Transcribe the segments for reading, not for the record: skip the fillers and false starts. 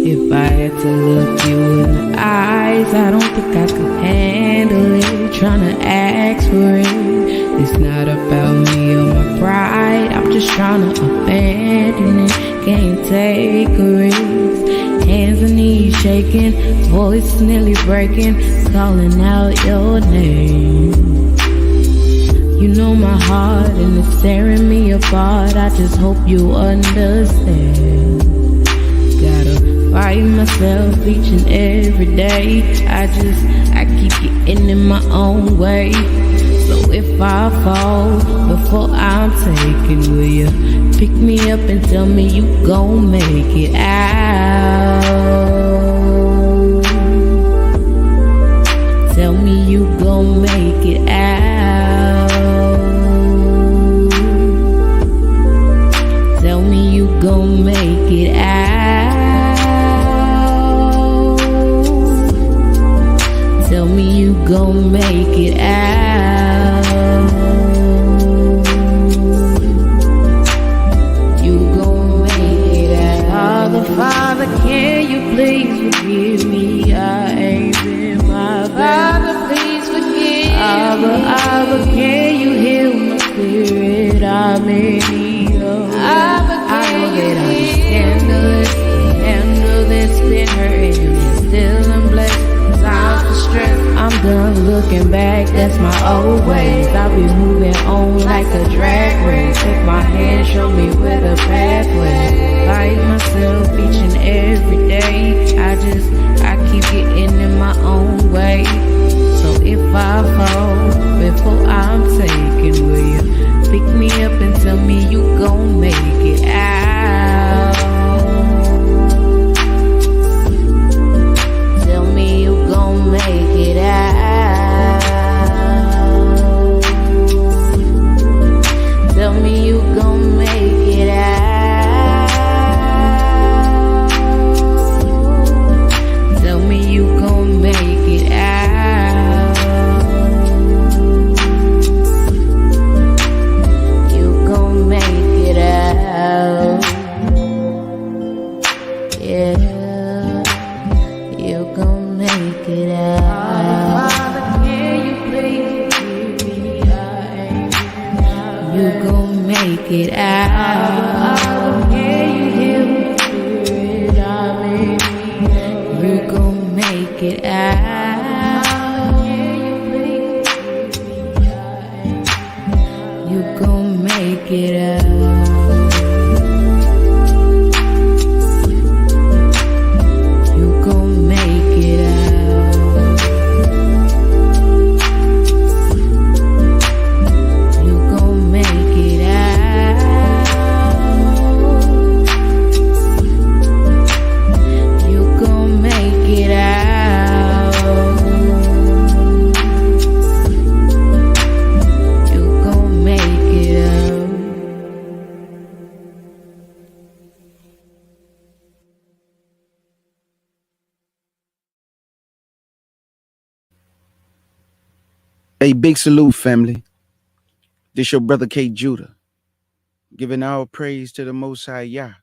If I had to look you in the eyes, I don't think I could handle it. Tryna ask for it. It's not about me or my pride. I'm just tryna abandon it. Can't take a risk. Hands and knees shaking, voice nearly breaking, calling out your name. You know my heart and it's tearing me apart. I just hope you understand. Gotta fight myself each and every day. I keep getting in my own way. So if I fall before I'm taken, will you pick me up and tell me you gon' make it out? Tell me you gon' make it out. Tell me you gon' make it out. Tell me you gon' make it out. You gon' make it out. Father, can you please forgive me? I ain't been my best. Father, please forgive me. Abba, can you heal my spirit? I'm in need of Abba, I know that I'm scandalous. Handle this, been hurting you, still I'm blessed. Time for strength. I'm done looking back, that's my old ways. I'll be moving on like a drag race. Take my hand, show me where the pathway. Fight myself each and every day. I keep getting in my own way. So if I fall before I'm taken, will you pick me up and tell me you gon' make it out? Tell me you gon' make it out. Tell me you gon' make it out. Tell me you gon' make it out. You gon' make it out. Yeah, you gon' make it out. Father, can you please forgive me? You gon' make it out. Can you heal my spirit? I'm in need. You gon' make it out. Can you please forgive me? You gon' make it out. You gon' make it out. You gon' make it out. You gon' make it out. You gon' make it out. A big salute, family. This your brother K. Judah, giving our praise to the Most High Yah,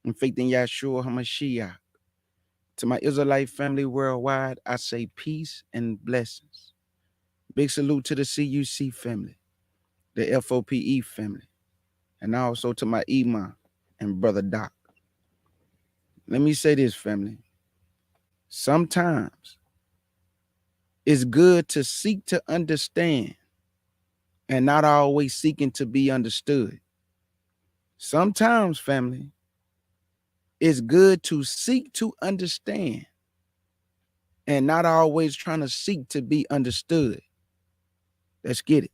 and faith in Yahshua HaMashiach. To my Israelite family worldwide, I say peace and blessings. Big salute to the CUC family, the FOPE family, and also to my Imam and brother Doc. Let me say this, family. Sometimes it's good to seek to understand and not always seeking to be understood. Sometimes, family, it's good to seek to understand and not always trying to seek to be understood. Let's get it.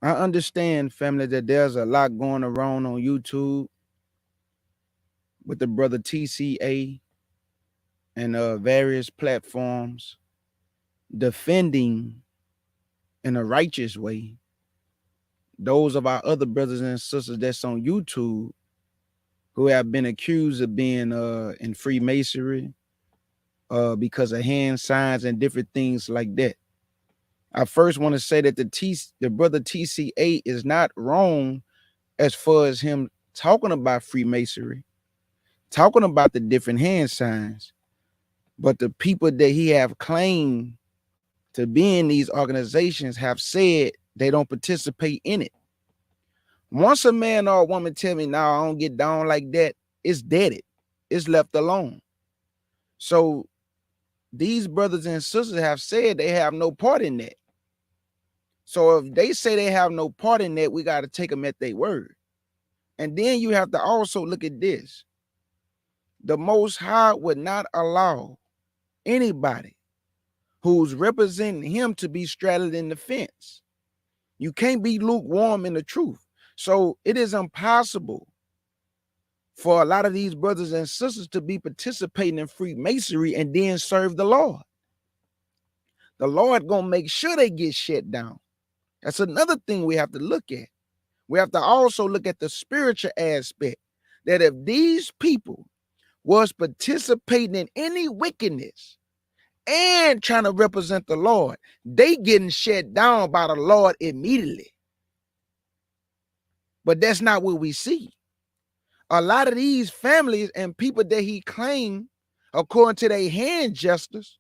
I understand, family, that there's a lot going around on YouTube with the brother TCA and various platforms defending in a righteous way those of our other brothers and sisters that's on YouTube who have been accused of being in Freemasonry because of hand signs and different things like that. I first want to say that the brother TCA is not wrong as far as him talking about Freemasonry, talking about the different hand signs, but the people that he have claimed to be in these organizations have said they don't participate in it. Once a man or a woman tell me, "No, I don't get down like that," it's deaded. It's left alone. So these brothers and sisters have said they have no part in that. So if they say they have no part in that, we got to take them at their word. And then you have to also look at this. The Most High would not allow anybody who's representing him to be straddled in the fence. You can't be lukewarm in the truth. So it is impossible for a lot of these brothers and sisters to be participating in Freemasonry and then serve the Lord. The Lord gonna make sure they get shut down. That's another thing we have to look at. We have to also look at the spiritual aspect, that if these people was participating in any wickedness and trying to represent the Lord, they getting shut down by the Lord immediately. But that's not what we see. A lot of these families and people that he claimed, according to their hand gestures,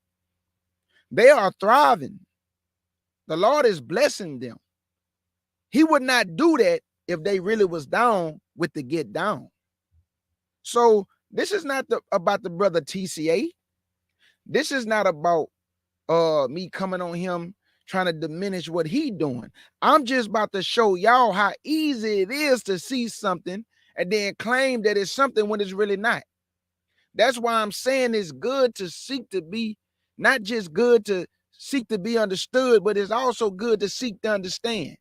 they are thriving. The Lord is blessing them. He would not do that if they really was down with the get down. So this is not about the brother TCA. This is not about me coming on him trying to diminish what he doing. I'm just about to show y'all how easy it is to see something and then claim that it's something when it's really not. That's why I'm saying it's good to seek to be, not just good to seek to be understood, but it's also good to seek to understand.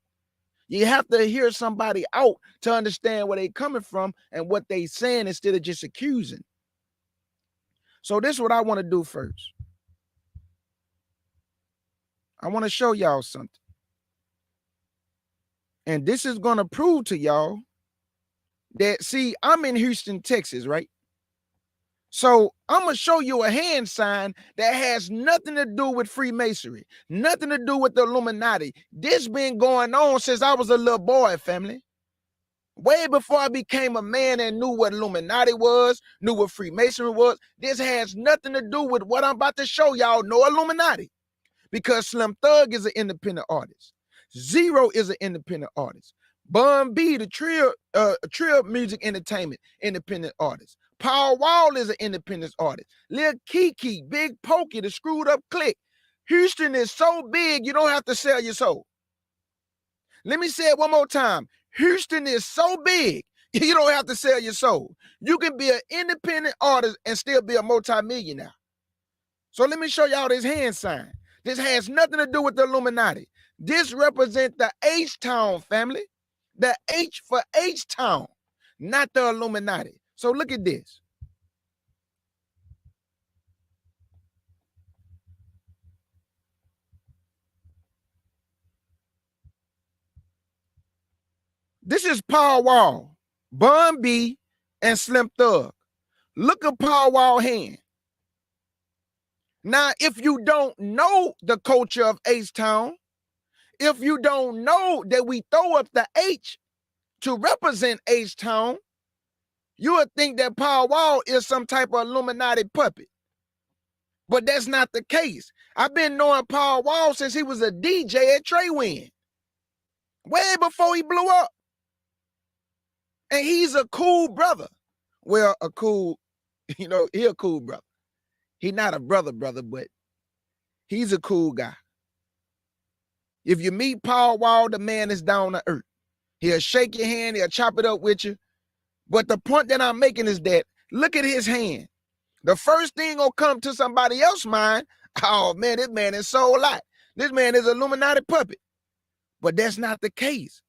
You have to hear somebody out to understand where they coming from and what they saying instead of just accusing. So this is what I want to do first. I want to show y'all something. And this is going to prove to y'all that, see, I'm in Houston, Texas, right? So I'm going to show you a hand sign that has nothing to do with Freemasonry, nothing to do with the Illuminati. This been going on since I was a little boy, family. Way before I became a man and knew what Illuminati was, knew what Freemasonry was. This has nothing to do with what I'm about to show y'all. No Illuminati. Because Slim Thug is an independent artist. Zero is an independent artist. Bun B, the Trill Music Entertainment, independent artist. Paul Wall is an independent artist. Lil Kiki, Big Pokey, the Screwed Up Click. Houston is so big, you don't have to sell your soul. Let me say it one more time. Houston is so big, you don't have to sell your soul. You can be an independent artist and still be a multimillionaire. So let me show y'all this hand sign. This has nothing to do with the Illuminati. This represents the H-Town family. The H for H-Town, not the Illuminati. So look at this. This is Power Wall, Bun B, and Slim Thug. Look at Power Wall hand. Now, if you don't know the culture of H-Town, if you don't know that we throw up the H to represent H-Town, you would think that Power Wall is some type of Illuminati puppet. But that's not the case. I've been knowing Power Wall since he was a DJ at Trey Win, way before he blew up. And he's a cool brother. Well, a cool, he a cool brother. He's not a brother, but he's a cool guy. If you meet Power Wall, the man is down to earth. He'll shake your hand, he'll chop it up with you. But the point that I'm making is that, look at his hand. The first thing gonna come to somebody else's mind, oh man, this man is so light. This man is an Illuminati puppet. But that's not the case.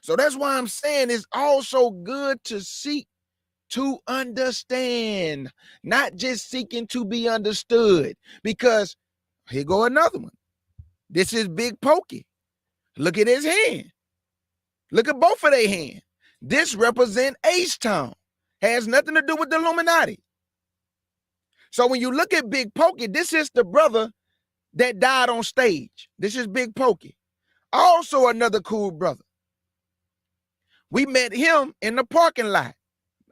So that's why I'm saying it's also good to seek to understand, not just seeking to be understood. Because here go another one. This is Big Pokey. Look at his hand. Look at both of their hands. This represents H-Town. Has nothing to do with the Illuminati. So when you look at Big Pokey, this is the brother that died on stage. This is Big Pokey. Also another cool brother. We met him in the parking lot.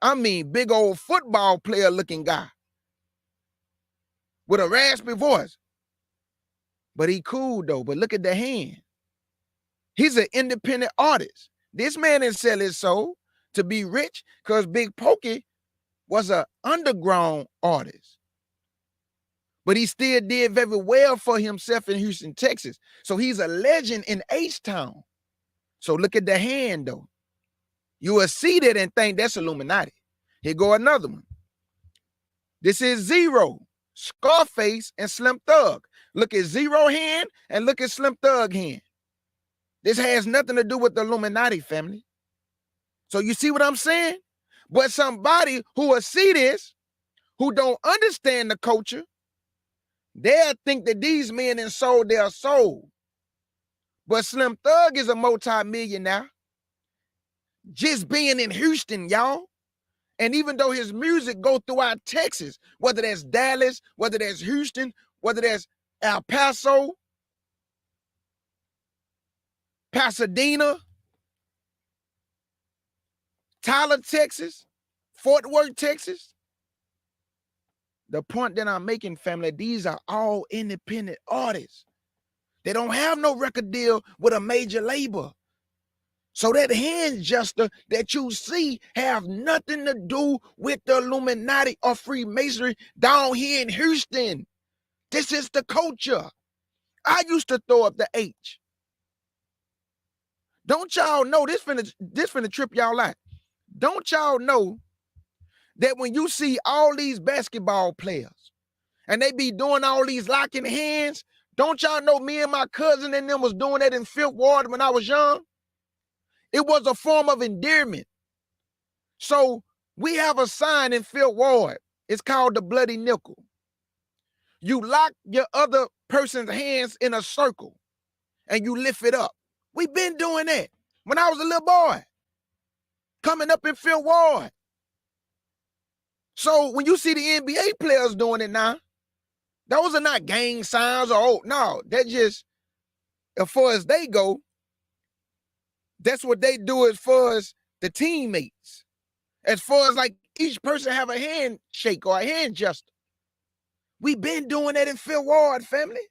I mean, big old football player looking guy with a raspy voice. But he cool though. But look at the hand. He's an independent artist. This man didn't sell his soul to be rich because Big Pokey was an underground artist. But he still did very well for himself in Houston, Texas. So he's a legend in H-Town. So look at the hand though. You will see that and think that's Illuminati. Here go another one. This is Zero, Scarface, and Slim Thug. Look at Zero hand and look at Slim Thug hand. This has nothing to do with the Illuminati, family. So you see what I'm saying? But somebody who will see this, who don't understand the culture, they'll think that these men have sold their soul. But Slim Thug is a multi-millionaire. Just being in Houston, y'all. And even though his music go throughout Texas, whether that's Dallas, whether that's Houston, whether that's El Paso, Pasadena, Tyler, Texas, Fort Worth, Texas. The point that I'm making, family, these are all independent artists. They don't have no record deal with a major label. So that hand gesture that you see have nothing to do with the Illuminati or Freemasonry down here in Houston. This is the culture. I used to throw up the H. Don't y'all know, this finna trip y'all out. Don't y'all know that when you see all these basketball players and they be doing all these locking hands, don't y'all know me and my cousin and them was doing that in Fifth Ward when I was young? It was a form of endearment. So we have a sign in Fifth Ward. It's called the Bloody Nickel. You lock your other person's hands in a circle and you lift it up. We've been doing that when I was a little boy, coming up in Fifth Ward. So when you see the NBA players doing it now, those are not gang signs or, no, they're just, as far as they go, that's what they do as far as the teammates. As far as like each person have a handshake or a hand gesture. We've been doing that in Fifth Ward, family.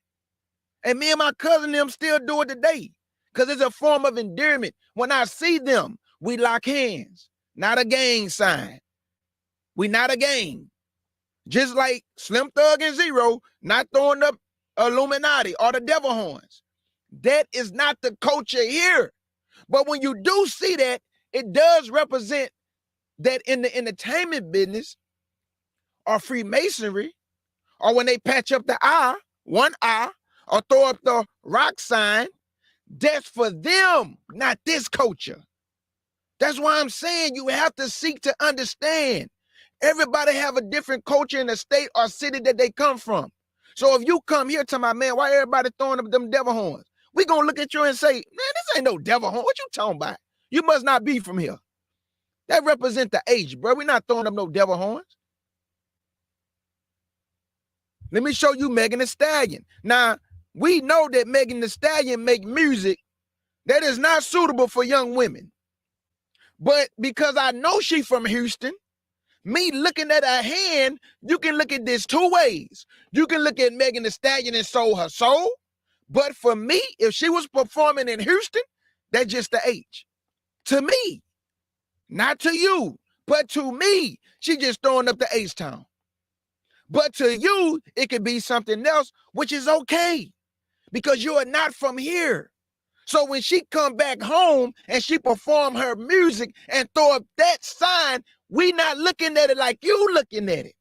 And me and my cousin them still do it today. Because it's a form of endearment. When I see them, we lock hands. Not a gang sign. We not a gang. Just like Slim Thug and Zero not throwing up Illuminati or the devil horns. That is not the culture here. But when you do see that, it does represent that in the entertainment business or Freemasonry, or when they patch up the eye, one eye, or throw up the rock sign, that's for them, not this culture. That's why I'm saying you have to seek to understand. Everybody have a different culture in the state or city that they come from. So if you come here to my man, why everybody throwing up them devil horns? We gonna look at you and say, man, this ain't no devil horn. What you talking about? You must not be from here. That represent the age, bro. We're not throwing up no devil horns. Let me show you Megan Thee Stallion. Now, we know that Megan Thee Stallion make music that is not suitable for young women. But because I know she from Houston, me looking at her hand, you can look at this two ways. You can look at Megan Thee Stallion and sold her soul. But for me, if she was performing in Houston, that's just the age. To me, not to you, but to me, she just throwing up the H-Town. But to you, it could be something else, which is okay, because you are not from here. So when she come back home and she perform her music and throw up that sign, we not looking at it like you looking at it.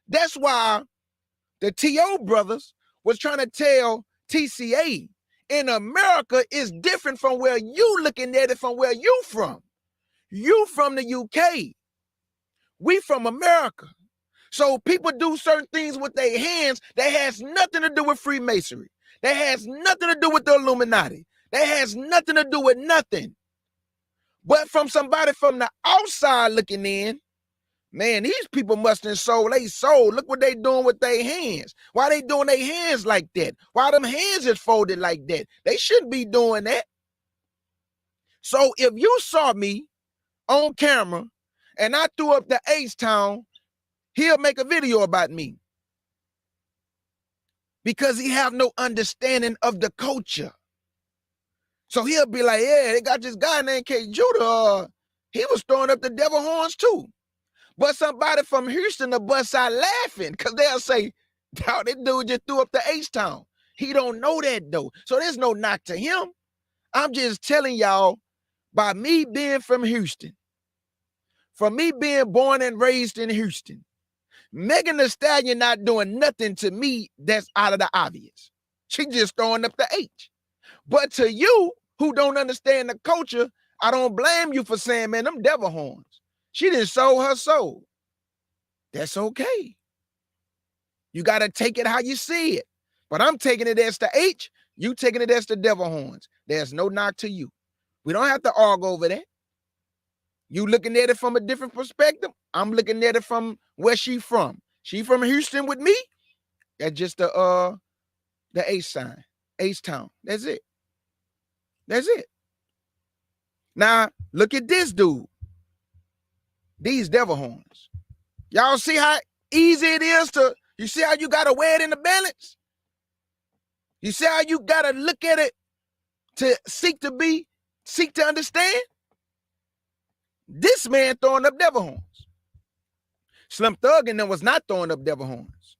That's why the T.O. brothers was trying to tell TCA, in America is different from where you looking at it from where you from. You from the UK. We from America. So people do certain things with their hands that has nothing to do with Freemasonry. That has nothing to do with the Illuminati. That has nothing to do with nothing. But from somebody from the outside looking in, man, these people must have sold their soul. Look what they doing with their hands. Why they doing their hands like that? Why them hands is folded like that? They shouldn't be doing that. So if you saw me on camera and I threw up the H-Town, he'll make a video about me. Because he have no understanding of the culture. So he'll be like, yeah, they got this guy named K. Judah. He was throwing up the devil horns too. But somebody from Houston will bust out laughing because they'll say, "Dawg, this dude just threw up the H-Town." He don't know that though. So there's no knock to him. I'm just telling y'all, by me being from Houston, from me being born and raised in Houston, Megan Thee Stallion not doing nothing to me that's out of the obvious. She just throwing up the H. But to you who don't understand the culture, I don't blame you for saying, man, them devil horns. She didn't sold her soul. That's okay. You got to take it how you see it. But I'm taking it as the H. You taking it as the devil horns. There's no knock to you. We don't have to argue over that. You looking at it from a different perspective. I'm looking at it from where she from. She from Houston with me. That's just the H sign, H-Town. That's it. That's it. Now look at this dude. These devil horns. Y'all see how easy it is to? You see how you gotta weigh it in the balance? You see how you gotta look at it to seek to understand? This man throwing up devil horns. Slim Thug and them was not throwing up devil horns.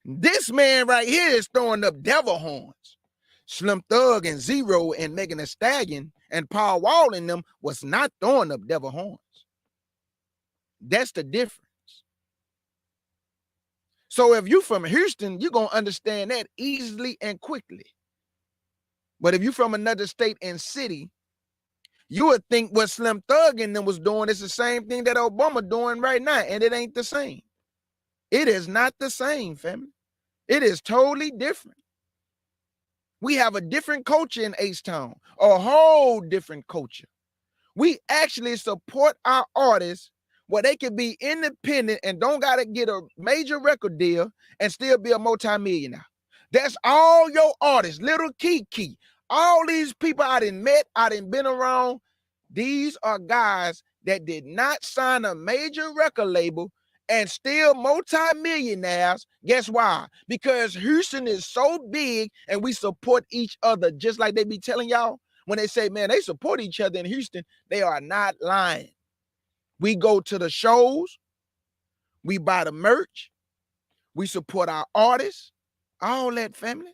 This man right here is throwing up devil horns. Slim Thug and Zero and Megan Thee Stallion and Paul Wall and them was not throwing up devil horns. That's the difference. So if you from Houston, you're going to understand that easily and quickly. But if you from another state and city, you would think what Slim Thug and them was doing is the same thing that Obama doing right now, and it ain't the same. It is not the same, family. It is totally different. We have a different culture in H-Town, a whole different culture. We actually support our artists where they can be independent and don't got to get a major record deal and still be a multimillionaire. That's all your artists, Little Kiki, all these people I done met, I done been around. These are guys that did not sign a major record label and still multimillionaires. Guess why? Because Houston is so big and we support each other, just like they be telling y'all when they say, man, they support each other in Houston. They are not lying. We go to the shows, we buy the merch, we support our artists, all that, family.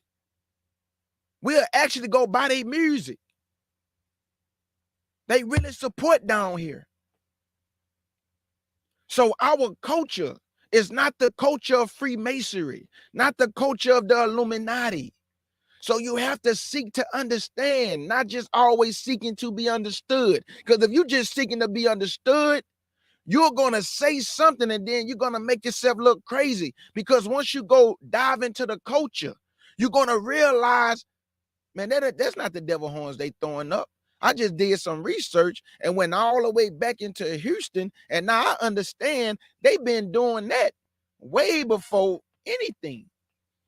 We'll actually go buy their music. They really support down here. So our culture is not the culture of Freemasonry, not the culture of the Illuminati. So you have to seek to understand, not just always seeking to be understood. Because if you're just seeking to be understood, you're going to say something and then you're going to make yourself look crazy. Because once you go dive into the culture, you're going to realize, man, that's not the devil horns they throwing up. I just did some research and went all the way back into Houston, and now I understand they've been doing that way before anything,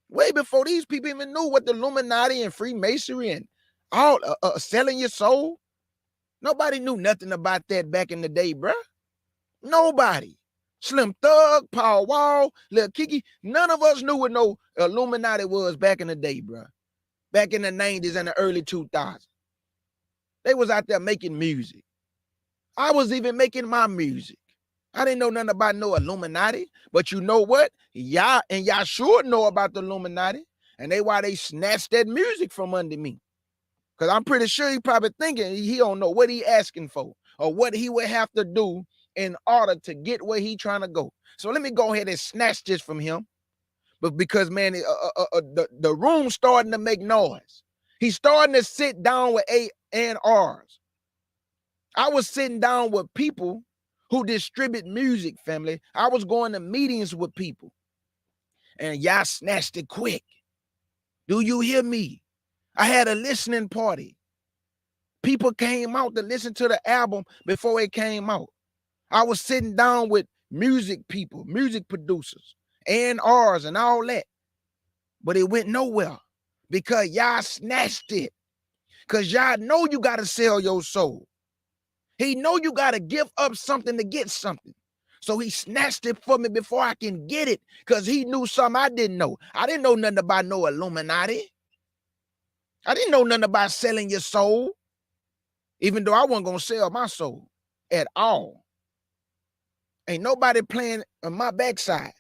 way before these people even knew what the Illuminati and Freemasonry and all selling your soul. Nobody knew nothing about that back in the day, bruh. Nobody. Slim Thug, Paul Wall, Lil Kiki, none of us knew what no Illuminati was back in the day, bruh. Back in the 90s and the early 2000s. They was out there making music. I was even making my music. I didn't know nothing about no Illuminati, but you know what? Y'all sure know about the Illuminati, and why they snatched that music from under me. Because I'm pretty sure he probably thinking he don't know what he asking for or what he would have to do in order to get where he trying to go. So let me go ahead and snatch this from him. But because, man, the room's starting to make noise. He's starting to sit down with A&Rs. I was sitting down with people who distribute music, family. I was going to meetings with people. And y'all snatched it quick. Do you hear me? I had a listening party. People came out to listen to the album before it came out. I was sitting down with music people, music producers, A&Rs and all that. But it went nowhere because y'all snatched it. Because y'all know you got to sell your soul. He know you got to give up something to get something. So he snatched it for me before I can get it because he knew something I didn't know. I didn't know nothing about no Illuminati. I didn't know nothing about selling your soul, even though I wasn't going to sell my soul at all. Ain't nobody playing on my backside.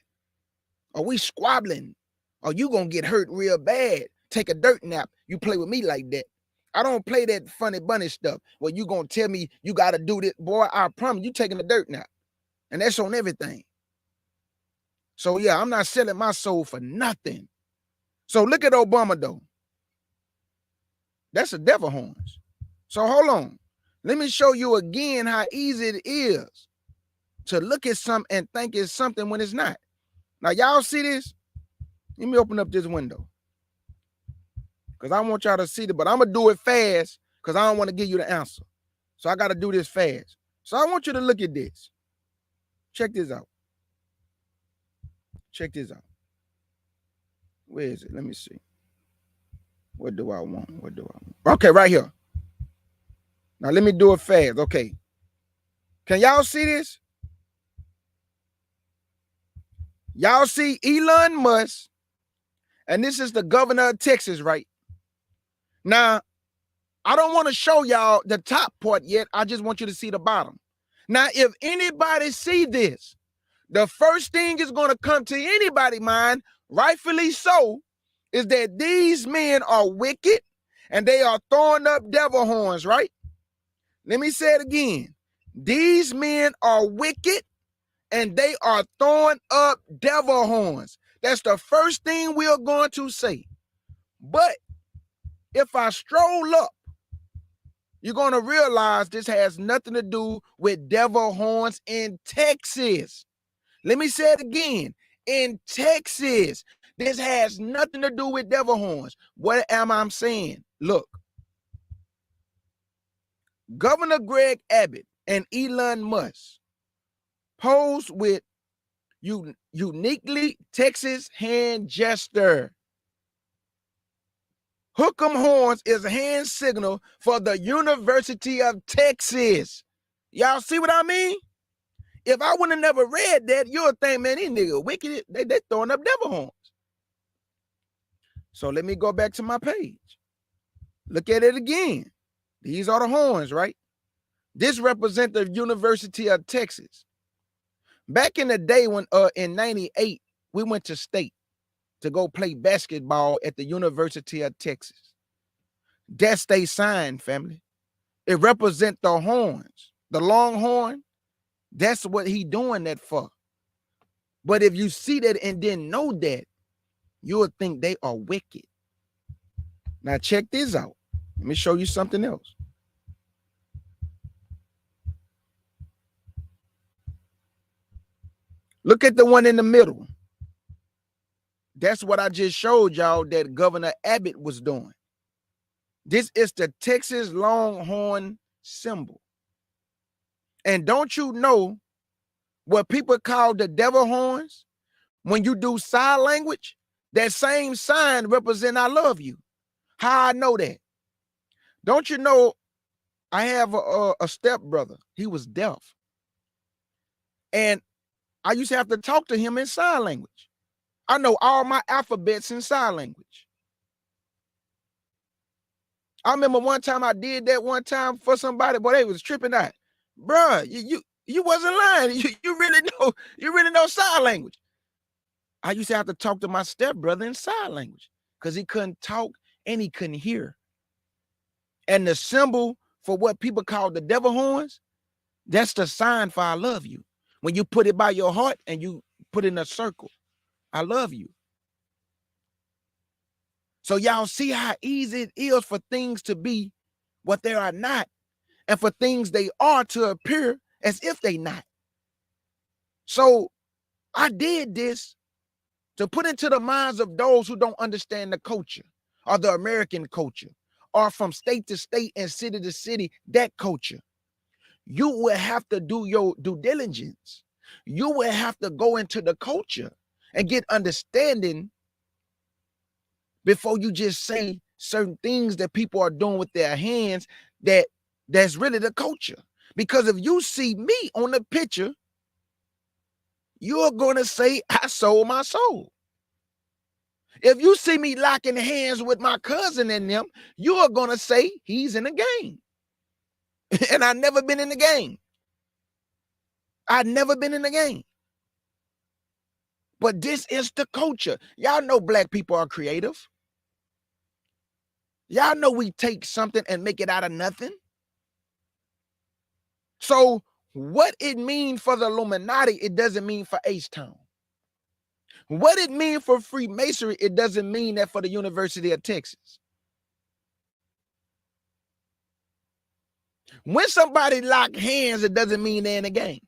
Are we squabbling? Or you going to get hurt real bad? Take a dirt nap. You play with me like that. I don't play that funny bunny stuff where you going to tell me you got to do this. Boy, I promise you taking a dirt nap. And that's on everything. So, yeah, I'm not selling my soul for nothing. So look at Obama, though. That's the devil horns. So hold on. Let me show you again how easy it is to look at something and think it's something when it's not. Now, y'all see this? Let me open up this window. Because I want y'all to see it, but I'm going to do it fast because I don't want to give you the answer. So I got to do this fast. So I want you to look at this. Check this out. Check this out. Where is it? Let me see. What do I want? What do I want? Okay, right here. Now let me do it fast. Okay. Can y'all see this? Y'all see Elon Musk, and this is the governor of Texas, right? Now, I don't want to show y'all the top part yet. I just want you to see the bottom. Now, if anybody see this, the first thing is going to come to anybody's mind, rightfully so, is that these men are wicked and they are throwing up devil horns, right? Let me say it again. These men are wicked and they are throwing up devil horns. That's the first thing we're going to say. But if I stroll up, you're going to realize this has nothing to do with devil horns in Texas. Let me say it again. In Texas, this has nothing to do with devil horns. What am I saying? Look, Governor Greg Abbott and Elon Musk posed with uniquely Texas hand gesture. Hook 'em horns is a hand signal for the University of Texas. Y'all see what I mean? If I would have never read that, you would think, man, these niggas wicked. They throwing up devil horns. So let me go back to my page. Look at it again. These are the horns, right? This represents the University of Texas. Back in the day when in 98, we went to state to go play basketball at the University of Texas. That's they sign, family. It represents the horns, the long horn. That's what he doing that for. But if you see that and didn't know that, you would think they are wicked. Now check this out. Let me show you something else. Look at the one in the middle. That's what I just showed y'all that Governor Abbott was doing. This is the Texas Longhorn symbol. And don't you know what people call the devil horns? When you do sign language, that same sign represent I love you. How I know that? Don't you know I have a stepbrother. He was deaf. And I used to have to talk to him in sign language. I know all my alphabets in sign language. I remember one time I did that one time for somebody, but they was tripping out. Bruh, you wasn't lying. You really know sign language. I used to have to talk to my stepbrother in sign language because he couldn't talk and he couldn't hear. And the symbol for what people call the devil horns, that's the sign for I love you. When you put it by your heart and you put it in a circle, I love you. So y'all see how easy it is for things to be what they are not, and for things they are to appear as if they not. So I did this to put into the minds of those who don't understand the culture or the American culture, or from state to state and city to city, that culture. You will have to do your due diligence. You will have to go into the culture and get understanding before you just say certain things that people are doing with their hands that's really the culture. Because if you see me on the picture, you're going to say, I sold my soul. If you see me locking hands with my cousin and them, you are going to say he's in the game. And I've never been in the game. I've never been in the game. But this is the culture. Y'all know black people are creative. Y'all know we take something and make it out of nothing. So what it means for the Illuminati, it doesn't mean for H-Town. What it means for Freemasonry, it doesn't mean that for the University of Texas. When somebody lock hands, it doesn't mean they're in the game.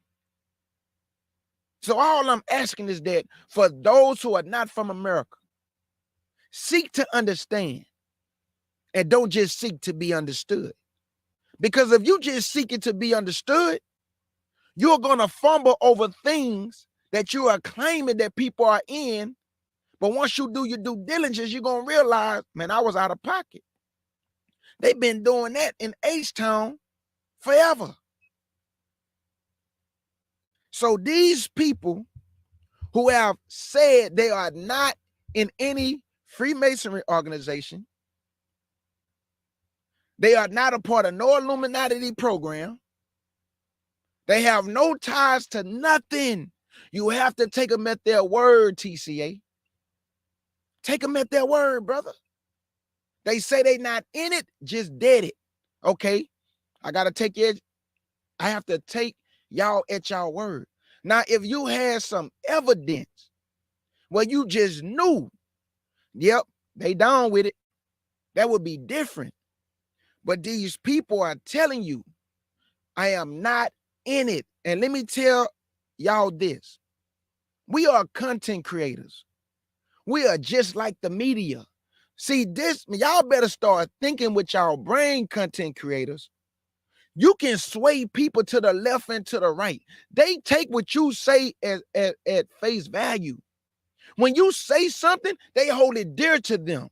So all I'm asking is that for those who are not from America, seek to understand and don't just seek to be understood. Because if you just seek it to be understood, you're going to fumble over things that you are claiming that people are in. But once you do your due diligence, you're going to realize, man, I was out of pocket. They've been doing that in H-Town forever. So these people who have said they are not in any Freemasonry organization, they are not a part of no Illuminati program, they have no ties to nothing. You have to take them at their word, TCA. Take them at their word, brother. They say they not in it, just dead it. Okay, I got to take it. I have to take y'all at y'all word. Now, if you had some evidence where you just knew, yep, they down with it, that would be different. But these people are telling you, I am not in it. And let me tell y'all this. We are content creators. We are just like the media. See, this, y'all better start thinking with y'all brain, content creators. You can sway people to the left and to the right. They take what you say at face value. When you say something, they hold it dear to them.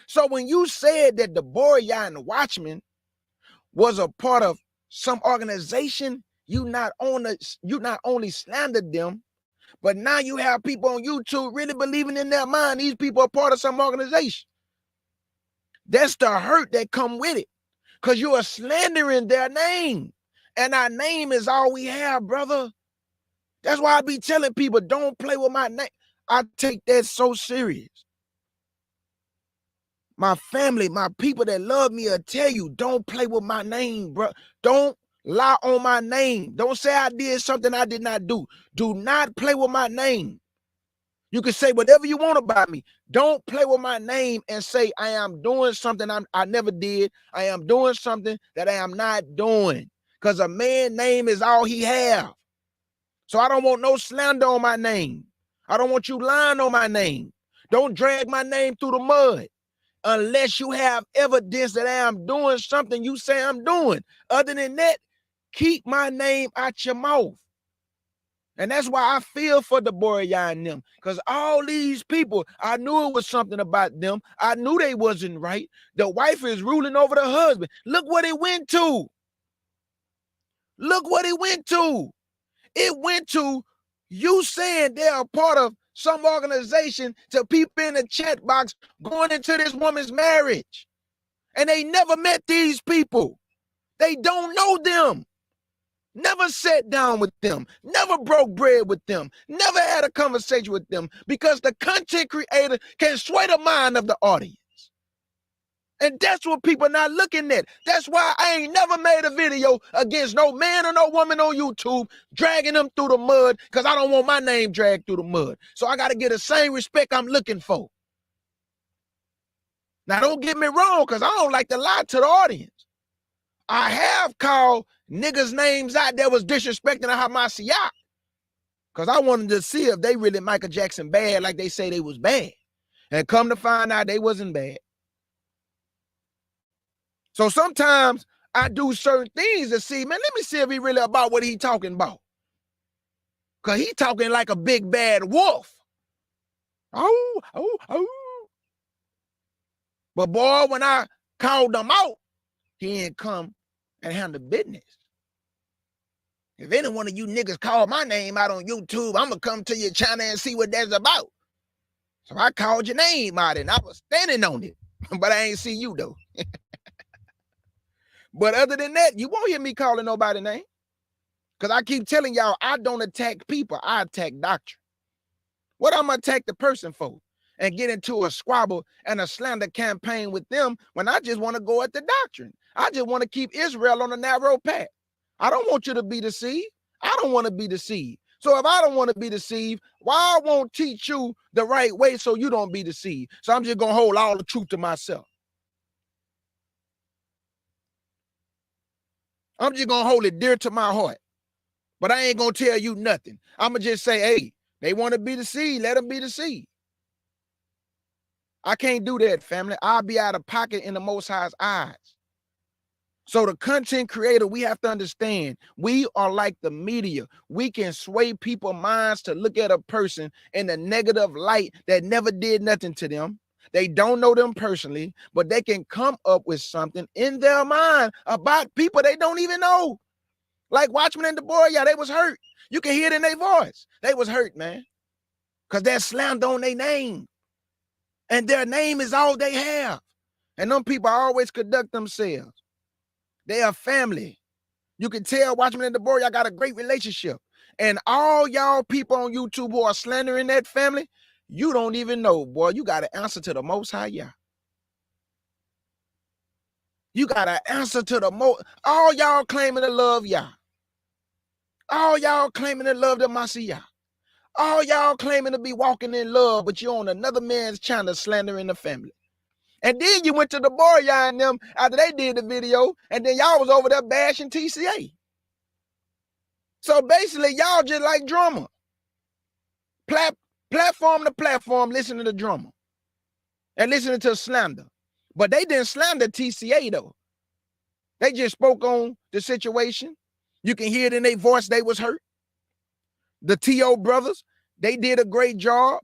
So when you said that the Boreal and the Watchmen was a part of some organization, you not only slandered them, but now you have people on YouTube really believing in their mind these people are part of some organization. That's the hurt that come with it, because you are slandering their name. And our name is all we have, brother. That's why I be telling people, don't play with my name. I take that so serious. My family, my people that love me will tell you, don't play with my name, bro. Don't lie on my name. Don't say I did something I did not do. Do not play with my name. You can say whatever you want about me. Don't play with my name and say I am doing something I never did. I am doing something that I am not doing. Because a man's name is all he have. So I don't want no slander on my name. I don't want you lying on my name. Don't drag my name through the mud. unless you have evidence that I am doing something you say I'm doing. Other than that, keep my name out your mouth. And that's why I feel for the Boreal and them, because all these people, I knew it was something about them. I knew they wasn't right. The wife is ruling over the husband. Look what it went to. Look what it went to. It went to you saying they're a part of some organization to people in the chat box going into this woman's marriage. And they never met these people. They don't know them. Never sat down with them, never broke bread with them, never had a conversation with them, because the content creator can sway the mind of the audience. And that's what people are not looking at. That's why I ain't never made a video against no man or no woman on YouTube dragging them through the mud, because I don't want my name dragged through the mud. So I got to get the same respect I'm looking for. Now, don't get me wrong, because I don't like to lie to the audience. I have called niggas' names out that was disrespecting the Hamasiyah, because I wanted to see if they really Michael Jackson bad like they say they was bad. And come to find out they wasn't bad. So sometimes I do certain things to see, man, let me see if he really about what he talking about. Because he talking like a big bad wolf. Oh, oh, oh. But boy, when I called them out, he ain't come and handle business. If any one of you niggas call my name out on YouTube, I'm going to come to your channel and see what that's about. So I called your name out and I was standing on it. But I ain't see you though. But other than that, you won't hear me calling nobody's name. Because I keep telling y'all, I don't attack people. I attack doctrine. What I'm going to attack the person for? And get into a squabble and a slander campaign with them when I just want to go at the doctrine. I just want to keep Israel on a narrow path. I don't want you to be deceived. I don't want to be deceived. So if I don't want to be deceived, why I won't teach you the right way so you don't be deceived? So I'm just going to hold all the truth to myself. I'm just going to hold it dear to my heart. But I ain't going to tell you nothing. I'm going to just say, hey, they want to be deceived. Let them be deceived. I can't do that, family. I'll be out of pocket in the Most High's eyes. So the content creator, we have to understand, we are like the media. We can sway people's minds to look at a person in a negative light that never did nothing to them. They don't know them personally, but they can come up with something in their mind about people they don't even know. Like Watchmen and the Boy, yeah, they was hurt. You can hear it in their voice. They was hurt, man. Because they're slammed on their name. And their name is all they have. And them people always conduct themselves. They are family. You can tell Watchmen and the Boy, y'all got a great relationship. And all y'all people on YouTube who are slandering that family, you don't even know, boy. You got to answer to the Most High, yeah. You got to answer to the most. All y'all claiming to love Yah. All y'all claiming to love the Mashiach. All y'all claiming to be walking in love, but you're on another man's channel slandering the family. And then you went to the Boreal and them after they did the video, and then y'all was over there bashing TCA. So basically, y'all just like drama. Platform to platform, listening to drama. And listening to slander. But they didn't slander TCA, though. They just spoke on the situation. You can hear it in their voice, they was hurt. The T.O. brothers, they did a great job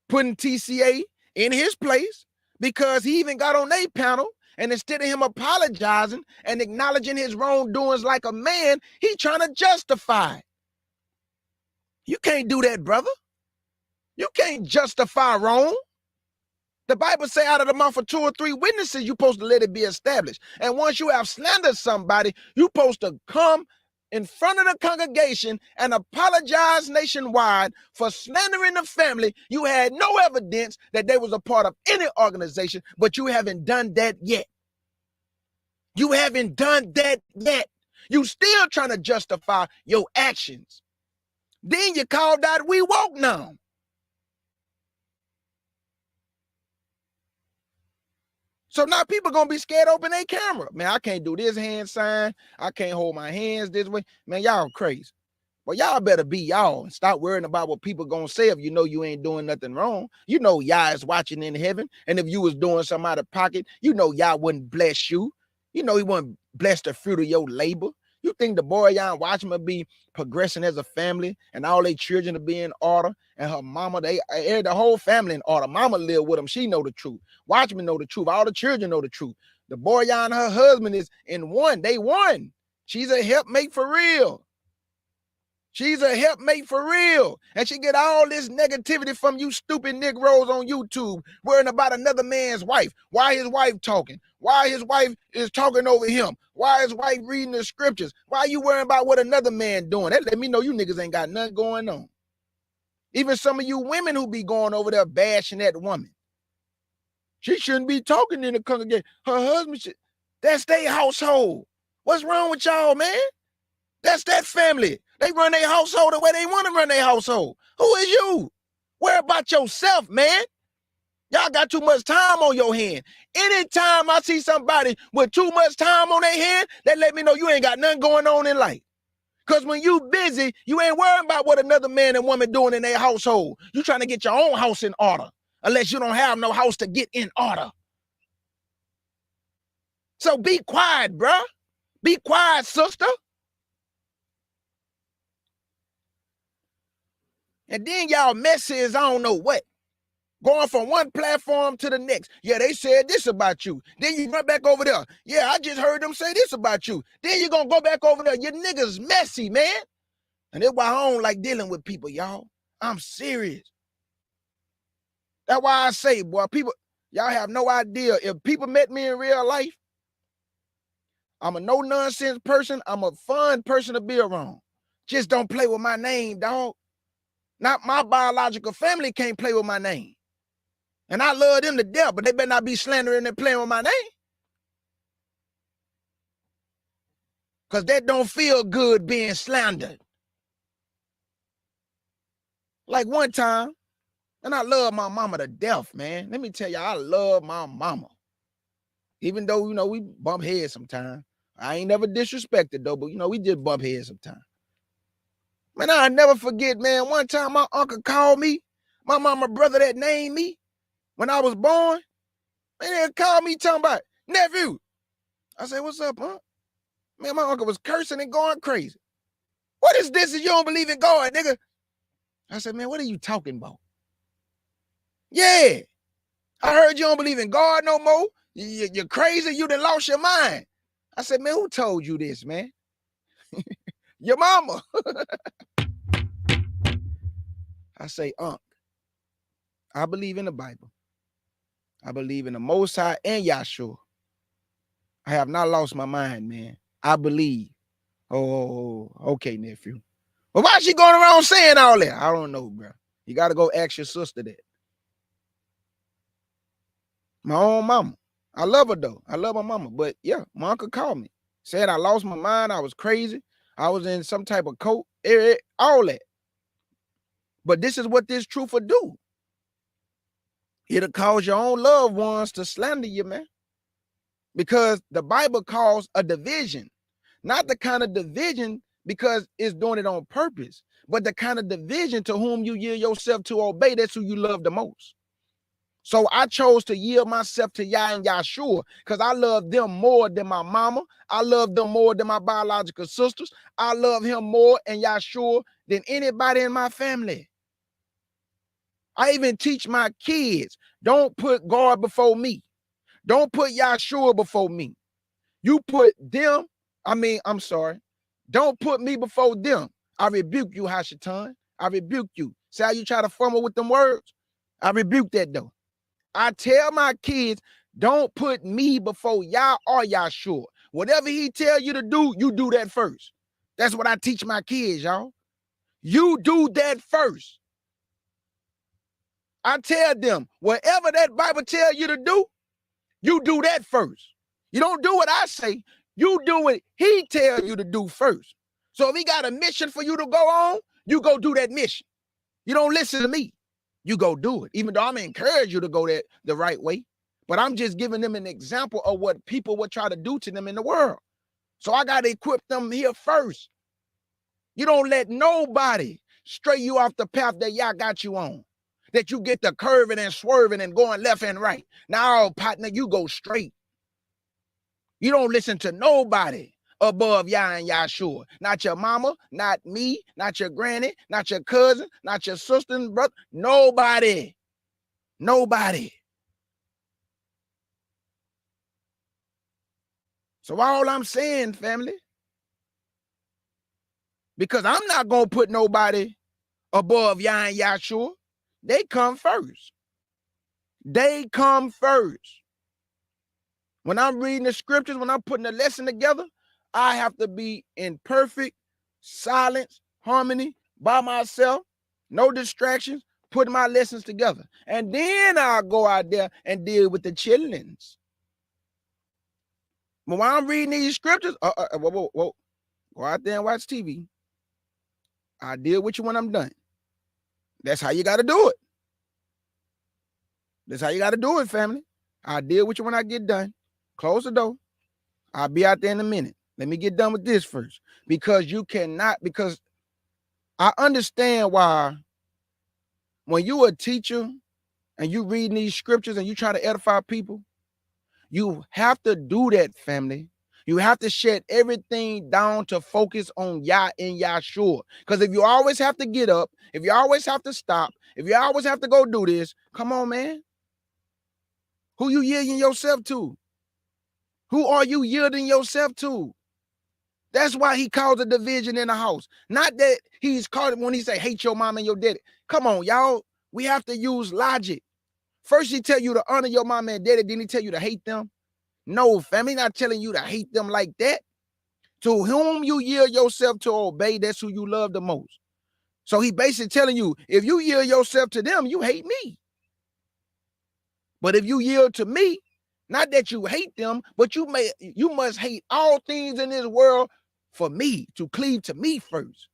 putting TCA in his place, because he even got on their panel, and instead of him apologizing and acknowledging his wrongdoings like a man, he trying to justify. You can't do that, brother. You can't justify wrong. The Bible say out of the mouth of 2 or 3 witnesses, you're supposed to let it be established. And once you have slandered somebody, you're supposed to come in front of the congregation and apologize nationwide for slandering the family. You had no evidence that they was a part of any organization, but you haven't done that yet. You haven't done that yet. You still trying to justify your actions. Then you called out, we woke now. So now people going to be scared to open their camera. Man, I can't do this hand sign. I can't hold my hands this way. Man, y'all crazy. Well, y'all better be y'all and stop worrying about what people gonna say if you know you ain't doing nothing wrong. You know Yah is watching in heaven. And if you was doing something out of pocket, you know Yah wouldn't bless you. You know he wouldn't bless the fruit of your labor. You think the boy y'all watching will be progressing as a family and all their children to be in order and her mama, the whole family in order. Mama live with them. She know the truth. Watchmen know the truth. All the children know the truth. The boy y'all and her husband is in one. They won. She's a helpmate for real. She's a helpmate for real. And she get all this negativity from you stupid Negroes on YouTube worrying about another man's wife. Why his wife talking? Why his wife is talking over him? Why his wife reading the scriptures? Why you worrying about what another man doing? That let me know you niggas ain't got nothing going on. Even some of you women who be going over there bashing that woman. She shouldn't be talking in the congregation. Her husband should. That's their household. What's wrong with y'all, man? That's that family. They run their household the way they want to run their household. Who is you? Worry about yourself, man. Y'all got too much time on your hand. Anytime I see somebody with too much time on their hand, that let me know you ain't got nothing going on in life. Because when you busy, you ain't worrying about what another man and woman doing in their household. You trying to get your own house in order, unless you don't have no house to get in order. So be quiet, bruh. Be quiet, sister. And then y'all messes, I don't know what. Going from one platform to the next. Yeah, they said this about you. Then you run back over there. Yeah, I just heard them say this about you. Then you're going to go back over there. Your niggas messy, man. And that's why I don't like dealing with people, y'all. I'm serious. That's why I say, boy, people, y'all have no idea. If people met me in real life, I'm a no-nonsense person. I'm a fun person to be around. Just don't play with my name, dog. Not my biological family can't play with my name. And I love them to death, but they better not be slandering and playing with my name. Because that don't feel good being slandered. Like one time, and I love my mama to death, man. Let me tell you, I love my mama. Even though, we bump heads sometimes. I ain't never disrespected, though, but, we just bump heads sometimes. Man, I'll never forget, man, one time my uncle called me, my mama brother that named me, when I was born, man, they called me talking about, nephew. I said, what's up, huh? Man, my uncle was cursing and going crazy. What is this if you don't believe in God, nigga? I said, man, what are you talking about? Yeah, I heard you don't believe in God no more. You're crazy. You done lost your mind. I said, man, who told you this, man? Your mama. I say, Unc, I believe in the Bible. I believe in the Most High and Yahshua. I have not lost my mind, man. I believe. Oh, okay, nephew. But why is she going around saying all that? I don't know, bro. You got to go ask your sister that. My own mama. I love her, though. I love my mama. But, yeah, my uncle called me. Said I lost my mind. I was crazy. I was in some type of coat. All that. But this is what this truth will do. It'll cause your own loved ones to slander you, man. Because the Bible calls a division. Not the kind of division because it's doing it on purpose, but the kind of division to whom you yield yourself to obey. That's who you love the most. So I chose to yield myself to Yah and Yahshua because I love them more than my mama. I love them more than my biological sisters. I love him more and Yahshua than anybody in my family. I even teach my kids, don't put God before me. Don't put Yahshua before me. You put them, don't put me before them. I rebuke you, Hashatan. I rebuke you. See how you try to fumble with them words? I rebuke that, though. I tell my kids, don't put me before Yah or Yahshua. Whatever he tell you to do, you do that first. That's what I teach my kids, y'all. You do that first. I tell them, whatever that Bible tell you to do, you do that first. You don't do what I say. You do what he tell you to do first. So if he got a mission for you to go on, you go do that mission. You don't listen to me. You go do it. Even though I'm encourage you to go the right way. But I'm just giving them an example of what people would try to do to them in the world. So I got to equip them here first. You don't let nobody stray you off the path that y'all got you on, that you get the curving and swerving and going left and right. Now, partner, you go straight. You don't listen to nobody above Yah and Yahshua. Not your mama, not me, not your granny, not your cousin, not your sister and brother. Nobody. Nobody. So all I'm saying, family, because I'm not going to put nobody above Yah and Yahshua. They come first. They come first. When I'm reading the scriptures, when I'm putting the lesson together, I have to be in perfect silence, harmony, by myself, no distractions, putting my lessons together. And then I'll go out there and deal with the chillings. But when I'm reading these scriptures, whoa, go out there and watch TV. I'll deal with you when I'm done. That's how you got to do it. That's how you got to do it, family. I'll deal with you when I get done. Close the door. I'll be out there in a minute. Let me get done with this first. Because you cannot, because I understand why when you're a teacher and you read these scriptures and you try to edify people, you have to do that, family. You have to shut everything down to focus on Yah and Yahshua. Because if you always have to get up, if you always have to stop, if you always have to go do this, come on, man. Who you yielding yourself to? Who are you yielding yourself to? That's why he calls a division in the house. Not that he's called it when he say hate your mom and your daddy. Come on, y'all. We have to use logic. First he tell you to honor your mom and daddy, then he tell you to hate them. No, family, not telling you to hate them like that. To whom you yield yourself to obey, that's who you love the most. So he basically telling you, if you yield yourself to them, you hate me. But if you yield to me, not that you hate them, but you must hate all things in this world for me, to cleave to me first.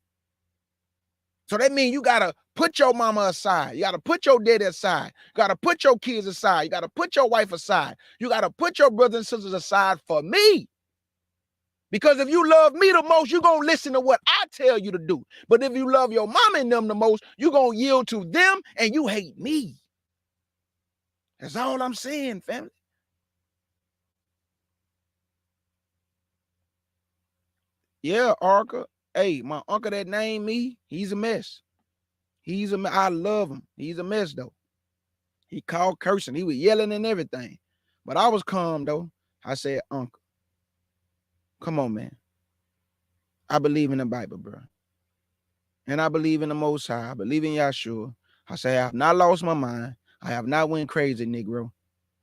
So that means you got to put your mama aside. You got to put your daddy aside. You got to put your kids aside. You got to put your wife aside. You got to put your brothers and sisters aside for me. Because if you love me the most, you're going to listen to what I tell you to do. But if you love your mama and them the most, you're going to yield to them and you hate me. That's all I'm saying, family. Yeah, Arca. Hey, my uncle that named me, he's a mess. I love him. He's a mess, though. He called cursing. He was yelling and everything. But I was calm, though. I said, Uncle, come on, man. I believe in the Bible, bro. And I believe in the Most High. I believe in Yahshua. I say, I have not lost my mind. I have not went crazy, Negro.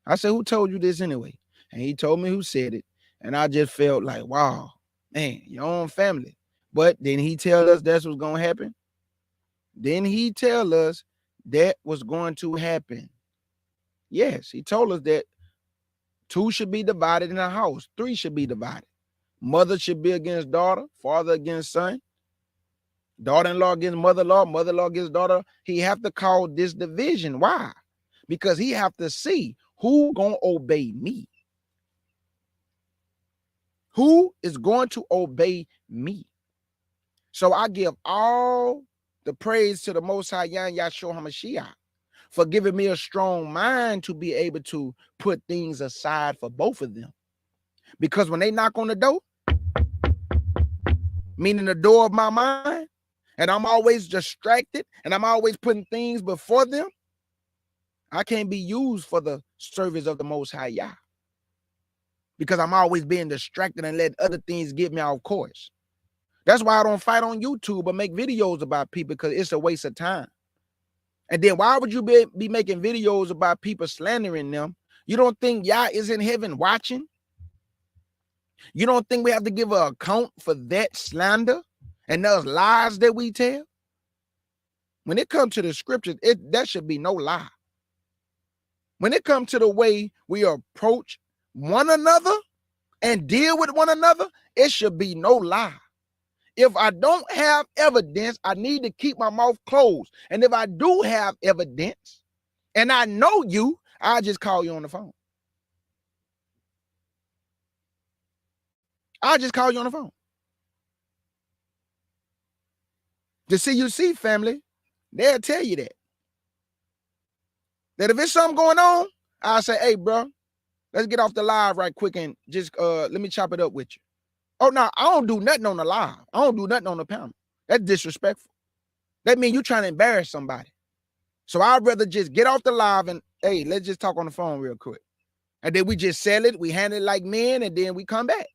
I said, who told you this anyway? And he told me who said it. And I just felt like, wow, man, your own family. But then he tell us that's what's going to happen. Then he tell us that was going to happen. Yes, he told us that 2 should be divided in a house. 3 should be divided. Mother should be against daughter, father against son, daughter-in-law against mother-in-law, mother-in-law against daughter. He have to call this division. Why? Because he have to see who gonna obey me. Who is going to obey me? So I give all the praise to the Most High Yahshua HaMashiach for giving me a strong mind to be able to put things aside for both of them. Because when they knock on the door, meaning the door of my mind, and I'm always distracted and I'm always putting things before them, I can't be used for the service of the Most High Yah. Because I'm always being distracted and let other things get me off course. That's why I don't fight on YouTube or make videos about people, because it's a waste of time. And then why would you be making videos about people slandering them? You don't think Yah is in heaven watching? You don't think we have to give an account for that slander and those lies that we tell? When it comes to the scriptures, that should be no lie. When it comes to the way we approach one another and deal with one another, it should be no lie. If I don't have evidence, I need to keep my mouth closed. And if I do have evidence and I know you, I'll just call you on the phone. I'll just call you on the phone. The CUC family, they'll tell you that. That if it's something going on, I'll say, hey, bro, let's get off the live right quick and just let me chop it up with you. Oh, no, I don't do nothing on the live. I don't do nothing on the panel. That's disrespectful. That means you trying to embarrass somebody. So I'd rather just get off the live and, hey, let's just talk on the phone real quick. And then we just sell it, we handle it like men, and then we come back.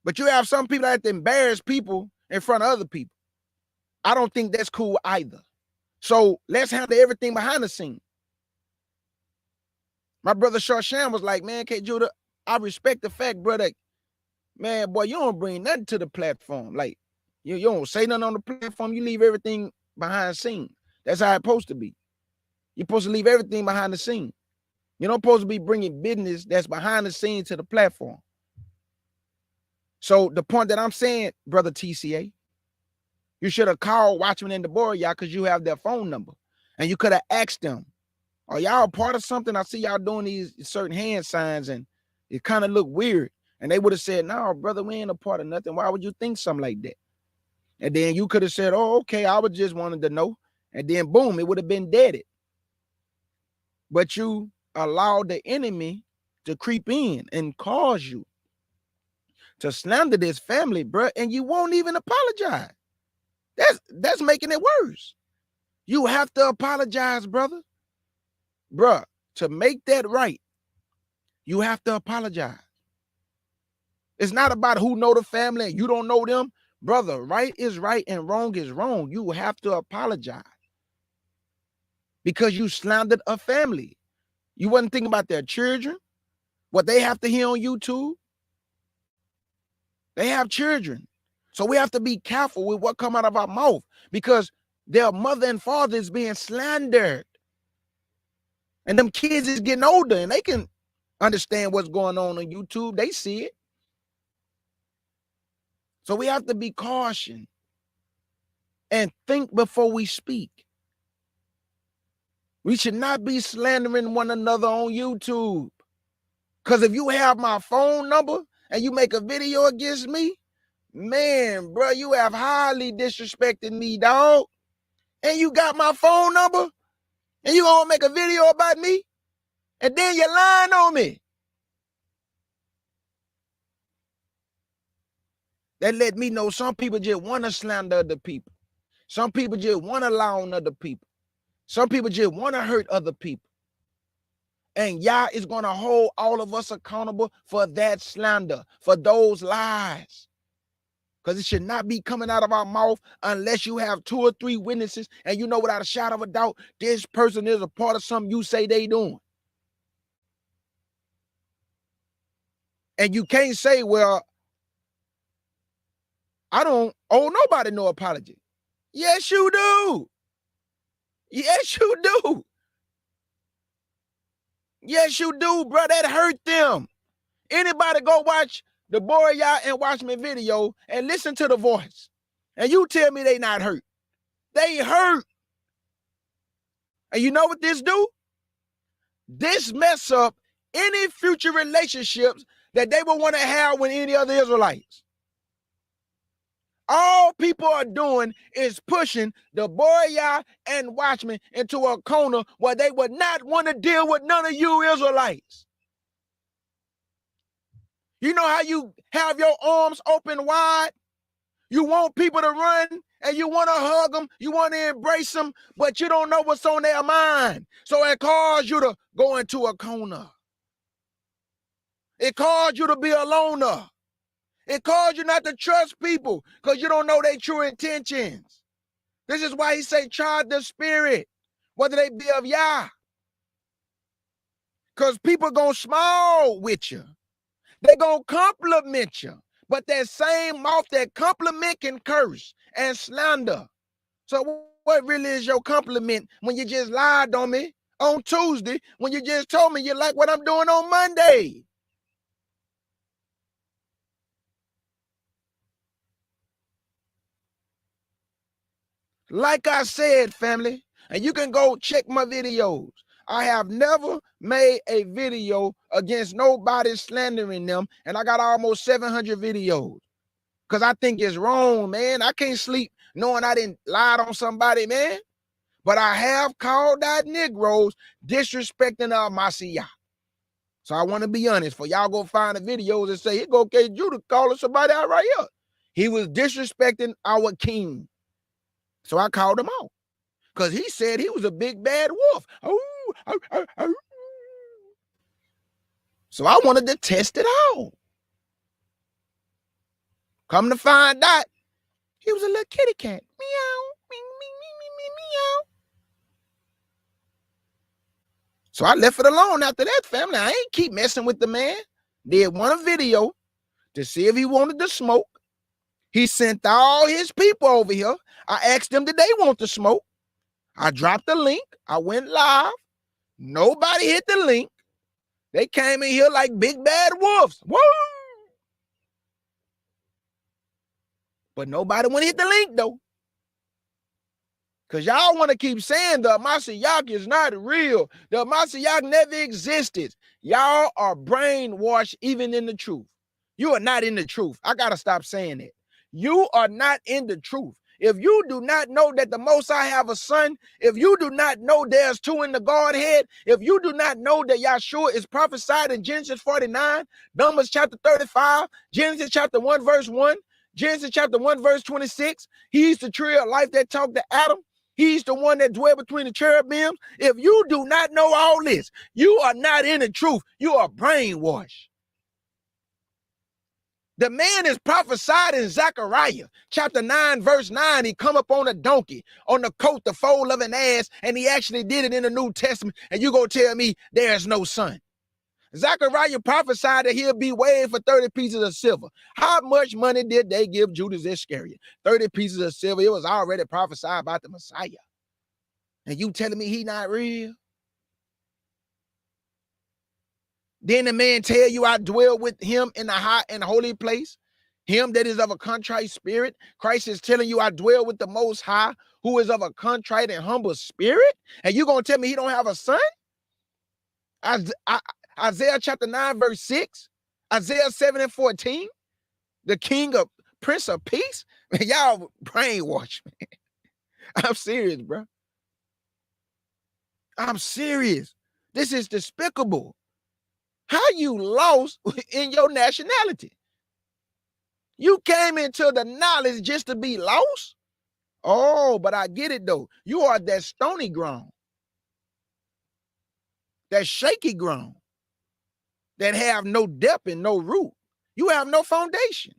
But you have some people that have to embarrass people in front of other people. I don't think that's cool either. So let's handle everything behind the scene. My brother Sharshan was like, man, K. Judah, I respect the fact, brother, man, boy, you don't bring nothing to the platform. Like, you don't say nothing on the platform. You leave everything behind the scene. That's how it's supposed to be. You're supposed to leave everything behind the scene. You're not supposed to be bringing business that's behind the scene to the platform. So the point that I'm saying, brother TCA, you should have called Watchman and Deborah, y'all, because you have their phone number. And you could have asked them, are y'all part of something? I see y'all doing these certain hand signs, and it kind of look weird. And they would have said, no, brother, we ain't a part of nothing. Why would you think something like that? And then you could have said, oh, okay, I would just wanted to know. And then boom, it would have been deaded. But you allowed the enemy to creep in and cause you to slander this family, bro, and you won't even apologize. That's making it worse. You have to apologize, brother. Bruh, to make that right, you have to apologize. It's not about who know the family and you don't know them. Brother, right is right and wrong is wrong. You have to apologize because you slandered a family. You wasn't thinking about their children, what they have to hear on YouTube. They have children. So we have to be careful with what come out of our mouth because their mother and father is being slandered. And them kids is getting older and they can understand what's going on YouTube. They see it. So we have to be cautious and think before we speak. We should not be slandering one another on YouTube. Because if you have my phone number and you make a video against me, man, bro, you have highly disrespected me, dog. And you got my phone number and you gonna make a video about me and then you're lying on me. That let me know some people just want to slander other people. Some people just want to lie on other people. Some people just want to hurt other people. And Yah is going to hold all of us accountable for that slander, for those lies. Because it should not be coming out of our mouth unless you have 2 or 3 witnesses and you know without a shadow of a doubt, this person is a part of something you say they doing. And you can't say, well, I don't owe nobody no apology. Yes, you do. Yes, you do. Yes, you do, bro. That hurt them. Anybody go watch the Boreal and Watchman video and listen to the voice. And you tell me they not hurt. They hurt. And you know what this do? This mess up any future relationships that they would want to have with any other Israelites. All people are doing is pushing the Boreal and Watchmen into a corner where they would not want to deal with none of you Israelites. You know how you have your arms open wide? You want people to run and you want to hug them, you want to embrace them, but you don't know what's on their mind. So it caused you to go into a corner. It caused you to be a loner. It caused you not to trust people because you don't know their true intentions. This is why he say, try the spirit, whether they be of Yah. Because people going to smile with you. They going to compliment you. But that same mouth that compliment can curse and slander. So what really is your compliment when you just lied on me on Tuesday, when you just told me you like what I'm doing on Monday? Like I said, family, and you can go check my videos. I have never made a video against nobody slandering them, and I got almost 700 videos. Because I think it's wrong, man. I can't sleep knowing I didn't lie on somebody, man. But I have called out Negroes disrespecting Mashiach. So I want to be honest. For y'all go find the videos and say, it go okay, Judah calling somebody out right here. He was disrespecting our king. So I called him out. Because he said he was a big bad wolf. So I wanted to test it out. Come to find out, he was a little kitty cat. Meow, meow. So I left it alone after that, family. I ain't keep messing with the man. Did one video to see if he wanted to smoke. He sent all his people over here. I asked them, did they want to smoke? I dropped the link. I went live. Nobody hit the link. They came in here like big bad wolves. Woo! But nobody want to hit the link, though. Because y'all want to keep saying the Mashiach is not real. The Mashiach never existed. Y'all are brainwashed even in the truth. You are not in the truth. I got to stop saying it. You are not in the truth. If you do not know that the Most High have a son, if you do not know there's two in the Godhead, if you do not know that Yahshua is prophesied in Genesis 49, Numbers chapter 35, Genesis chapter 1 verse 1, Genesis chapter 1 verse 26, he's the tree of life that talked to Adam. He's the one that dwelled between the cherubims. If you do not know all this, you are not in the truth. You are brainwashed. The man is prophesied in Zechariah chapter 9, verse 9. He come up on a donkey, on the coat, the foal of an ass, and he actually did it in the New Testament. And you gonna tell me there's no son? Zechariah prophesied that he'll be weighed for 30 pieces of silver. How much money did they give Judas Iscariot? 30 pieces of silver. It was already prophesied about the Messiah. And you telling me he not real? Then the man tell you I dwell with him in the high and holy place. Him that is of a contrite spirit. Christ is telling you I dwell with the Most High, who is of a contrite and humble spirit. And you gonna tell me he don't have a son? Isaiah chapter 9, verse 6. Isaiah 7 and 14. The king of Prince of Peace. Man, y'all brainwash me. I'm serious, bro. I'm serious. This is despicable. How you lost in your nationality? You came into the knowledge just to be lost? Oh, but I get it though. You are that stony ground, that shaky ground, that have no depth and no root. You have no foundation.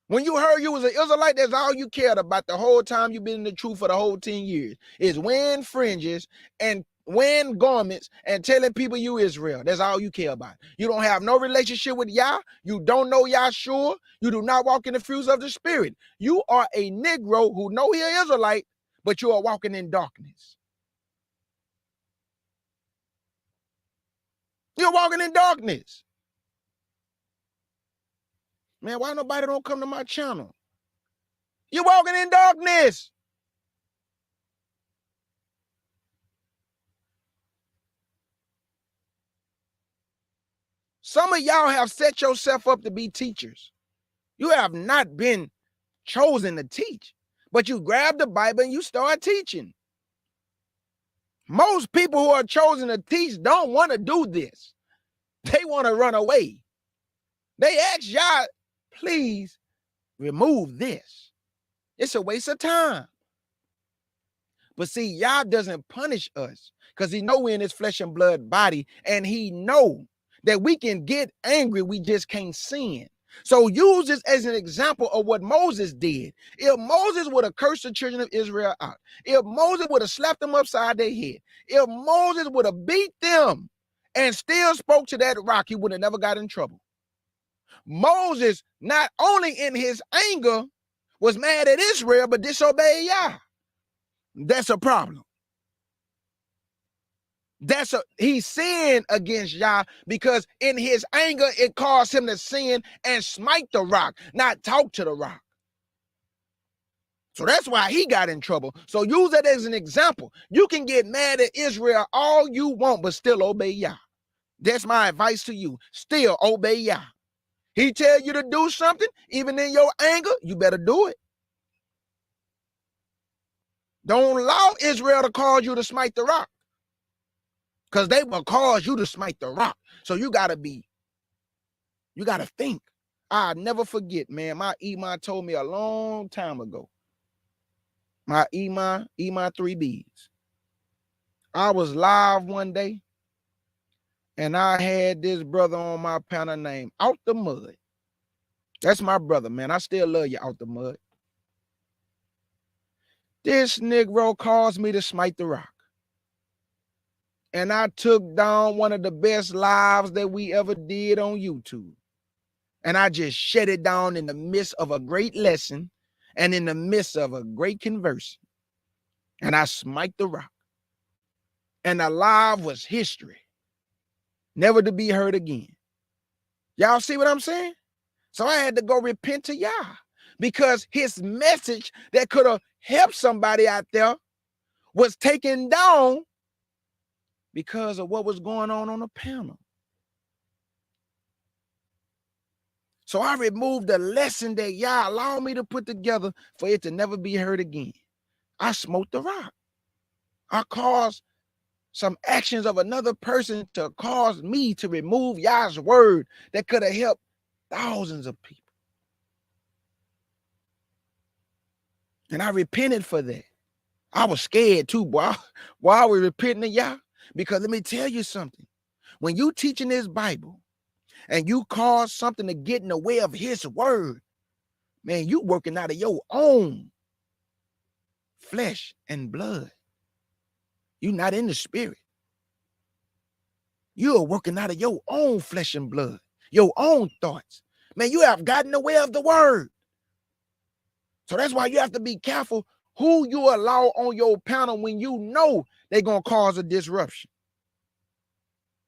When you heard you was an Israelite, that's all you cared about the whole time you've been in the truth for the whole 10 years. Is wearing fringes and wearing garments and telling people you Israel. That's all you care about. You don't have no relationship with Yah. You don't know Yahshua. You do not walk in the fruits of the Spirit. You are a Negro who know he an Israelite, but you are walking in darkness. You're walking in darkness. Man, why nobody don't come to my channel? You're walking in darkness. Some of y'all have set yourself up to be teachers. You have not been chosen to teach, but you grab the Bible and you start teaching. Most people who are chosen to teach don't want to do this. They want to run away. They ask y'all, please remove this. It's a waste of time. But see, Yah doesn't punish us because he know we're in his flesh and blood body, and he know that we can get angry, we just can't sin. So use this as an example of what Moses did. If Moses would have cursed the children of Israel out, if Moses would have slapped them upside their head, if Moses would have beat them and still spoke to that rock, he would have never got in trouble. Moses, not only in his anger, was mad at Israel, but disobeyed Yah. That's a problem. He sinned against Yah because in his anger, it caused him to sin and smite the rock, not talk to the rock. So that's why he got in trouble. So use that as an example. You can get mad at Israel all you want, but still obey Yah. That's my advice to you. Still obey Yah. He tell you to do something, even in your anger, you better do it. Don't allow Israel to cause you to smite the rock, because they will cause you to smite the rock. So you got to think. I'll never forget, man. My Imam told me a long time ago. My Imam 3Bs. I was live one day, and I had this brother on my panel named Out the Mud. That's my brother, man. I still love you, Out the Mud. This Negro caused me to smite the rock. And I took down one of the best lives that we ever did on YouTube. And I just shut it down in the midst of a great lesson and in the midst of a great conversion. And I smite the rock. And the live was history, never to be heard again. Y'all see what I'm saying? So I had to go repent to Yah, because his message that could have helped somebody out there was taken down because of what was going on the panel. So I removed the lesson that Yah allowed me to put together for it to never be heard again. I smoked the rock. I caused some actions of another person to cause me to remove Yah's word that could have helped thousands of people. And I repented for that. I was scared too, boy. Why we repenting to Yah? Because let me tell you something. When you teaching this Bible and you cause something to get in the way of his word, man, you working out of your own flesh and blood. You're not in the spirit. You are working out of your own flesh and blood, your own thoughts. Man, you have gotten in the way of the word. So that's why you have to be careful who you allow on your panel when you know they're going to cause a disruption.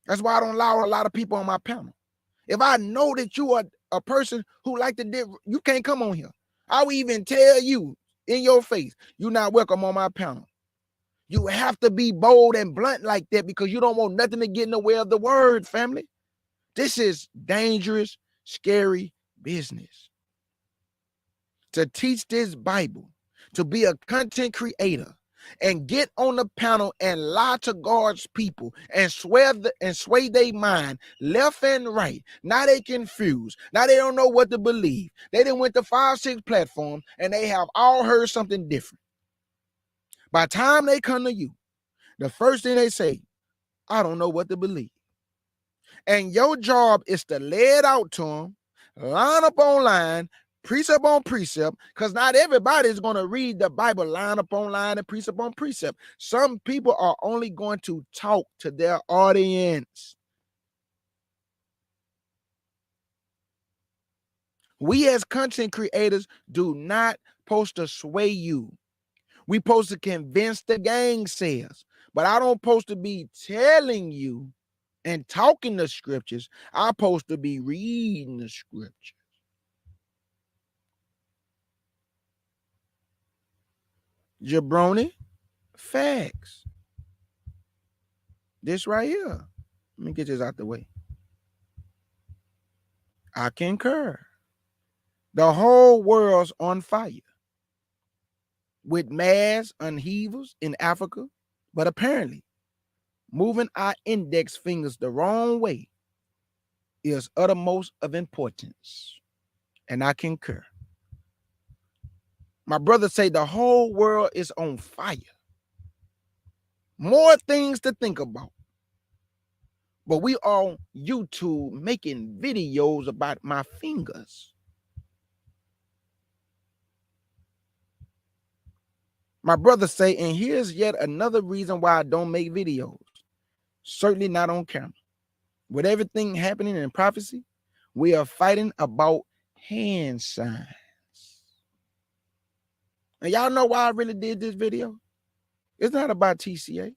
That's why I don't allow a lot of people on my panel. If I know that you are a person who like to you can't come on here. I will even tell you in your face, you're not welcome on my panel. You have to be bold and blunt like that, because you don't want nothing to get in the way of the word, family. This is dangerous, scary business. To teach this Bible, to be a content creator, and get on the panel and lie to God's people and sway their mind left and right. Now they confused. Now they don't know what to believe. They done went to 5-6 platforms and they have all heard something different. By the time they come to you, the first thing they say, I don't know what to believe. And your job is to lay it out to them, line up on line, precept on precept, because not everybody is going to read the Bible line up on line and precept on precept. Some people are only going to talk to their audience. We as content creators do not supposed to sway you. We supposed to convince the gangsters, but I don't supposed to be telling you and talking the scriptures. I'm supposed to be reading the scriptures. Jabroni, facts. This right here. Let me get this out the way. I concur. The whole world's on fire with mass upheavals in Africa, but apparently moving our index fingers the wrong way is uttermost of importance. And I concur. My brother say the whole world is on fire. More things to think about. But we on YouTube making videos about my fingers. My brother say, and here's yet another reason why I don't make videos. Certainly not on camera. With everything happening in prophecy, we are fighting about hand signs. And y'all know why I really did this video? It's not about TCA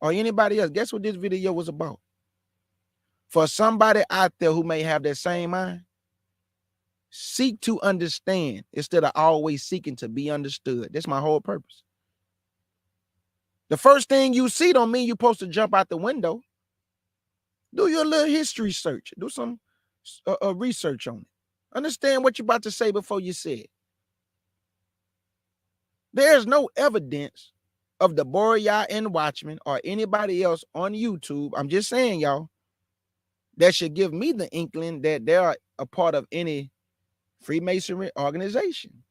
or anybody else. Guess what this video was about? For somebody out there who may have that same mind, seek to understand instead of always seeking to be understood. That's my whole purpose. The first thing you see don't mean you're supposed to jump out the window. Do your little history search. Do some research on it. Understand what you're about to say before you say it. There's no evidence of the Boreal and Watchmen or anybody else on YouTube. I'm just saying, y'all, that should give me the inkling that they are a part of any Freemasonry organization.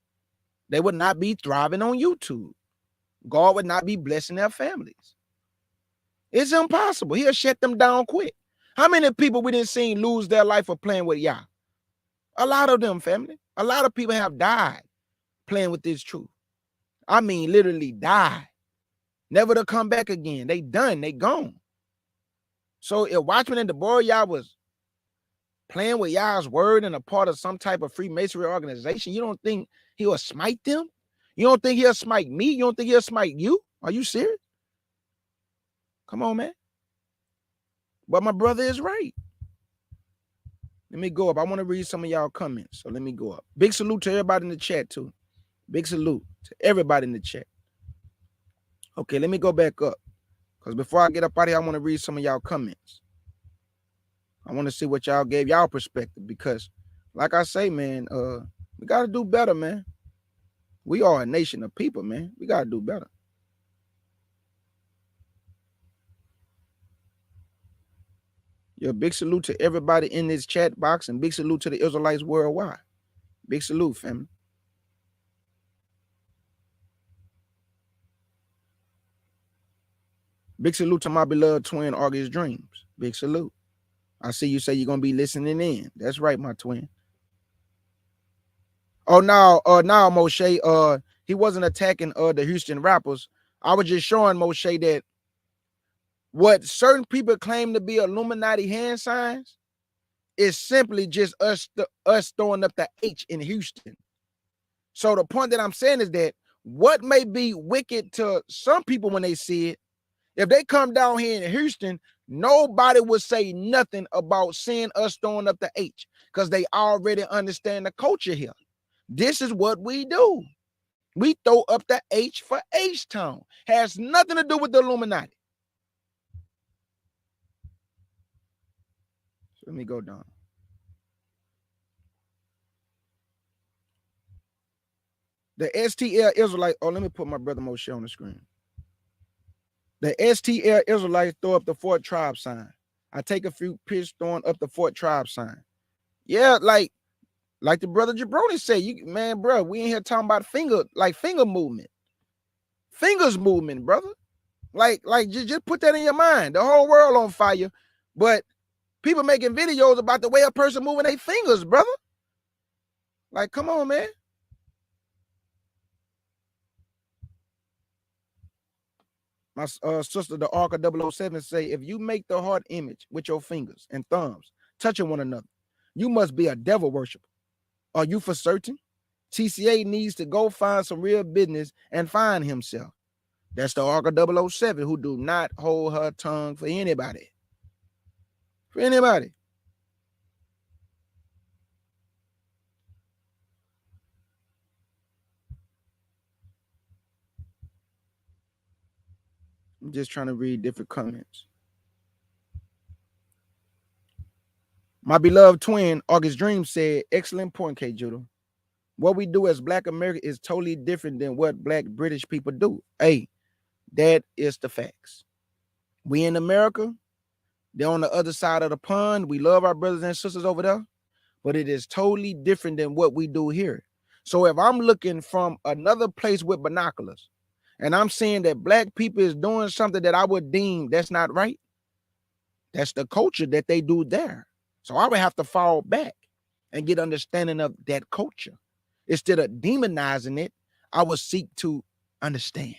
They would not be thriving on YouTube. God would not be blessing their families. It's impossible. He'll shut them down quick. How many people we didn't see lose their life for playing with Yah? A lot of them, family. A lot of people have died playing with this truth. I mean, literally died. Never to come back again. They done. They gone. So if Watchman and the Boreal was playing with Yah's word and a part of some type of Freemasonry organization, you don't think he will smite them? You don't think he'll smite me? You don't think he'll smite you? Are you serious? Come on, man. But my brother is right. Let me go up. I want to read some of y'all comments. So let me go up. Big salute to everybody in the chat, too. Big salute to everybody in the chat. Okay, let me go back up. Because before I get up out here, I want to read some of y'all comments. I want to see what y'all gave y'all perspective. Because, like I say, man, we got to do better, man. We are a nation of people, man. We got to do better. Yeah, big salute to everybody in this chat box and big salute to the Israelites worldwide. Big salute, family. Big salute to my beloved twin, August Dreams. Big salute. I see you say you're going to be listening in. That's right, my twin. Oh, now, Moshe, he wasn't attacking the Houston rappers. I was just showing Moshe that what certain people claim to be Illuminati hand signs is simply just us throwing up the H in Houston. So the point that I'm saying is that what may be wicked to some people when they see it, if they come down here in Houston, nobody would say nothing about seeing us throwing up the H because they already understand the culture here. This is what we do. We throw up the H for H-Town. Has nothing to do with the Illuminati. So let me go down. The STL Israelite. Oh, let me put my brother Moshe on the screen. The STL Israelites throw up the Fort Tribe sign. I take a few pictures throwing up the Fort Tribe sign. Yeah, like the brother Jabroni said, man, bro, we ain't here talking about finger movement. Fingers movement, brother. Like just put that in your mind. The whole world on fire, but people making videos about the way a person moving their fingers, brother. Like, come on, man. My sister, the Ark of 007, say, if you make the heart image with your fingers and thumbs touching one another, you must be a devil worshiper. Are you for certain? TCA needs to go find some real business and find himself. That's the Ark of 007 who do not hold her tongue for anybody. For anybody. I'm just trying to read different comments. My beloved twin, August Dream, said, excellent point, K. Judah. What we do as Black America is totally different than what Black British people do. Hey, that is the facts. We in America, they're on the other side of the pond. We love our brothers and sisters over there, but it is totally different than what we do here. So if I'm looking from another place with binoculars and I'm seeing that Black people is doing something that I would deem that's not right, that's the culture that they do there. So I would have to fall back and get understanding of that culture. Instead of demonizing it, I would seek to understand.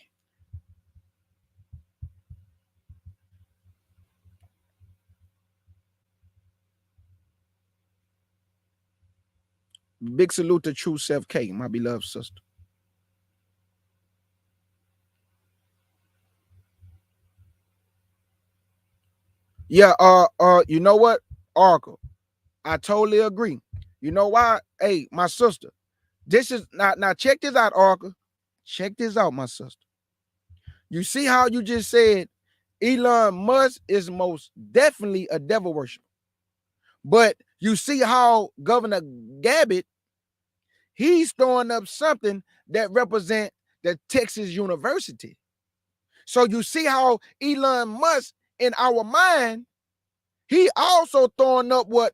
Big salute to True Self K, my beloved sister. Yeah, you know what, Oracle? I totally agree. You know why? Hey, my sister, this is now check this out, Oracle. Check this out, my sister. You see how you just said Elon Musk is most definitely a devil worshiper. But You see how Governor Gabbett, he's throwing up something that represents the Texas University. So you see how Elon Musk, in our mind, he also throwing up what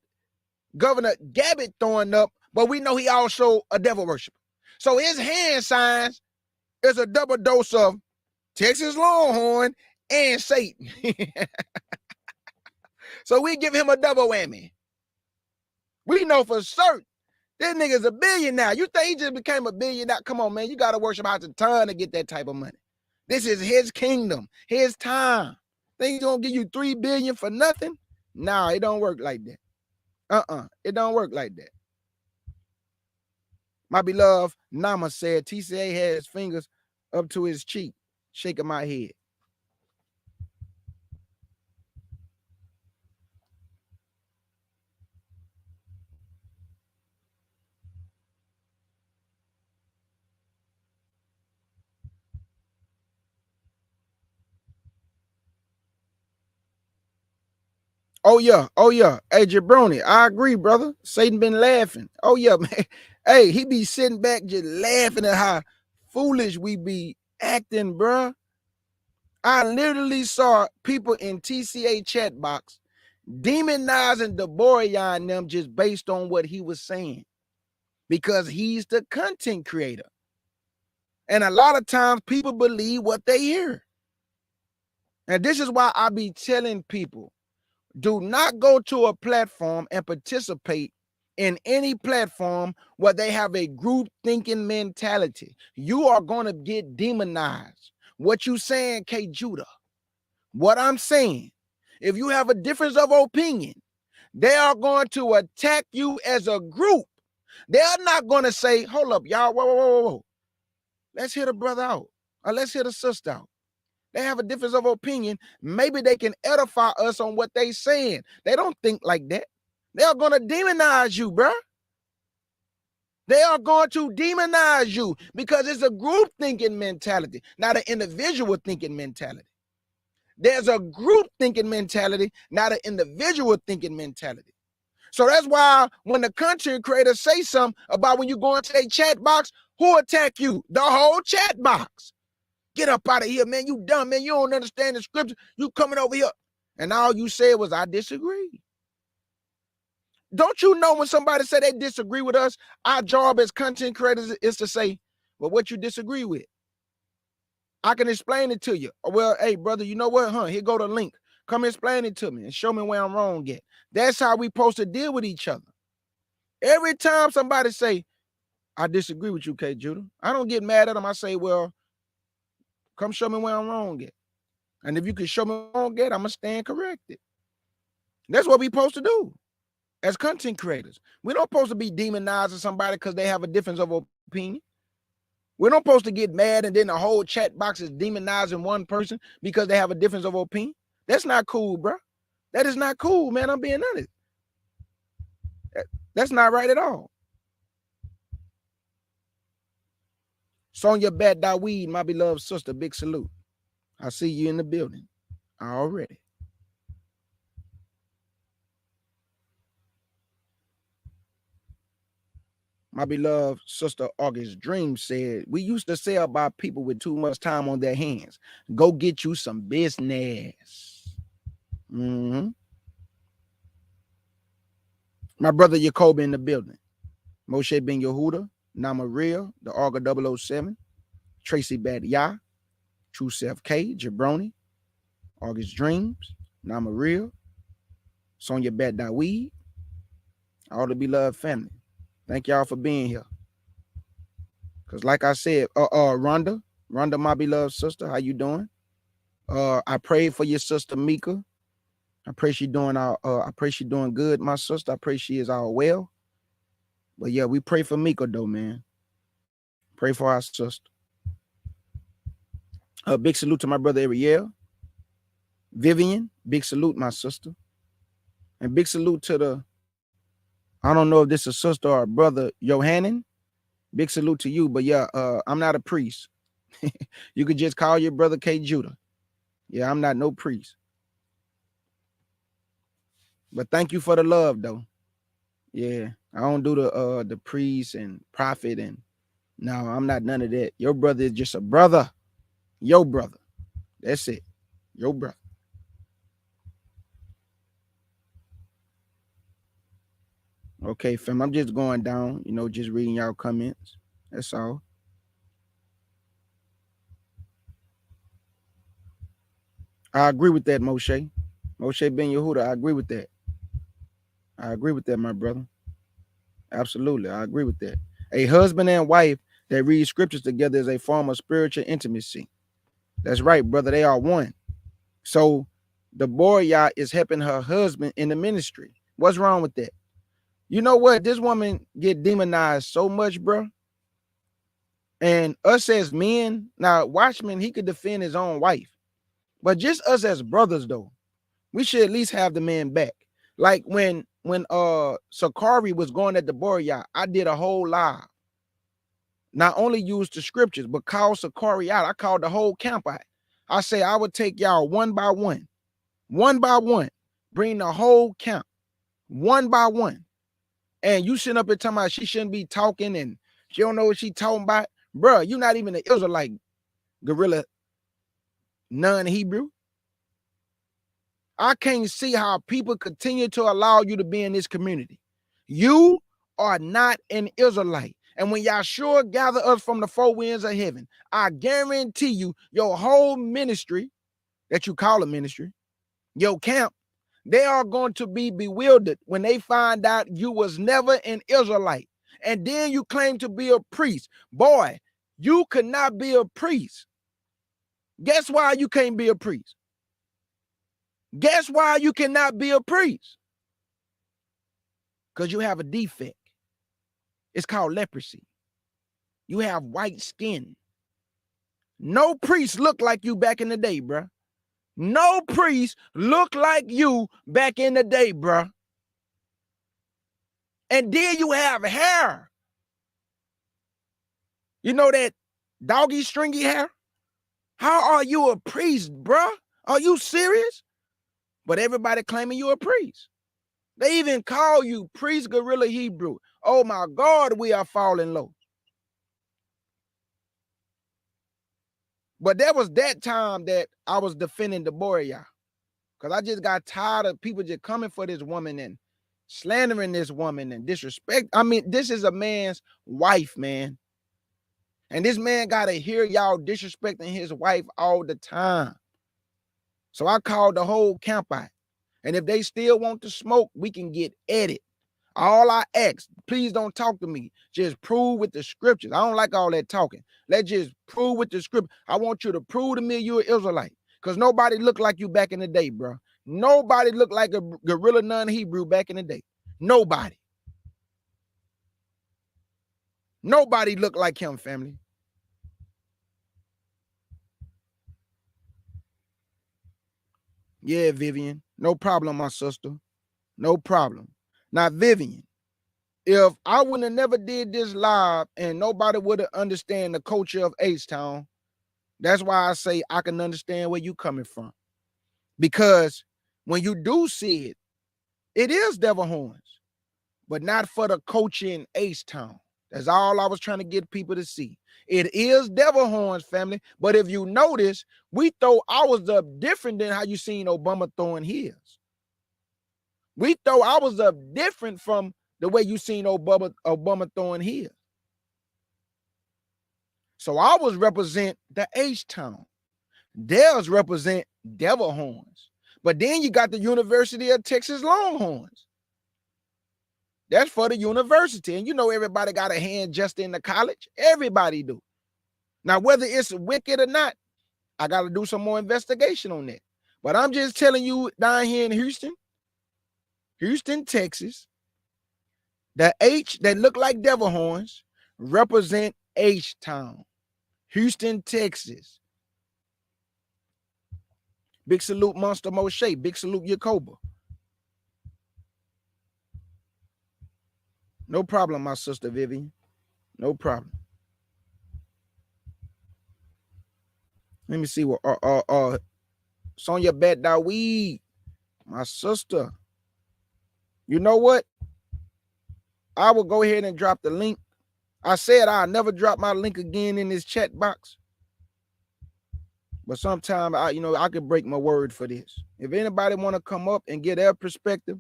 Governor Gabbett throwing up, but we know he also a devil worshiper. So his hand signs is a double dose of Texas Longhorn and Satan. So we give him a double whammy. We know for certain this nigga's a billionaire. You think he just became a billionaire? Come on, man. You got to worship out a ton to get that type of money. This is his kingdom, his time. Think he's going to give you $3 billion for nothing? Nah, it don't work like that. It don't work like that. My beloved Nama said TCA had his fingers up to his cheek, shaking my head. Oh yeah. Hey, Jabroni, I agree, brother. Satan been laughing. Oh yeah, man. Hey, he be sitting back just laughing at how foolish we be acting, bruh. I literally saw people in TCA chat box demonizing Deborah and them just based on what he was saying, because he's the content creator. And a lot of times people believe what they hear. And this is why I be telling people, do not go to a platform and participate in any platform where they have a group thinking mentality. You are going to get demonized. What you saying, K. Judah? What I'm saying, if you have a difference of opinion, they are going to attack you as a group. They are not going to say, hold up, y'all, whoa. Let's hear the brother out, or let's hear the sister out. They have a difference of opinion. Maybe they can edify us on what they saying. They don't think like that. They are going to demonize you, bruh. They are going to demonize you because it's a group thinking mentality, not an individual thinking mentality. There's a group thinking mentality, not an individual thinking mentality. So that's why when the content creators say something about when you go into their chat box, who attack you? The whole chat box. Get up out of here, man. You dumb, man. You don't understand the scripture. You coming over here. And all you said was, I disagree. Don't you know when somebody say they disagree with us, our job as content creators is to say, well, what you disagree with? I can explain it to you. Well, hey, brother, you know what? Here go the link. Come explain it to me and show me where I'm wrong at. That's how we supposed to deal with each other. Every time somebody say, I disagree with you, K. Judah, I don't get mad at them. I say, well, come show me where I'm wrong at. And if you can show me where I'm wrong at, I'm going to stand corrected. That's what we supposed to do as content creators. We don't supposed to be demonizing somebody because they have a difference of opinion. We're not supposed to get mad and then the whole chat box is demonizing one person because they have a difference of opinion. That's not cool, bro. That is not cool, man. I'm being honest. That's not right at all. Sonia Bat Daweed, my beloved sister, big salute. I see you in the building already. My beloved sister August Dream said, we used to say about people with too much time on their hands, go get you some business. My brother Jacob in the building. Moshe Ben Yehuda, Nama Real, the Auger 007, Tracy Badia, True Self K, Jabroni, August Dreams, Nama Real, Sonia Bat Daweed, all the beloved family. Thank y'all for being here. Because like I said, Rhonda, my beloved sister, how you doing? I prayed for your sister Mika. I pray she doing good, my sister. I pray she is all well. But yeah, we pray for Mika though, man. Pray for our sister. Big salute to my brother Ariel. Vivian, big salute, my sister. And big salute to I don't know if this is a sister or a brother, Johannan. Big salute to you. But yeah, I'm not a priest. You could just call your brother K. Judah. Yeah, I'm not no priest. But thank you for the love, though. Yeah, I don't do the priest and prophet, and no, I'm not none of that. Your brother is just a brother. Your brother. That's it. Your brother. Okay, fam. I'm just going down, just reading y'all comments. That's all. I agree with that, Moshe. Moshe Ben Yehuda, I agree with that. I agree with that, my brother. Absolutely. I agree with that. A husband and wife that read scriptures together is a form of spiritual intimacy. That's right, brother. They are one. So the boy is helping her husband in the ministry. What's wrong with that? You know what? This woman get demonized so much, bro. And us as men, now Watchman, he could defend his own wife. But just us as brothers, though, we should at least have the man back. Like when Sakari was going at the Boria, I did a whole live. Not only used the scriptures, but called Sakari out. I called the whole camp out. I say I would take y'all one by one, bring the whole camp, one by one. And you sitting up here talking about she shouldn't be talking and she don't know what she talking about. Bruh, you not even an Israelite, gorilla, non-Hebrew. I can't see how people continue to allow you to be in this community. You are not an Israelite. And when Yahshua gather us from the four winds of heaven, I guarantee you, your whole ministry that you call a ministry, your camp, they are going to be bewildered when they find out you was never an Israelite. And then you claim to be a priest. Boy, you could not be a priest. Guess why you can't be a priest? Guess why you cannot be a priest? Because you have a defect. It's called leprosy. You have white skin. No priest looked like you back in the day, bruh. No priest looked like you back in the day, bruh. And then you have hair. You know that doggy stringy hair? How are you a priest, bruh? Are you serious? But everybody claiming you a priest. They even call you priest gorilla Hebrew. Oh my God, we are falling low. But there was that time that I was defending the Boria. Because I just got tired of people just coming for this woman and slandering this woman and disrespect. I mean, this is a man's wife, man. And this man got to hear y'all disrespecting his wife all the time. So I called the whole camp out. And if they still want to smoke, we can get at it. All I ask, please don't talk to me. Just prove with the scriptures. I don't like all that talking. Let's just prove with the script. I want you to prove to me you're an Israelite. Because nobody looked like you back in the day, bro. Nobody looked like a gorilla non-Hebrew back in the day. Nobody. Nobody looked like him, family. Yeah, Vivian. No problem, my sister. No problem. Now, Vivian, if I wouldn't have never did this live and nobody would have understand the culture of H-Town, that's why I say I can understand where you coming from. Because when you do see it, it is devil horns, but not for the culture in H-Town. That's all I was trying to get people to see. It is devil horns, family. But if you notice, we throw ours up different than how you seen Obama throwing his. We throw ours up different from the way you seen Obama throwing his. So ours represent the H-Town. Theirs represent devil horns. But then you got the University of Texas Longhorns. That's for the university. And you know everybody got a hand just in the college. Everybody do. Now, whether it's wicked or not, I got to do some more investigation on that. But I'm just telling you down here in Houston, Texas, the H that look like devil horns represent H-Town. Houston, Texas. Big salute, Monster Moshe. Big salute, Yakoba. No problem, my sister Vivian. No problem. Let me see what Sonia Badawi, my sister. You know what? I will go ahead and drop the link. I said I'll never drop my link again in this chat box. But sometimes I could break my word for this. If anybody want to come up and get their perspective,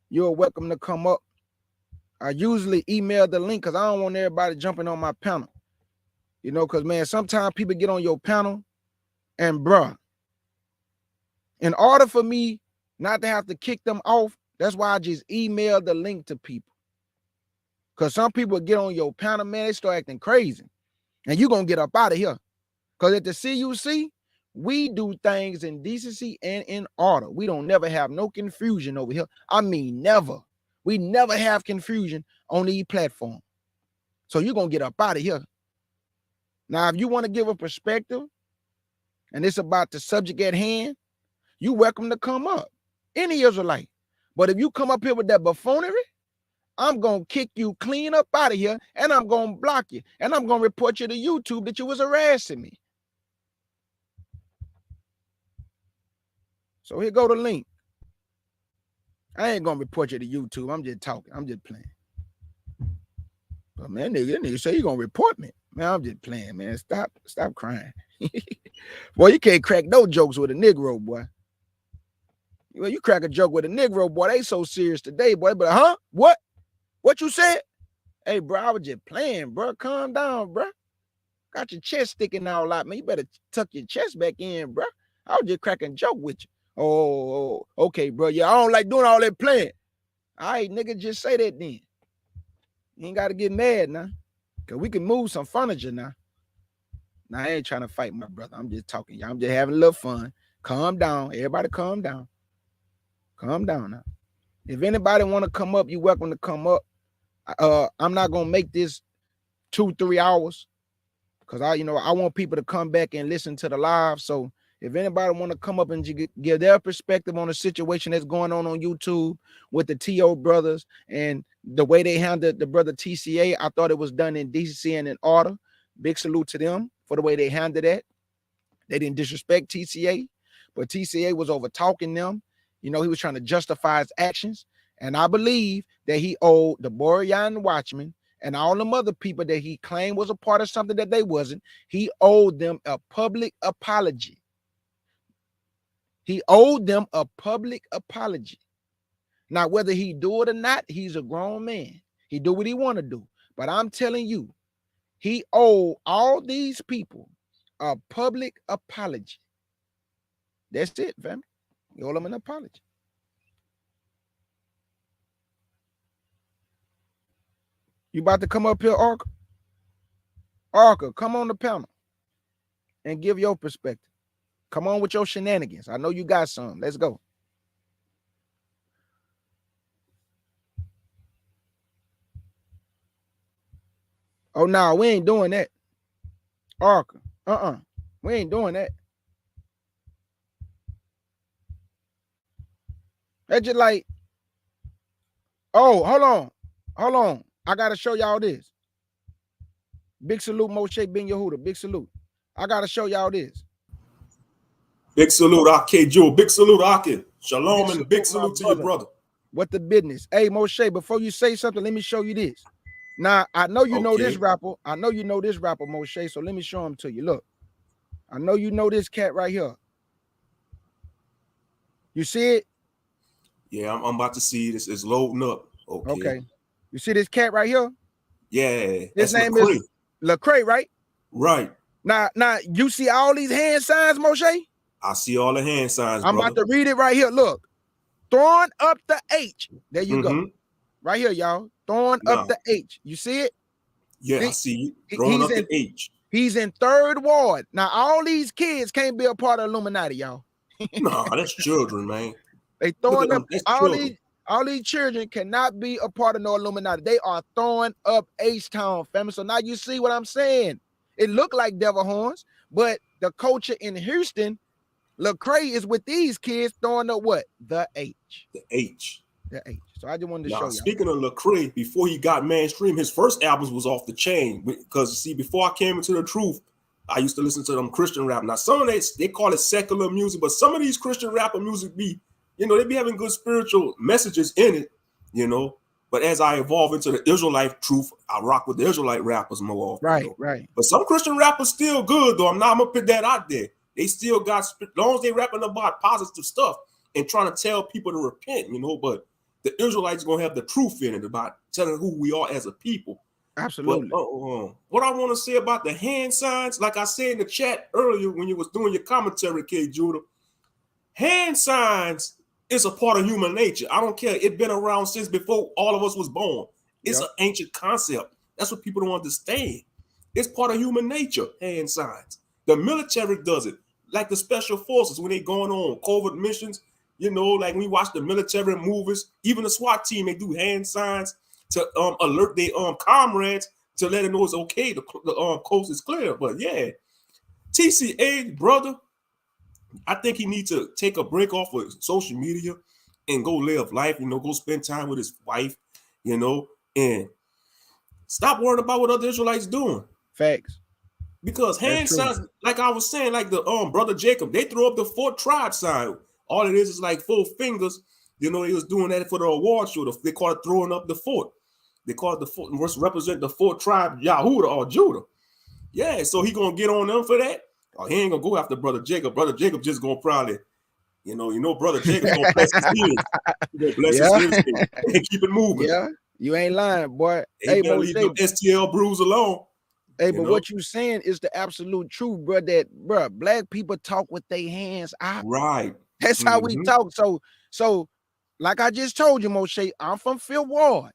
you're welcome to come up. I usually email the link because I don't want everybody jumping on my panel. Because man, sometimes people get on your panel and bruh, in order for me not to have to kick them off, that's why I just email the link to people. Because some people get on your panel, man, they start acting crazy. And you're going to get up out of here. Because at the CUC, we do things in decency and in order. We don't never have no confusion over here. I mean, never. We never have confusion on the platform. So you're going to get up out of here. Now, if you want to give a perspective, and it's about the subject at hand, you're welcome to come up. Any Israelite. But if you come up here with that buffoonery, I'm going to kick you clean up out of here, and I'm going to block you, and I'm going to report you to YouTube that you was harassing me. So here go the link. I ain't going to report you to YouTube. I'm just talking. I'm just playing. But man, that nigga say you going to report me. Man, I'm just playing, man. Stop crying. Boy, you can't crack no jokes with a Negro, boy. Well, you crack a joke with a Negro, boy. They so serious today, boy. But huh? What? What you said? Hey, bro, I was just playing, bro. Calm down, bro. Got your chest sticking out out, man. You better tuck your chest back in, bro. I was just cracking a joke with you. Oh, okay, bro. Yeah, I don't like doing all that playing. All right, nigga, just say that then. You ain't got to get mad now. Because we can move some furniture now. Now, I ain't trying to fight my brother. I'm just talking. Y'all. I'm just having a little fun. Calm down. Everybody calm down. Calm down now. If anybody want to come up, you're welcome to come up. I'm not going to make this 2-3 hours because I want people to come back and listen to the live. So if anybody want to come up and give their perspective on the situation that's going on YouTube with the TO brothers and the way they handled the brother TCA, I thought it was done in decency and in order. Big salute to them for the way they handled that. They didn't disrespect TCA, but TCA was over talking them. He was trying to justify his actions. And I believe that he owed the Borean Watchmen and all them other people that he claimed was a part of something that they wasn't. He owed them a public apology. He owed them a public apology. Now, whether he do it or not, he's a grown man. He do what he want to do. But I'm telling you, he owed all these people a public apology. That's it, family. You owe them an apology. You about to come up here, Arca? Arca, come on the panel and give your perspective. Come on with your shenanigans. I know you got some. Let's go. Oh, no, we ain't doing that. Arca, we ain't doing that. That's just like, oh, hold on. I got to show y'all this. Big salute, Moshe Ben Yehuda. Big salute. I got to show y'all this. Big salute, Ake Joe. Big salute, Ake. Shalom and big salute to your brother. What the business? Hey, Moshe, before you say something, let me show you this. Now, I know you know this rapper. I know you know this rapper, Moshe, so let me show him to you. Look, I know you know this cat right here. You see it? Yeah, I'm about to see this. It's loading up. Okay. You see this cat right here? Yeah. His name is Lecrae, right? Right. Now, you see all these hand signs, Moshe? I see all the hand signs, I'm about to read it right here. Look. Throwing up the H. There you go. Right here, y'all. Throwing up the H. You see it? Yeah, I see you. Throwing up the H. He's in 3rd Ward. Now, all these kids can't be a part of Illuminati, y'all. Nah, that's children, man. They throwing up all these children cannot be a part of no Illuminati. They are throwing up H-Town, family. So now you see what I'm saying. It looked like devil horns, but the culture in Houston, Lecrae is with these kids throwing up what? The H. The H. The H. So I just wanted to show you. Speaking of Lecrae, before he got mainstream, his first albums was off the chain. Because see, before I came into the truth, I used to listen to them Christian rap. Now, some of they call it secular music, but some of these Christian rapper music be, they be having good spiritual messages in it, But as I evolve into the Israelite truth, I rock with the Israelite rappers more often. Right, though. right. But some Christian rappers still good though. I'm gonna put that out there. They still got, as long as they rapping about positive stuff and trying to tell people to repent, you know. But the Israelites gonna have the truth in it about telling who we are as a people. Absolutely. But what I want to say about the hand signs, like I said in the chat earlier when you was doing your commentary, K. Judah, hand signs is a part of human nature. I don't care. It's been around since before all of us was born. It's an ancient concept. That's what people don't understand. It's part of human nature, hand signs. The military does it, like the special forces when they going on covert missions. You know, like when we watch the military movies, even the SWAT team, they do hand signs to alert their comrades to let them know it's okay. The coast is clear. But yeah, TCA, brother, I think he needs to take a break off of social media and go live life, you know, go spend time with his wife, you know, and stop worrying about what other Israelites doing. Facts. Because hand signs, like I was saying, like the brother Jacob, they throw up the 4 tribe sign. All it is like 4 fingers. You know, he was doing that for the award show. They call it throwing up the 4. They call it the 4, represent the 4 tribe, Yahudah or Judah. Yeah, so he gonna get on them for that. Or he ain't gonna go after brother Jacob. Brother Jacob just gonna probably, you know, brother Jacob gonna bless his ears. He gonna bless his ears and keep it moving. Yeah, you ain't lying, boy. Hey, better leave the STL bruise alone. Hey, but what you saying is the absolute truth, bro. That black people talk with their hands out. Right. That's how we talk. So, like I just told you, Moshe, I'm from Fifth Ward.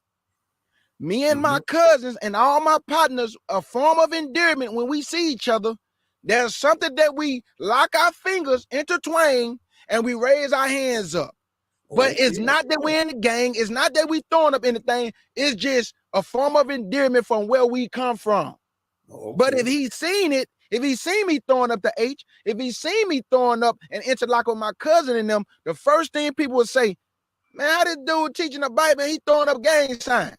Me and my cousins and all my partners, a form of endearment when we see each other. There's something that we lock our fingers, intertwine, and we raise our hands up. But it's not that we're in the gang. It's not that we throwing up anything. It's just a form of endearment from where we come from. But if he's seen it, if he seen me throwing up the H, if he seen me throwing up an interlock with my cousin and them, the first thing people would say, man, how this dude teaching the Bible, he throwing up gang sign.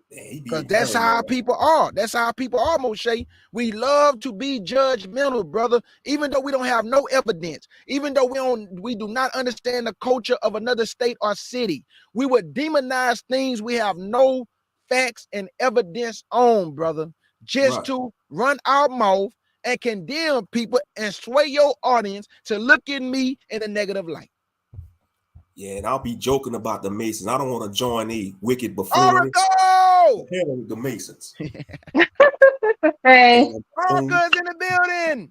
Because that's how people are. That's how people are, Moshe. We love to be judgmental, brother, even though we don't have no evidence, even though we do not understand the culture of another state or city. We would demonize things we have no facts and evidence on, brother, just to run our mouth and condemn people and sway your audience to look at me in a negative light. Yeah, and I'll be joking about the Masons. I don't want to join the wicked buffoonery. Hell with the Masons. Hey, Oracle's in the building.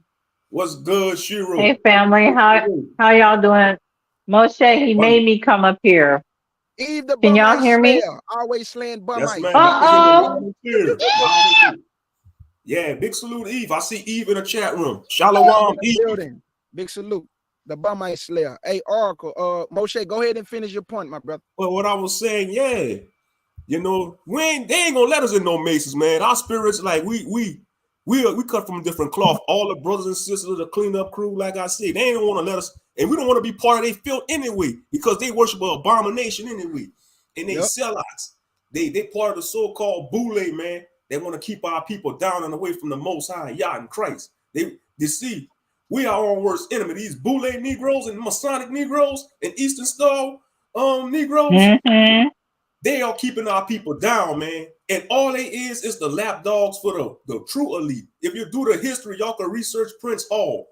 What's good, Shiro? Hey, family. How y'all doing? Moshe, he made me come up here. Eve the Can y'all hear me? Always slaying bum. Yeah, big salute, Eve. I see Eve in the chat room. Shalom, Eve. Building. Big salute. The Bumite Slayer. Hey, Oracle, Moshe, go ahead and finish your point, my brother. Well, what I was saying, yeah, you know, they ain't gonna let us in no Masons, man. Our spirits, like we cut from a different cloth. All the brothers and sisters of the cleanup crew, like I said, they ain't want to let us, and we don't want to be part of their filth anyway, because they worship an abomination anyway, and they sellouts. They part of the so-called boule, man. They want to keep our people down and away from the Most High, Yah and Christ. They see. We are our worst enemy. These Boule Negroes and Masonic Negroes and Eastern Star Negroes, they are keeping our people down, man. And all they is the lapdogs for the true elite. If you do the history, y'all can research Prince Hall.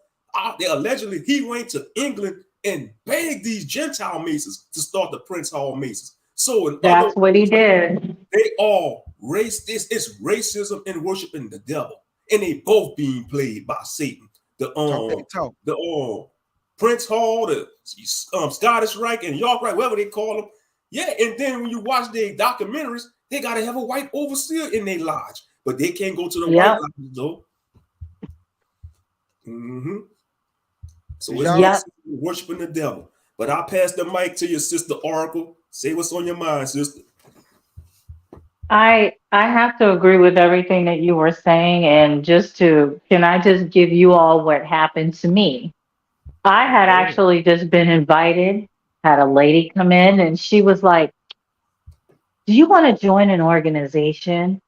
They allegedly, he went to England and begged these Gentile Masons to start the Prince Hall Masons. So that's what he did. They all it's racism and worshiping the devil. And they both being played by Satan. The Prince Hall, the Scottish Rite and York Rite, whatever they call them. Yeah, and then when you watch their documentaries, they gotta have a white overseer in their lodge, but they can't go to the white lodge though. So it's worshiping the devil. But I'll pass the mic to your sister Oracle. Say what's on your mind, sister. I have to agree with everything that you were saying, and can I just give you all what happened to me? I had actually just been invited, had a lady come in, and she was like, do you want to join an organization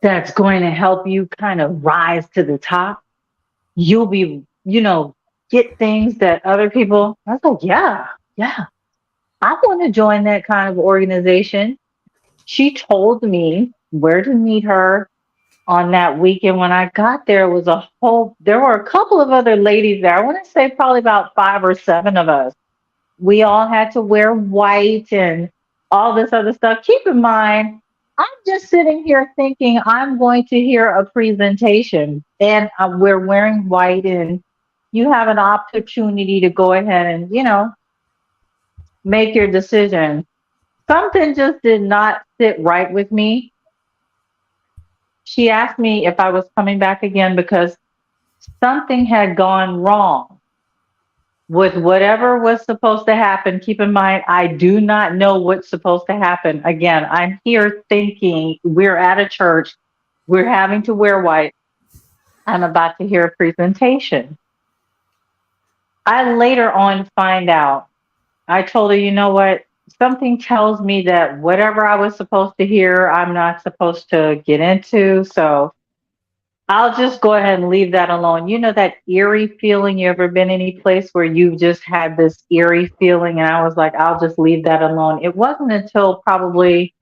that's going to help you kind of rise to the top? You'll be, get things that other people, I was like, yeah. I want to join that kind of organization. She told me where to meet her on that weekend. When I got there, was there were a couple of other ladies there. I want to say probably about 5 or 7 of us. We all had to wear white and all this other stuff. Keep in mind, I'm just sitting here thinking I'm going to hear a presentation, and we're wearing white, and you have an opportunity to go ahead and, make your decision. Something just did not sit right with me. She asked me if I was coming back again because something had gone wrong with whatever was supposed to happen. Keep in mind, I do not know what's supposed to happen. Again, I'm here thinking we're at a church, we're having to wear white. I'm about to hear a presentation. I later on find out, I told her, you know what? Something tells me that whatever I was supposed to hear, I'm not supposed to get into. So I'll just go ahead and leave that alone. You know that eerie feeling? You ever been any place where you just had this eerie feeling? And I was like, I'll just leave that alone. It wasn't until probably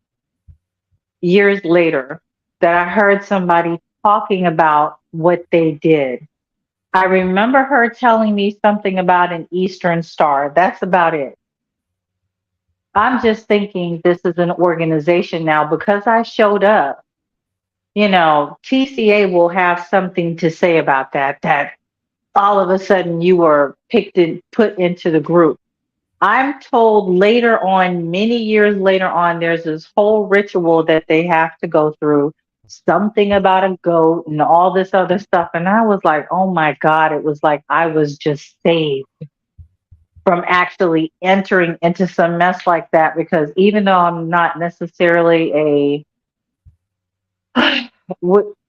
years later that I heard somebody talking about what they did. I remember her telling me something about an Eastern Star. That's about it. I'm just thinking this is an organization now because I showed up. TCA will have something to say about that all of a sudden you were picked and put into the group. I'm told later on, many years later on, there's this whole ritual that they have to go through, something about a goat and all this other stuff. And I was like, oh my God, it was like I was just saved from actually entering into some mess like that, because even though I'm not necessarily a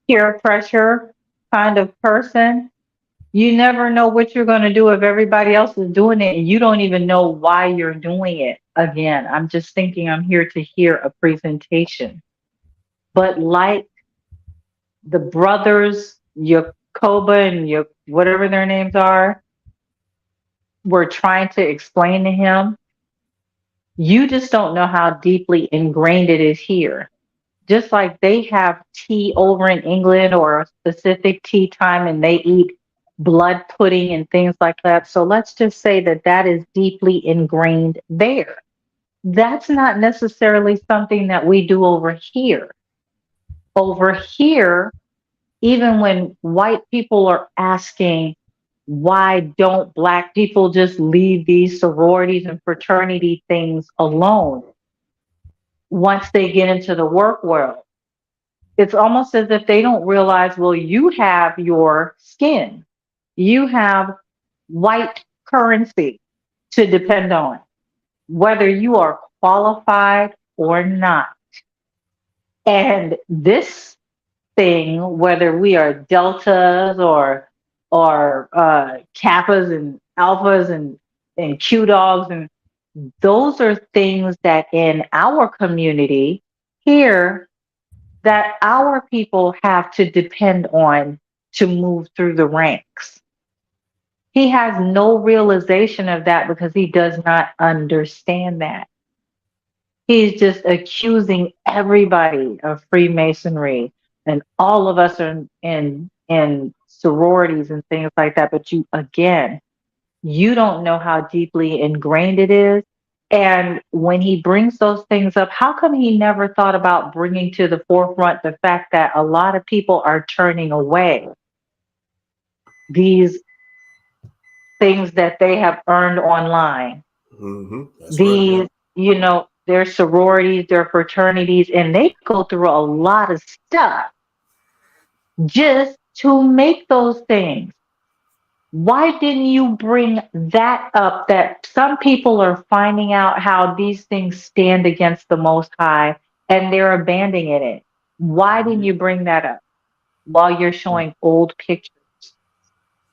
peer pressure kind of person, you never know what you're going to do if everybody else is doing it and you don't even know why you're doing it. Again, I'm just thinking I'm here to hear a presentation. But like the brothers, Yakoba and whatever their names are, were trying to explain to him, you just don't know how deeply ingrained it is here. Just like they have tea over in England or a specific tea time and they eat blood pudding and things like that. So let's just say that is deeply ingrained there. That's not necessarily something that we do over here. Over here, even when white people are asking, why don't Black people just leave these sororities and fraternity things alone once they get into the work world? It's almost as if they don't realize, well, you have your skin. You have white currency to depend on, whether you are qualified or not. And this thing, whether we are deltas or kappas and alphas and Q dogs, and those are things that in our community here that our people have to depend on to move through the ranks. He has no realization of that because he does not understand that. He's just accusing everybody of Freemasonry, and all of us are in sororities and things like that. But you don't know how deeply ingrained it is. And when he brings those things up, how come he never thought about bringing to the forefront the fact that a lot of people are turning away these things that they have earned online? That's These, right. their sororities, their fraternities, and they go through a lot of stuff just to make those things. Why didn't you bring that up, that some people are finding out how these things stand against the Most High and they're abandoning it? Why didn't you bring that up while you're showing old pictures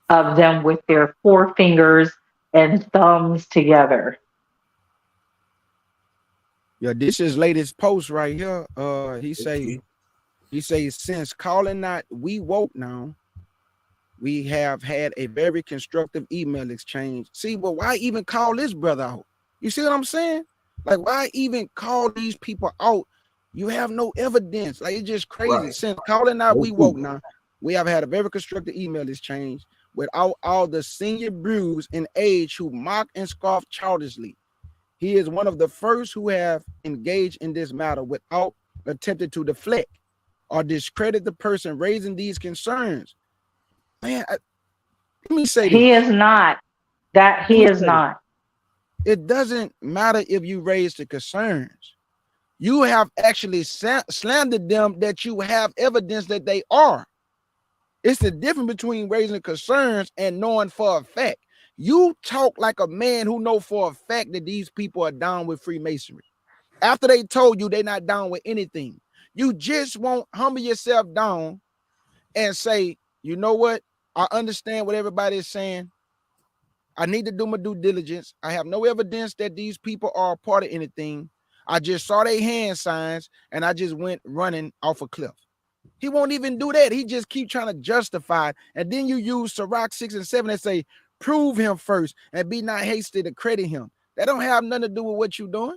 of them with their forefingers and thumbs together? Yeah, this is latest post right here. He Okay. say since calling not we woke now, we have had a very constructive email exchange. See, well, why even call this brother out? You see what I'm saying? Like, why even call these people out? You have no evidence. Like, it's just crazy. Right. Since calling out No We Woke proof. now, we have had a very constructive email exchange with all the senior brews in age who mock and scoff childishly. He is one of the first who have engaged in this matter without attempting to deflect or discredit the person raising these concerns. Man, let me say He this. is not. That Let he me is say this. not. It doesn't matter if you raise the concerns. You have actually slandered them that you have evidence that they are. It's the difference between raising concerns and knowing for a fact. You talk like a man who know for a fact that these people are down with Freemasonry. After they told you they're not down with anything, you just won't humble yourself down and say, you know what? I understand what everybody is saying. I need to do my due diligence. I have no evidence that these people are a part of anything. I just saw their hand signs and I just went running off a cliff. He won't even do that. He just keep trying to justify. And then you use Sirach 6 and 7 and say, prove him first and be not hasty to credit him. That don't have nothing to do with what you're doing.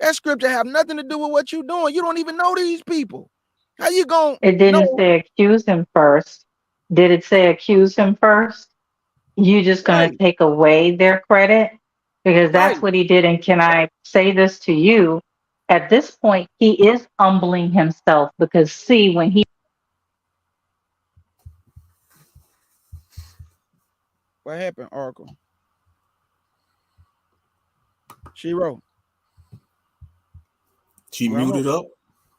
That scripture have nothing to do with what you're doing. You don't even know these people. How you gonna It didn't know? say accuse him first. Did it say accuse him first? You just gonna Right, take away their credit? Because that's right. what he did. And can I say this to you? At this point, he is humbling himself because see, when he What happened, Oracle? She wrote. She Well, muted up.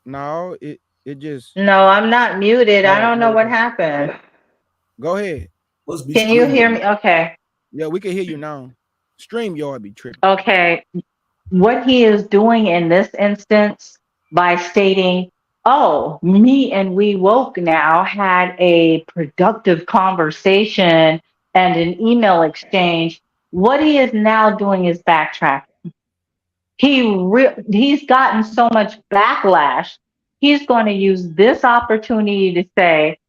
no, it just No, I'm not muted. I don't know what okay. happened. Go ahead. Must be Can you streaming. hear me? Okay. Yeah, we can hear you now. StreamYard be tripping. Okay. What he is doing in this instance by stating, oh, me and We Woke now had a productive conversation and an email exchange. What he is now doing is backtracking. He's gotten so much backlash. He's going to use this opportunity to say,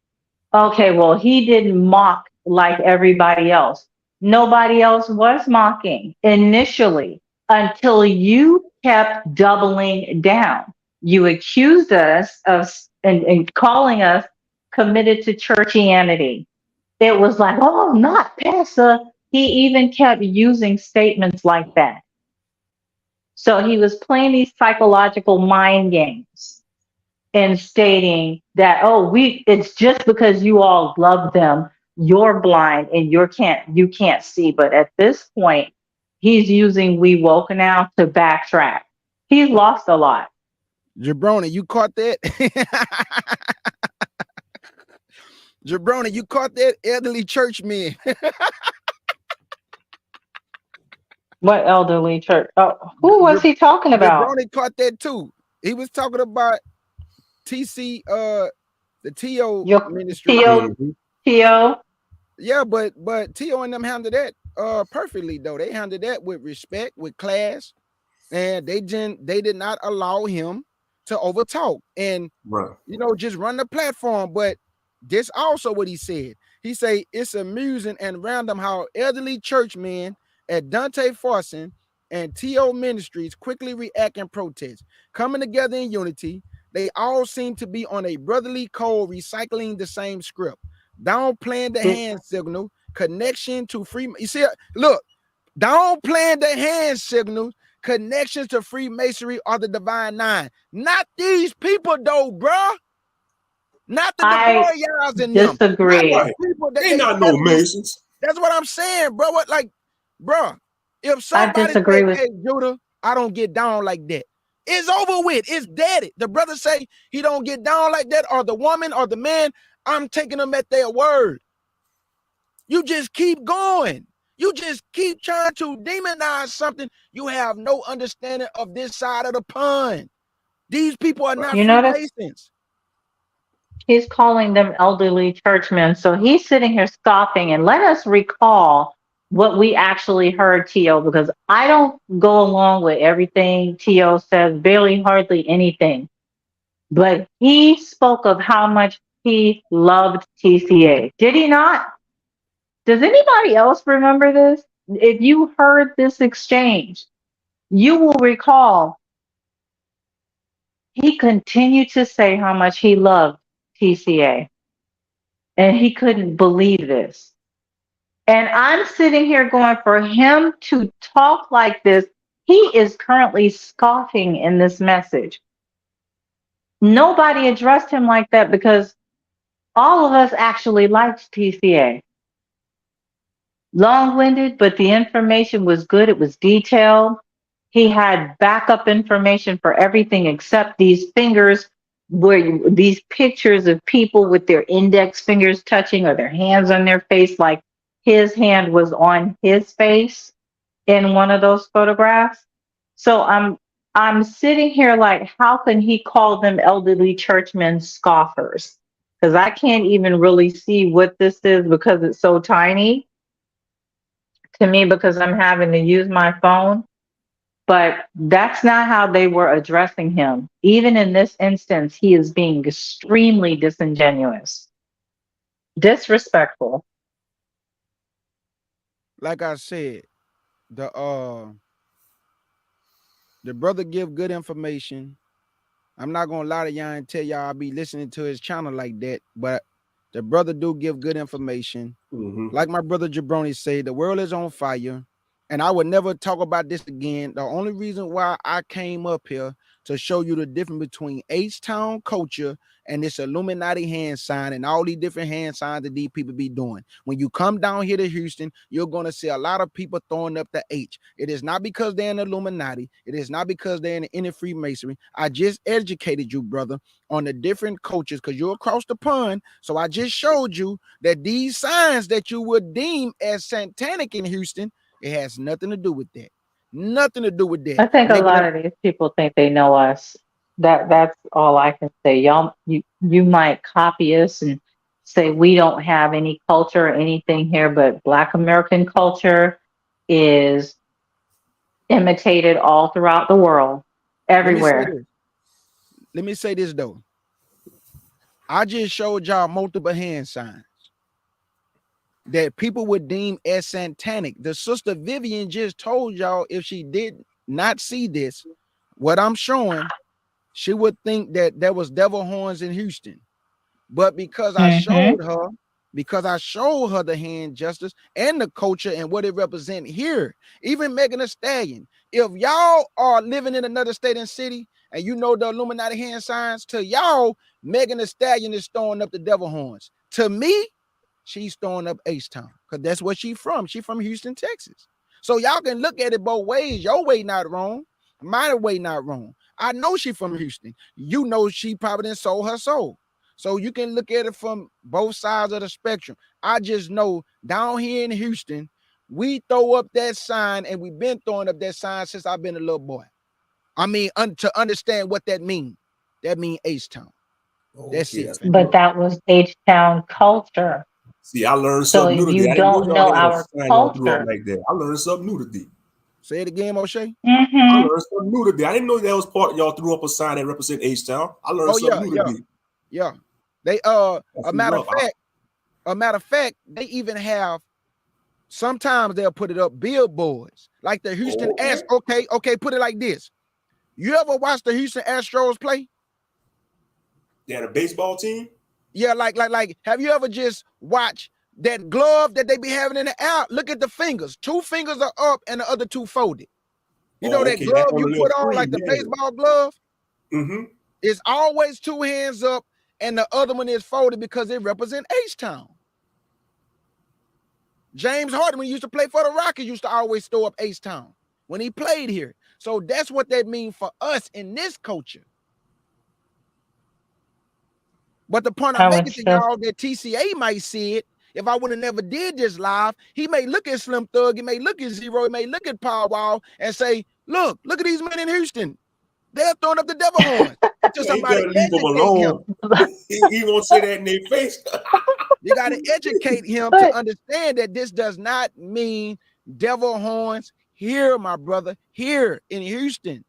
okay, well, he didn't mock like everybody else. Nobody else was mocking initially until you kept doubling down. You accused us of and calling us committed to churchianity. It was like, oh, not Pastor. He even kept using statements like that. So he was playing these psychological mind games and stating that, oh, it's just because you all love them, you're blind and you can't see. But at this point, he's using We Woke now to backtrack. He's lost a lot. Jabroni, you caught that? Jabroni, you caught that? Elderly churchman. What elderly church? Oh, who was he talking about? Jabroni caught that too. He was talking about TC, the TO Your ministry. Theo, Mm-hmm. Theo. Yeah, but TO and them handled that perfectly though. They handled that with respect, with class, and they did not allow him to overtalk and Right. just run the platform. But this also what he said. He say it's amusing and random how elderly churchmen at Dante Farson and TO Ministries quickly react and protest, coming together in unity. They all seem to be on a brotherly code, recycling the same script, downplaying the hand signal, connection to free. You see, look, downplaying the hand signals, connections to Freemasonry or the Divine Nine. Not these people, though, bruh. Not the I Devoyers in them. Not disagree. the Right. people that They they not no Masons. That's what I'm saying, bro. What, like, bro, if I somebody disagree say, with hey, Judah, I don't get down like that, it's over with. It's dead. The brother say he don't get down like that, or the woman or the man, I'm taking them at their word. You just keep going. You just keep trying to demonize something. You have no understanding of this side of the pond. These people are not you notice Freemasons. he's calling them elderly churchmen. So he's sitting here scoffing. And let us recall what we actually heard T.O. because I don't go along with everything T.O. says, barely hardly anything. But he spoke of how much he loved TCA. Did he not? Does anybody else remember this? If you heard this exchange, You will recall he continued to say how much he loved TCA, and he couldn't believe this. And I'm sitting here going, for him to talk like this, he is currently scoffing in this message. Nobody addressed him like that because all of us actually liked TCA. Long-winded, but the information was good. It was detailed. He had backup information for everything except these fingers, these pictures of people with their index fingers touching or their hands on their face, like his hand was on his face in one of those photographs. So I'm sitting here like, how can he call them elderly churchmen scoffers? Because I can't even really see what this is because it's so tiny to me, because I'm having to use my phone. But that's not how they were addressing him. Even in this instance, he is being extremely disingenuous, disrespectful. Like I said, the brother give good information. I'm not gonna lie to y'all and tell y'all I'll be listening to his channel like that, but the brother do give good information. Like my brother Jabroni said, the world is on fire, and I would never talk about this again. The only reason why I came up here to show you the difference between H-Town culture and this Illuminati hand sign and all these different hand signs that these people be doing. When you come down here to Houston, you're going to see a lot of people throwing up the H. It is not because they're in the Illuminati. It is not because they're in the Freemasonry. I just educated you, brother, on the different cultures because you're across the pond. So I just showed you that these signs that you would deem as satanic in Houston, it has nothing to do with that. Nothing to do with that. I think a lot of these people think they know us. That's all I can say. Y'all, you might copy us and say we don't have any culture or anything here, but Black American culture is imitated all throughout the world, everywhere. Let me say this though. I just showed y'all multiple hand signs that people would deem as satanic. The sister Vivian just told y'all if she did not see this, what I'm showing, she would think that there was devil horns in Houston. But because I showed her, the hand justice and the culture and what it represents here, even Megan Thee Stallion, if y'all are living in another state and city and you know the Illuminati hand signs, to y'all, Megan Thee Stallion is throwing up the devil horns. To me, she's throwing up H-Town because that's where she's from. She's from Houston, Texas. So y'all can look at it both ways. Your way not wrong. My way not wrong. I know she from Houston. You know she probably didn't sold her soul. So you can look at it from both sides of the spectrum. I just know down here in Houston, we throw up that sign, and we've been throwing up that sign since I've been a little boy. I mean, to understand what that means. That means H-Town. That's it. But that was H-Town culture. See, I learned something new today. You don't know our culture like that. I learned something new today. Say it again, O'Shea. I learned something new today. I didn't know that was part y'all threw up a sign that represent H-Town. I learned something new today. Yeah. They a matter of fact, they even have, sometimes they'll put it up billboards. Like the Houston okay, put it like this. You ever watch the Houston Astros play? They had a baseball team? Yeah, like have you ever just watched that glove that they be having in the air? Look at the fingers. 2 fingers are up and the other 2 folded. You know that glove you put on, like the baseball glove? It's always 2 hands up and the other one is folded because it represents H-Town. James Harden, when he used to play for the Rockets, used to always throw up H-Town when he played here. So that's what that means for us in this culture. But the point I'm making to y'all that TCA might see it. If I would have never did this live, he may look at Slim Thug, he may look at Zero, he may look at Power Wall and say, look at these men in Houston. They're throwing up the devil horns. Until somebody leave him alone. He won't say that in their face. You got to educate him to understand that this does not mean devil horns here, my brother, here in Houston.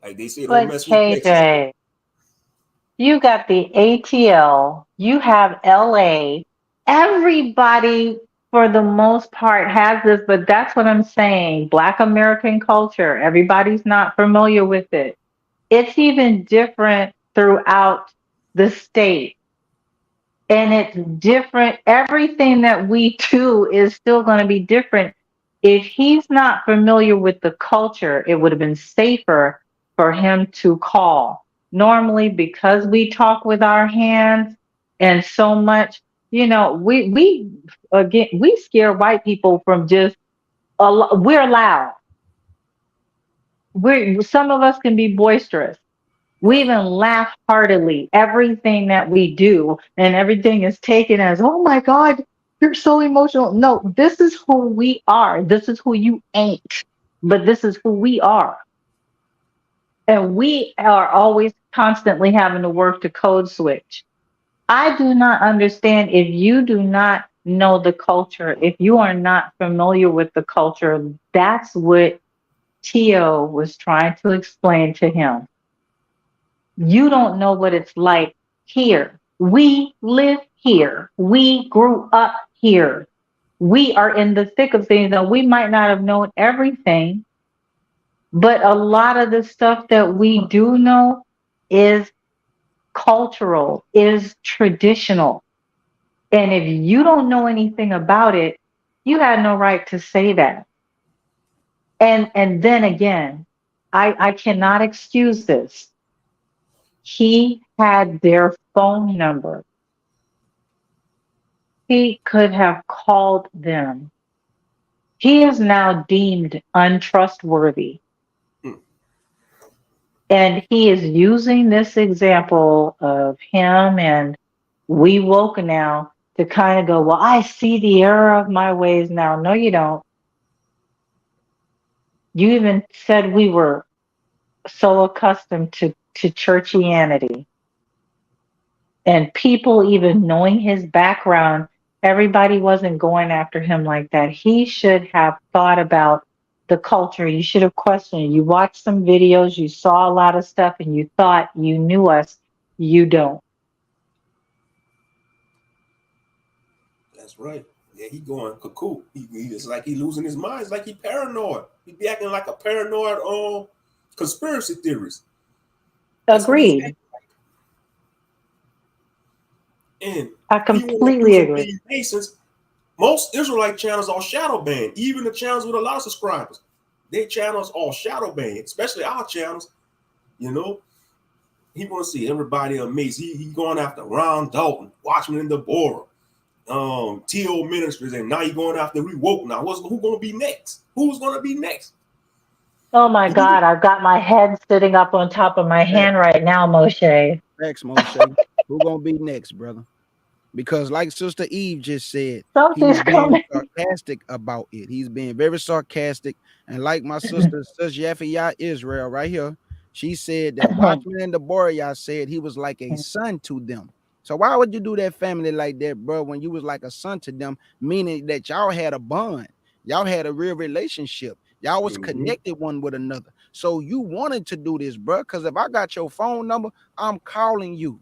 Like they say, don't mess with KJ, you got the ATL, you have LA, everybody for the most part has this, but that's what I'm saying. Black American culture, everybody's not familiar with it. It's even different throughout the state. And it's different. Everything that we do is still going to be different. If he's not familiar with the culture, it would have been safer for him to call. Normally, because we talk with our hands and so much, we again we scare white people from just we're loud. Some of us can be boisterous. We Right. even laugh heartily. Everything that we do and everything is taken as, oh my God, you're so emotional. No, this is who we are. This is who you ain't, but this is who we are. And we are always constantly having to work to code switch. I do not understand if you do not know the culture, if you are not familiar with the culture, that's what Tio was trying to explain to him. You don't know what it's like here. We live here. We grew up here. We are in the thick of things, and we might not have known everything, but a lot of the stuff that we do know is cultural, is traditional. And if you don't know anything about it, you had no right to say that. And then again, I cannot excuse this. He had their phone number. He could have called them. He is now deemed untrustworthy. Hmm. And he is using this example of him and we woke now to kind of go, well, I see the error of my ways now. No, you don't. You even said we were so accustomed to churchianity. And people even knowing his background, everybody wasn't going after him like that. He should have thought about the culture. You should have questioned. You watched some videos, you saw a lot of stuff, and you thought you knew us. You don't. That's right. Yeah, he going cuckoo. It's like he losing his mind. It's like he paranoid. He be acting like a paranoid conspiracy theorist. That's what he's Agreed. acting. And I he want to completely use agree. these Masons. Most Israelite channels are shadow banned. Even the channels with a lot of subscribers, their channels are shadow banned, especially our channels. You know, he want to see everybody amazed. He going after Ron Dalton, Watchman in the Bora, T.O. Ministries, and now he going after Rewoke. Now, who going to be next? Who's going to be next? Oh my God, I've got my head sitting up on top of my hand right now, Moshe. Thanks, Moshe. Who gonna be next, brother? Because like Sister Eve just said, Something's he's being coming. sarcastic about it. He's being very sarcastic. And like my sister, Sister Yafia Israel right here, she said that Watchman and the Boreas said he was like a son to them. So why would you do that family like that, bro, when you was like a son to them, meaning that y'all had a bond. Y'all had a real relationship. Y'all was connected one with another. So you wanted to do this, bro, because if I got your phone number, I'm calling you.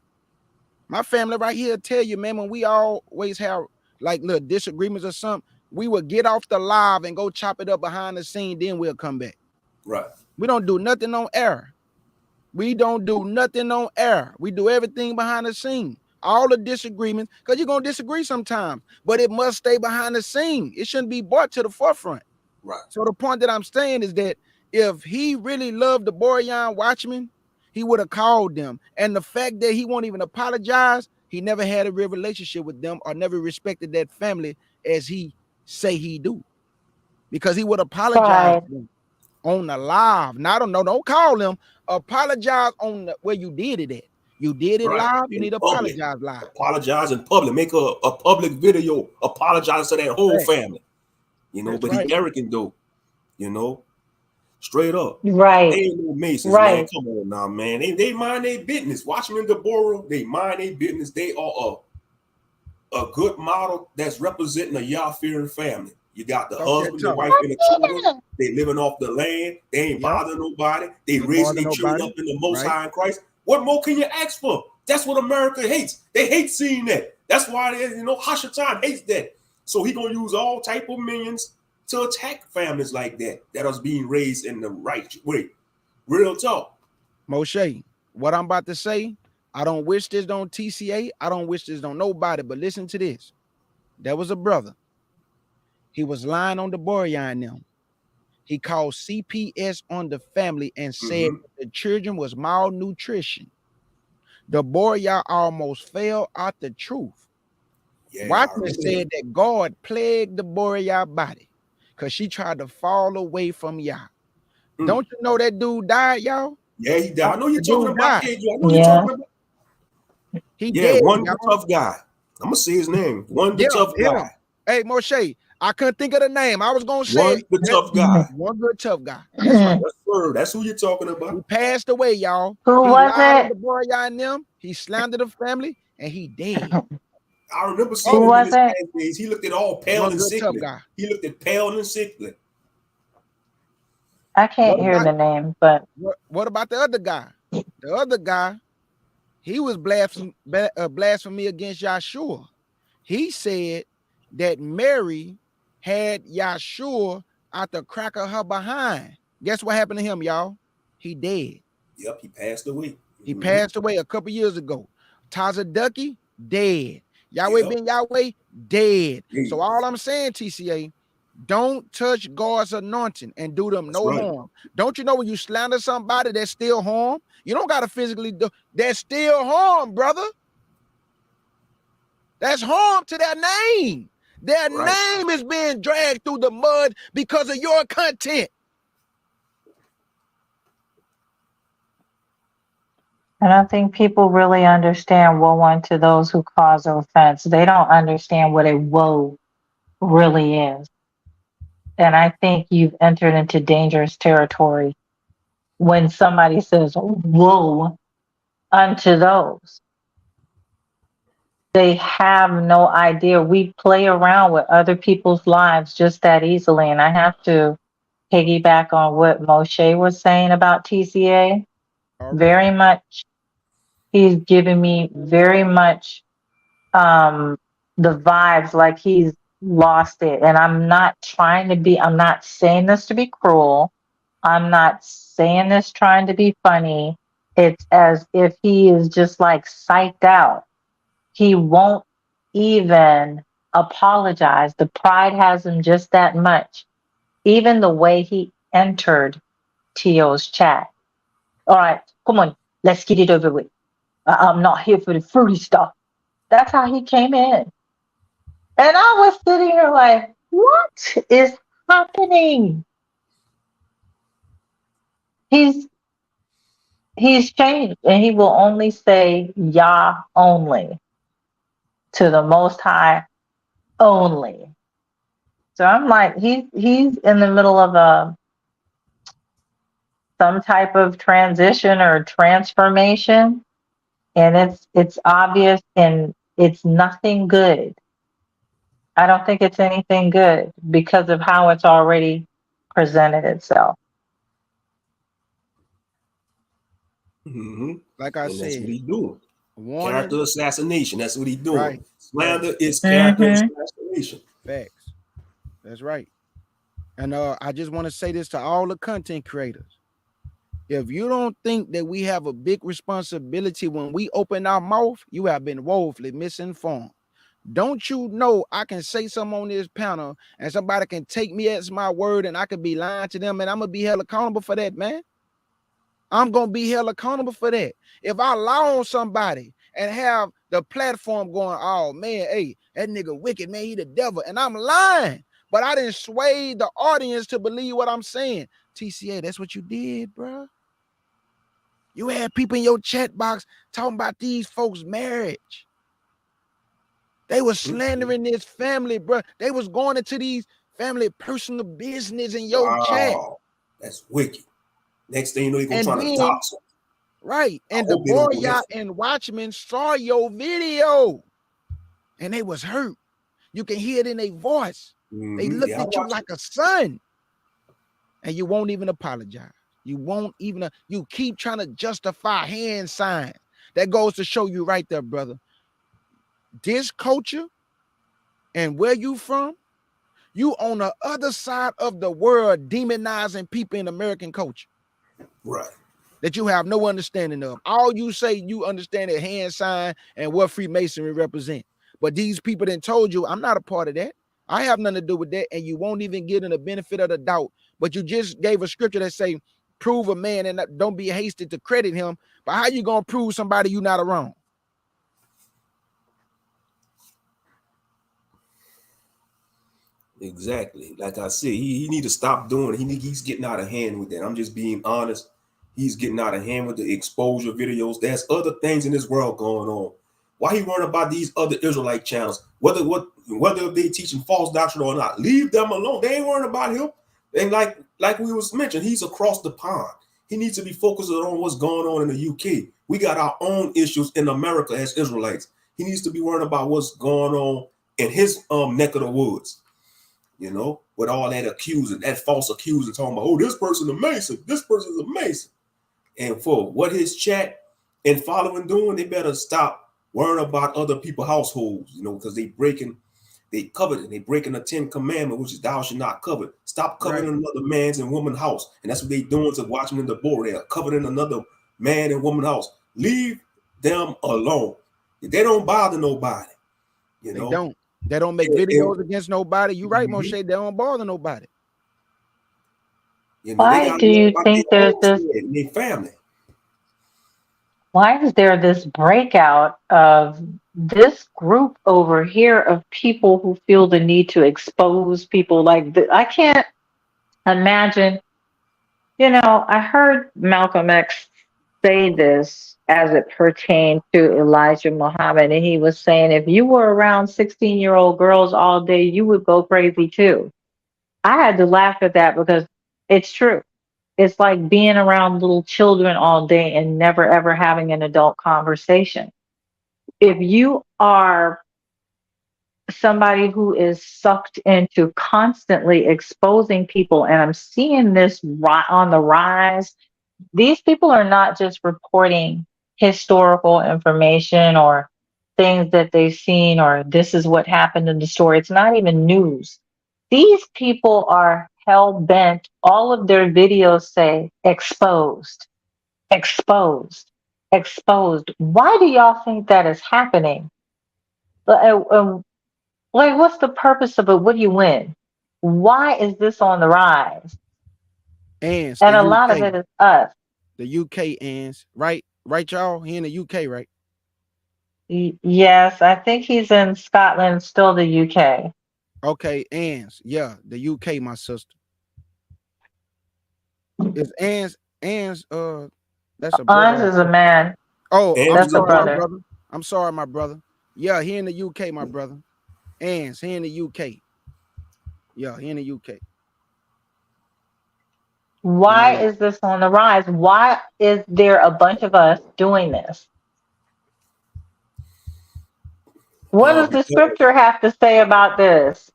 My family right here tell you, man, when we always have like little disagreements or something, we will get off the live and go chop it up behind the scene, then we'll come back. Right. We don't do nothing on air. We don't do nothing on air. We do everything behind the scene. All the disagreements, because you're going to disagree sometimes, but it must stay behind the scene. It shouldn't be brought to the forefront. Right. So the point that I'm saying is that if he really loved the Borean Watchmen, he would have called them. And the fact that he won't even apologize, he never had a real relationship with them or never respected that family as he say he do. Because he would apologize to them on the live. Not on, no, don't call them. Apologize on where you did it at. You did it live, you need to apologize live. Apologize in public. Make a public video. Apologize to that whole family. You know, but he arrogant though. You know, straight up. Right. They ain't no Masons, man. Come on now, man. They mind their business. Watchmen Deborah, they mind their business. They are a good model that's representing a Yah-fearing family. You got the husband, the wife, and the children. They living off the land. They ain't bothering nobody. They raising their children up in the Most High in Christ. What more can you ask for? That's what America hates. They hate seeing that. That's why Hashatan hates that. So he gonna use all type of means to attack families like that are being raised in the right way. Real talk. Moshe, what I'm about to say, I don't wish this on TCA. I don't wish this on nobody, but listen to this. There was a brother. He was lying on the Borean them. He called CPS on the family and said the children was malnutrition. The Borean almost fell out the truth. Yeah, Watchman said that God plagued the Borean body because she tried to fall away from Yah. Don't you know that dude died, y'all? Yeah, he died. I know you're talking about. I know you're talking about. He dead. One the tough guy. I'm gonna say his name. One the tough guy. Hey, Moshe, I couldn't think of the name. I was gonna say one the tough guy. One good tough guy. That's right. Yes, sir. That's who you're talking about. He passed away, y'all. Who he was lied it? The boy and them. He slandered the family, and he dead. I remember seeing him in his last days. He looked at all pale and sickly. He looked at pale and sickly. I can't hear the name, but what about the other guy? The other guy, he was blasphemy against Yahshua. He said that Mary had Yahshua out the crack of her behind. Guess what happened to him, y'all? He dead. Yep, he passed away. He passed away a couple years ago. Tazadaki, dead. Yahweh ben Yahweh, dead. So all I'm saying, TCA, don't touch God's anointing and do them no harm. Don't you know when you slander somebody, that's still harm? You don't got to physically do, that's still harm, brother. That's harm to their name. Their name is being dragged through the mud because of your content. I don't think people really understand woe unto those who cause offense. They don't understand what a woe really is. And I think you've entered into dangerous territory when somebody says, woe unto those. They have no idea. We play around with other people's lives just that easily. And I have to piggyback on what Moshe was saying about TCA. Very much. He's giving me very much the vibes like he's lost it. And I'm not saying this to be cruel. I'm not saying this trying to be funny. It's as if he is just like psyched out. He won't even apologize. The pride has him just that much. Even the way he entered Tio's chat. All right, come on, let's get it over with. I'm not here for the fruity stuff. That's how he came in. And I was sitting here like, what is happening? He's changed, and he will only say Yah only to the Most High only. So I'm like, he's in the middle of some type of transition or transformation, and it's obvious, and it's nothing good. I don't think it's anything good because of how it's already presented itself. Like I said, that's what he's doing. Character assassination. That's what he's doing. Right. Slander is character assassination. Facts. That's right. And I just want to say this to all the content creators. If you don't think that we have a big responsibility when we open our mouth, you have been woefully misinformed. Don't you know I can say something on this panel and somebody can take me as my word and I could be lying to them and I'm going to be held accountable for that, man. I'm going to be held accountable for that. If I lie on somebody and have the platform going, oh, man, hey, that nigga wicked, man, he the devil. And I'm lying, but I didn't sway the audience to believe what I'm saying. TCA, that's what you did, bro. You had people in your chat box talking about these folks' marriage. They was slandering this family, bro. They was going into these family personal business in your chat. That's wicked. Next thing you know, you're going to try to dox them. Right. And the boy and Watchmen saw your video and they was hurt. You can hear it in their voice. They looked at you like a son. And you won't even apologize. You won't even, you keep trying to justify hand signs. That goes to show you right there, brother. This culture And where you from? You on the other side of the world demonizing people in American culture. Right. That you have no understanding of. All you say you understand a hand sign and what Freemasonry represent. But these people then told you, I'm not a part of that. I have nothing to do with that. And you won't even get in the benefit of the doubt. But you just gave a scripture that say, prove a man and don't be hasty to credit him. But how you going to prove somebody you not wrong? Exactly. Like I said, he need to stop doing it. He's getting out of hand with that. I'm just being honest. He's getting out of hand with the exposure videos. There's other things in this world going on. Why he worrying about these other Israelite channels? Whether they teaching false doctrine or not, leave them alone. They ain't worrying about him. And like we was mentioned, he's across the pond. He needs to be focused on what's going on in the UK. We got our own issues in America as Israelites. He needs to be worrying about what's going on in his neck of the woods. You know, with all that accusing, that false accusing, talking about, oh, this person a Mason, this person's a Mason. And for what his chat and following doing, they better stop worrying about other people's households, you know, because they breaking the 10 Commandment, which is thou shalt not covet. Stop coveting another man's and woman's house. And that's what they doing to watch them in the board. They're coveting another man and woman's house. Leave them alone. They don't bother nobody. You know, they don't make videos against nobody. You right, Moshe. They don't bother nobody. You know, Why do you think there's this family? Why is there this breakout of this group over here of people who feel the need to expose people like this? I can't imagine. You know, I heard Malcolm X say this as it pertained to Elijah Muhammad, and he was saying if you were around 16-year-old girls all day, you would go crazy too. I had to laugh at that because it's true. It's like being around little children all day and never ever having an adult conversation. If you are somebody who is sucked into constantly exposing people, and I'm seeing this on the rise, these people are not just reporting historical information or things that they've seen or this is what happened in the story. It's not even news. These people are hell bent. All of their videos say exposed, exposed, exposed. Why do y'all think that is happening? Like, what's the purpose of it? What do you win? Why is this on the rise? And a lot of it is us. The UK ends, right? Right, y'all? He in the UK, right? Yes, I think he's in Scotland, still the UK. Okay, Ans. Yeah, the UK, my sister. Is Ans, that's a brother. Ans is a man. Oh, that's a brother. I'm sorry, my brother. Yeah, he in the UK, my brother. Ans, he in the UK. Yeah, he in the UK. Why is this on the rise? Why is there a bunch of us doing this? What does the scripture have to say about this?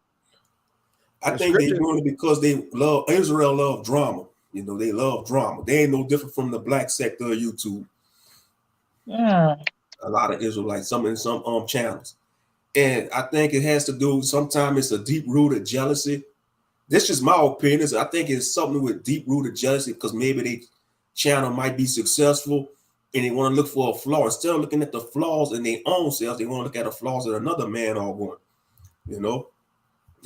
I think they're doing it because Israel love drama. You know, they love drama. They ain't no different from the black sector of YouTube. A lot of Israelites, some channels. And I think it has to do, sometimes it's a deep-rooted jealousy. This is my opinion. I think it's something with deep-rooted jealousy because maybe their channel might be successful and they want to look for a flaw. Instead of looking at the flaws in their own selves, they want to look at the flaws that another man or woman, you know?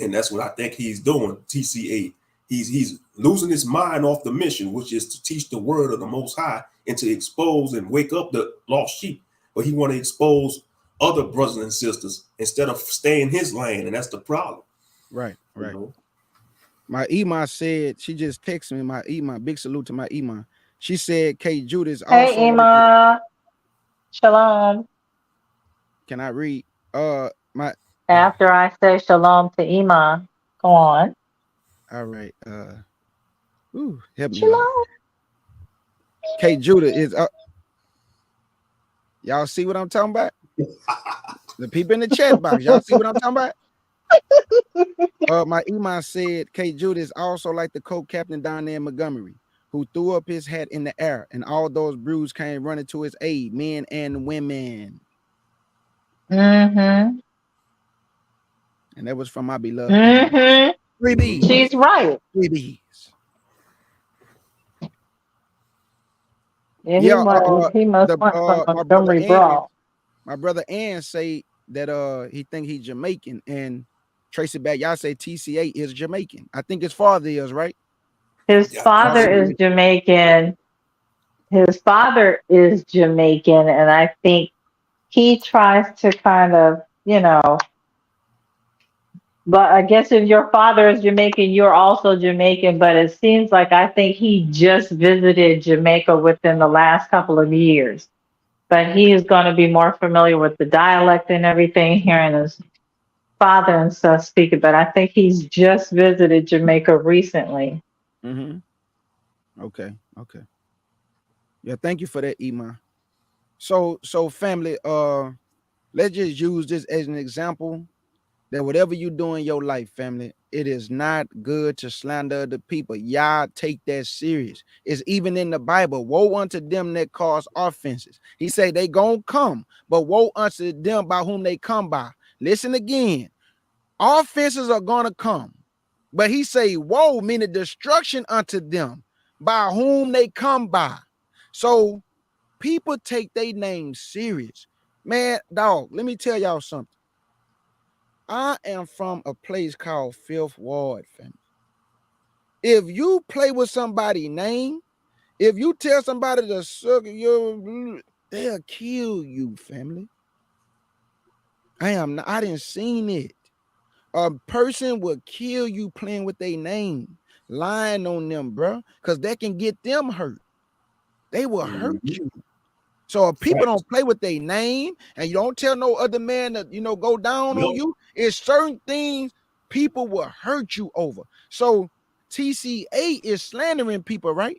And that's what I think he's doing, TCA. He's losing his mind off the mission, which is to teach the word of the Most High and to expose and wake up the lost sheep. But he want to expose other brothers and sisters instead of staying his lane, and that's the problem. Right. You know? My Iman said, she just texted me, my Iman, big salute to my Iman. She said, K. Judas also. Hey, Iman. Shalom. Can I read? After I say shalom to Iman, go on. All right. Help me. Shalom. K. Judah is up. Y'all see what I'm talking about? The people in the chat box, y'all see what I'm talking about? My Iman said K. Judah is also like the co-captain down there in Montgomery, who threw up his hat in the air, and all those brews came running to his aid, men and women. Mm-hmm. And And that was from my beloved Ima. Mm-hmm. Three B's. She's right. Three B's. Yeah, Yeah, he must the want some my brother Montgomery Ann, brawl. say that he think he's Jamaican and trace it back. Y'all say TCA is Jamaican. I think his father is, right? His Yeah, I think father so. is Jamaican. His father is Jamaican, and I think he tries to kind of, but I guess if your father is Jamaican, you're also Jamaican. But it seems like I think he just visited Jamaica within the last couple of years. But he is going to be more familiar with the dialect and everything, hearing his father and stuff speak it. But I think he's just visited Jamaica recently. Mm-hmm. Okay. Yeah, thank you for that, Ima. So family, let's just use this as an example that whatever you do in your life, family, it is not good to slander the people. Y'all take that serious. It's even in the Bible. Woe unto them that cause offenses. He say they gonna come, but woe unto them by whom they come by. Listen again. Offenses are gonna come, but he say woe, meaning destruction unto them by whom they come by. So people take their name serious. Man, dog, let me tell y'all something. I am from a place called Fifth Ward, family. If you play with somebody's name, if you tell somebody to suck your, they'll kill you, family. I didn't seen it. A person will kill you playing with their name, lying on them, bro, because that can get them hurt. They will hurt you. So if people don't play with their name and you don't tell no other man to, go down on you, it's certain things people will hurt you over. So TCA is slandering people, right?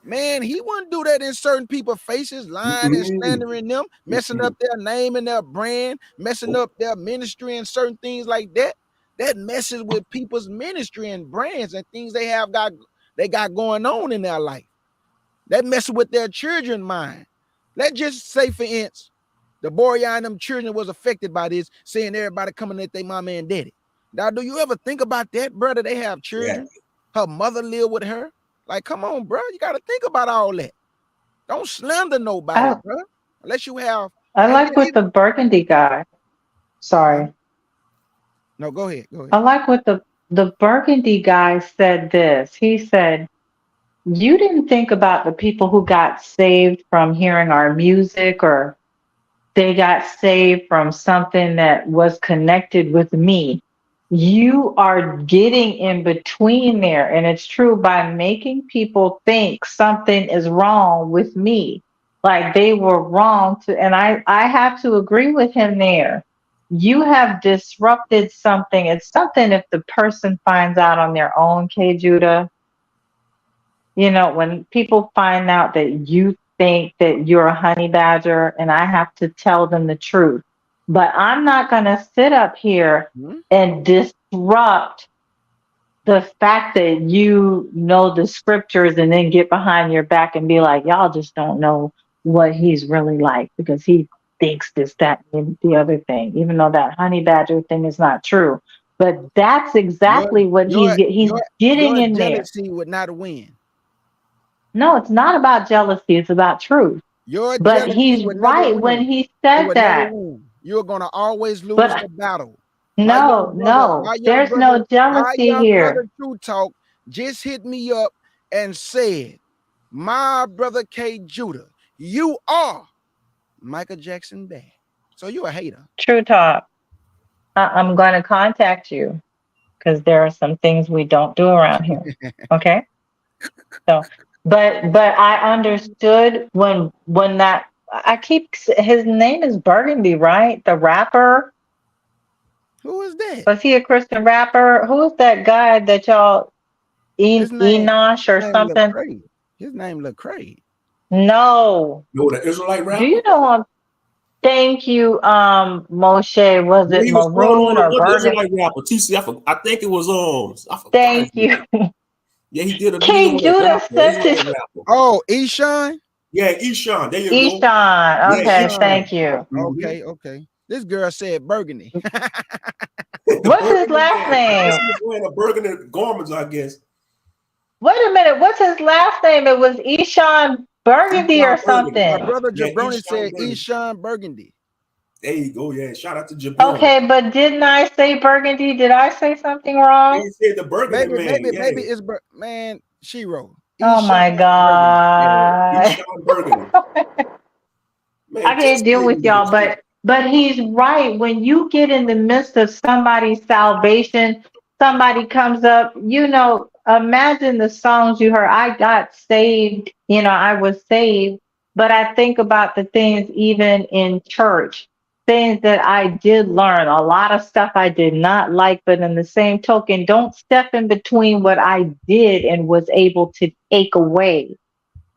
Man, he wouldn't do that in certain people's faces, lying and slandering them, messing up their name and their brand, messing up their ministry and certain things like that. That messes with people's ministry and brands and things they got going on in their life. That messes with their children's mind. Let's just say, for instance, the boy and them children was affected by this, saying everybody coming at their mama and daddy. Now, do you ever think about that, brother? They have children. Her mother live with her. Like, come on, bro. You got to think about all that. Don't slander nobody, bro. Unless you have. I like what the Burgundy guy. Sorry. No, go ahead. I like what the Burgundy guy said this. He said, you didn't think about the people who got saved from hearing our music, or they got saved from something that was connected with me. You are getting in between there. And it's true, by making people think something is wrong with me, like they were wrong to, and I have to agree with him there. You have disrupted something. It's something if the person finds out on their own, K. Judah, when people find out that you think that you're a honey badger, and I have to tell them the truth. But I'm not going to sit up here and disrupt the fact that you know the scriptures and then get behind your back and be like, y'all just don't know what he's really like because he thinks this, that, and the other thing, even though that honey badger thing is not true. But that's exactly what he's getting in there. Jealousy would not win. No, it's not about jealousy. It's about truth. But he's right when he said that. You're going to always lose the battle. No, there's no jealousy here. Brother True Talk just hit me up and said, my brother K. Judah, you are Michael Jackson bad. So you a hater. True Talk. I'm going to contact you because there are some things we don't do around here. Okay? So, but I understood when that, his name is Burgundy, right? The rapper. Who is that? Was he a Christian rapper? Who's that guy that y'all, Enosh or something? His name Lecrae. No. No, the Israelite rapper. Do you know him? Thank you, Moshe. Was it Maroon or Burgundy? Israelite rapper. TC, I think it was Thank you. Yeah, he did a King Judah sent it. Oh, Eshawn? Yeah, Eshawn. There you go. Eshawn. Okay, thank you. Okay. This girl said Burgundy. What's his last I guess name? he was wearing a burgundy garments, I guess. Wait a minute. What's his last name? It was Eshawn Burgundy or Eshawn Burgundy. My something. brother Yeah, Jabroni Eshawn said Burgundy. Eshawn Burgundy. There you go. Yeah, shout out to Jabroni. Okay, but didn't I say Burgundy? Did I say something wrong? He said the Burgundy Maybe, man. maybe, Yeah, maybe it's man Shiro. Oh my Eshawn Burgundy. yeah. God. Eshawn Burgundy. I Man, can't just deal came with into y'all, this shit. but he's right. When you get in the midst of somebody's salvation, somebody comes up, imagine the songs you heard. I got saved, I was saved, but I think about the things even in church, things that I did learn, a lot of stuff I did not like, but in the same token, don't step in between what I did and was able to take away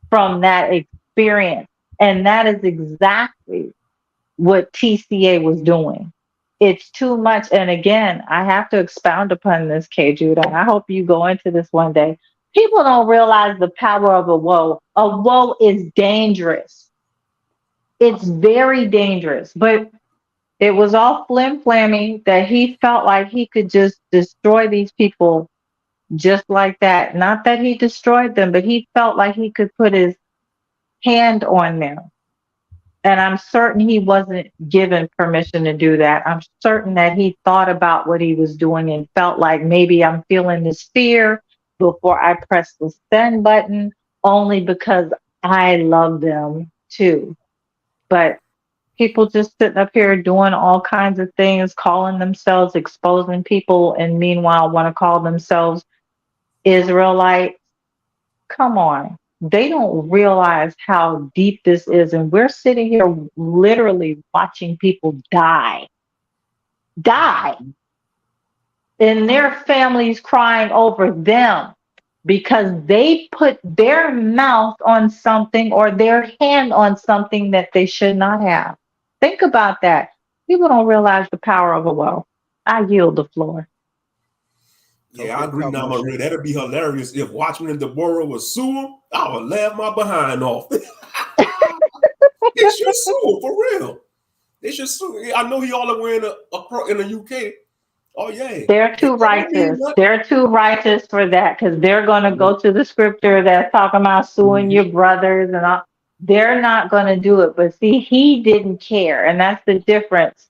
from that experience. And that is exactly what TCA was doing. It's too much. And again, I have to expound upon this, K. Judah, and I hope you go into this one day. People don't realize the power of a woe. A woe is dangerous. It's very dangerous. But it was all flim-flammy that he felt like he could just destroy these people just like that. Not that he destroyed them, but he felt like he could put his hand on them. And I'm certain he wasn't given permission to do that. I'm certain that he thought about what he was doing and felt like maybe I'm feeling this fear before I press the send button, only because I love them too. But people just sitting up here doing all kinds of things, calling themselves, exposing people, and meanwhile want to call themselves Israelite. Come on. They don't realize how deep this is. And we're sitting here literally watching people die, and their families crying over them because they put their mouth on something or their hand on something that they should not have. Think about that. People don't realize the power of a woe. I yield the floor. Yeah, I Okay, agree talk now, more Maria. shit. That'd be hilarious if Watchmen and Deborah was sue him. I would laugh my behind off. They should sue him, for real. They should sue. I know he all the way in the UK. Oh yeah, They're too righteous. They're too righteous for that because they're going to go to the scripture that's talking about suing your brothers and all. They're not going to do it. But see, he didn't care. And that's the difference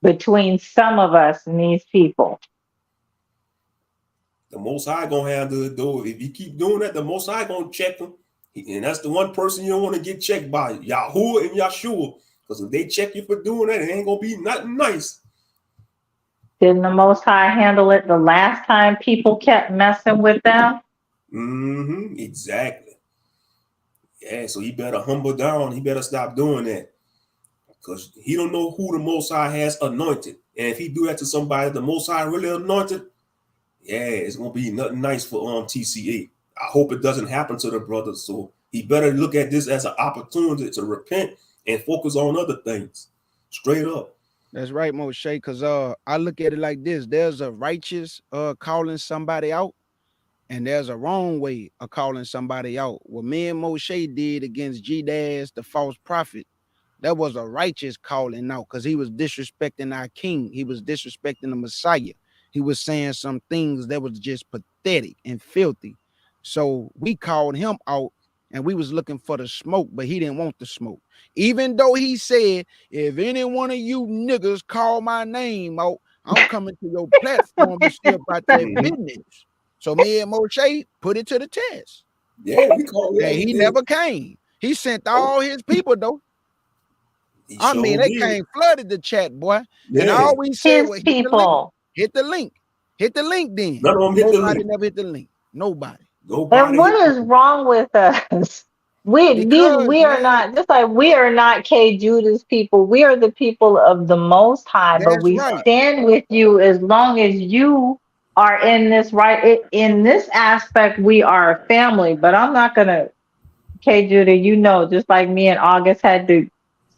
between some of us and these people. The Most High gonna have to do it. If you keep doing that, the Most High gonna check them. And that's the one person you don't want to get checked by, Yahuwah and Yahshua. Because if they check you for doing that, it ain't gonna be nothing nice. Didn't the Most High handle it the last time people kept messing with them? Exactly. Yeah, so he better humble down. He better stop doing that. Because he don't know who the Most High has anointed. And if he do that to somebody the Most High really anointed, yeah, it's gonna be nothing nice for TCA. I hope it doesn't happen to the brothers. So he better look at this as an opportunity to repent and focus on other things. Straight up. That's right, Moshe. Because I look at it like this: there's a righteous calling somebody out, and there's a wrong way of calling somebody out. What me and Moshe did against G-Dash, the false prophet, that was a righteous calling out because he was disrespecting our king. He was disrespecting the Messiah. He was saying some things that was just pathetic and filthy. So we called him out and we was looking for the smoke, but he didn't want the smoke. Even though he said, if any one of you niggas call my name out, I'm coming to your platform to see about that business. So me and Moshe put it to the test. Yeah, we call And he never came. He sent all his people though. I mean, they came flooded the chat, boy. Yeah. And I always said, His well, people. hit the link. Hit the link then. None of them hit the Nobody link. never hit the link. Nobody. And what is wrong with us? We are not, just like we are not K. Judah's people. We are the people of the Most High, but we stand with you as long as you are in this in this aspect. We are a family, but I'm not gonna, K. Judah, just like me and August had to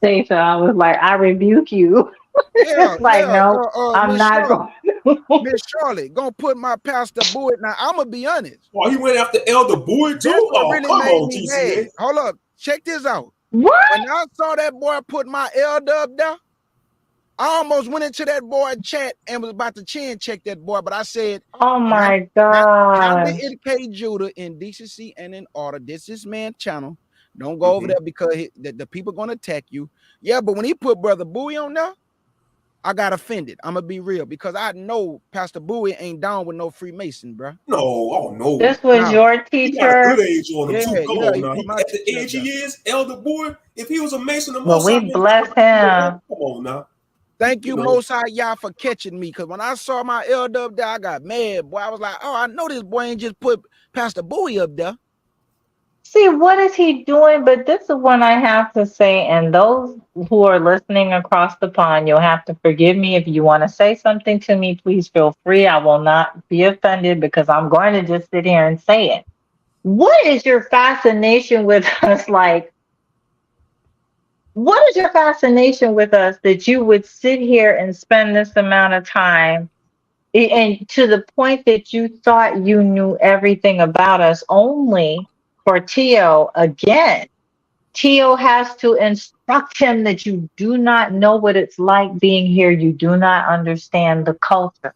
say so. I was like, I rebuke you. No, I'm not going. Miss Charlotte gonna put my pastor Boyd. Now I'm gonna be honest. Oh, he went after Elder Boyd too. That's what really come made on, me TCA. mad. Hold up, check this out. What? When I saw that boy put my elder up there, I almost went into that boy chat and was about to chin check that boy, but I said, Oh my handle God. it, K. Judah, in decency and in order. This is man channel. Don't go over there because the people gonna attack you. Yeah, but when he put Brother Bowie on there, I got offended. I'm gonna be real because I know Pastor Bowie ain't down with no Freemason, bro. No, oh no. This was Now, your He got a good teacher. age on him too. Come yeah, on he now. put He, my at the teacher up age there. he is, elder boy, if he was a Mason of Well, Most High, we bless him. come on now. Thank you, You know. Most High Yah, for catching me. Because when I saw my elder up there, I got mad, boy. I was like, oh, I know this boy ain't just put Pastor Bowie up there. See, what is he doing? But this is what I have to say, and those who are listening across the pond, you'll have to forgive me. If you want to say something to me, please feel free. I will not be offended because I'm going to just sit here and say it. What is your fascination with us? Like, what is your fascination with us that you would sit here and spend this amount of time and to the point that you thought you knew everything about us only for Tio again? Tio has to instruct him that you do not know what it's like being here. You do not understand the culture.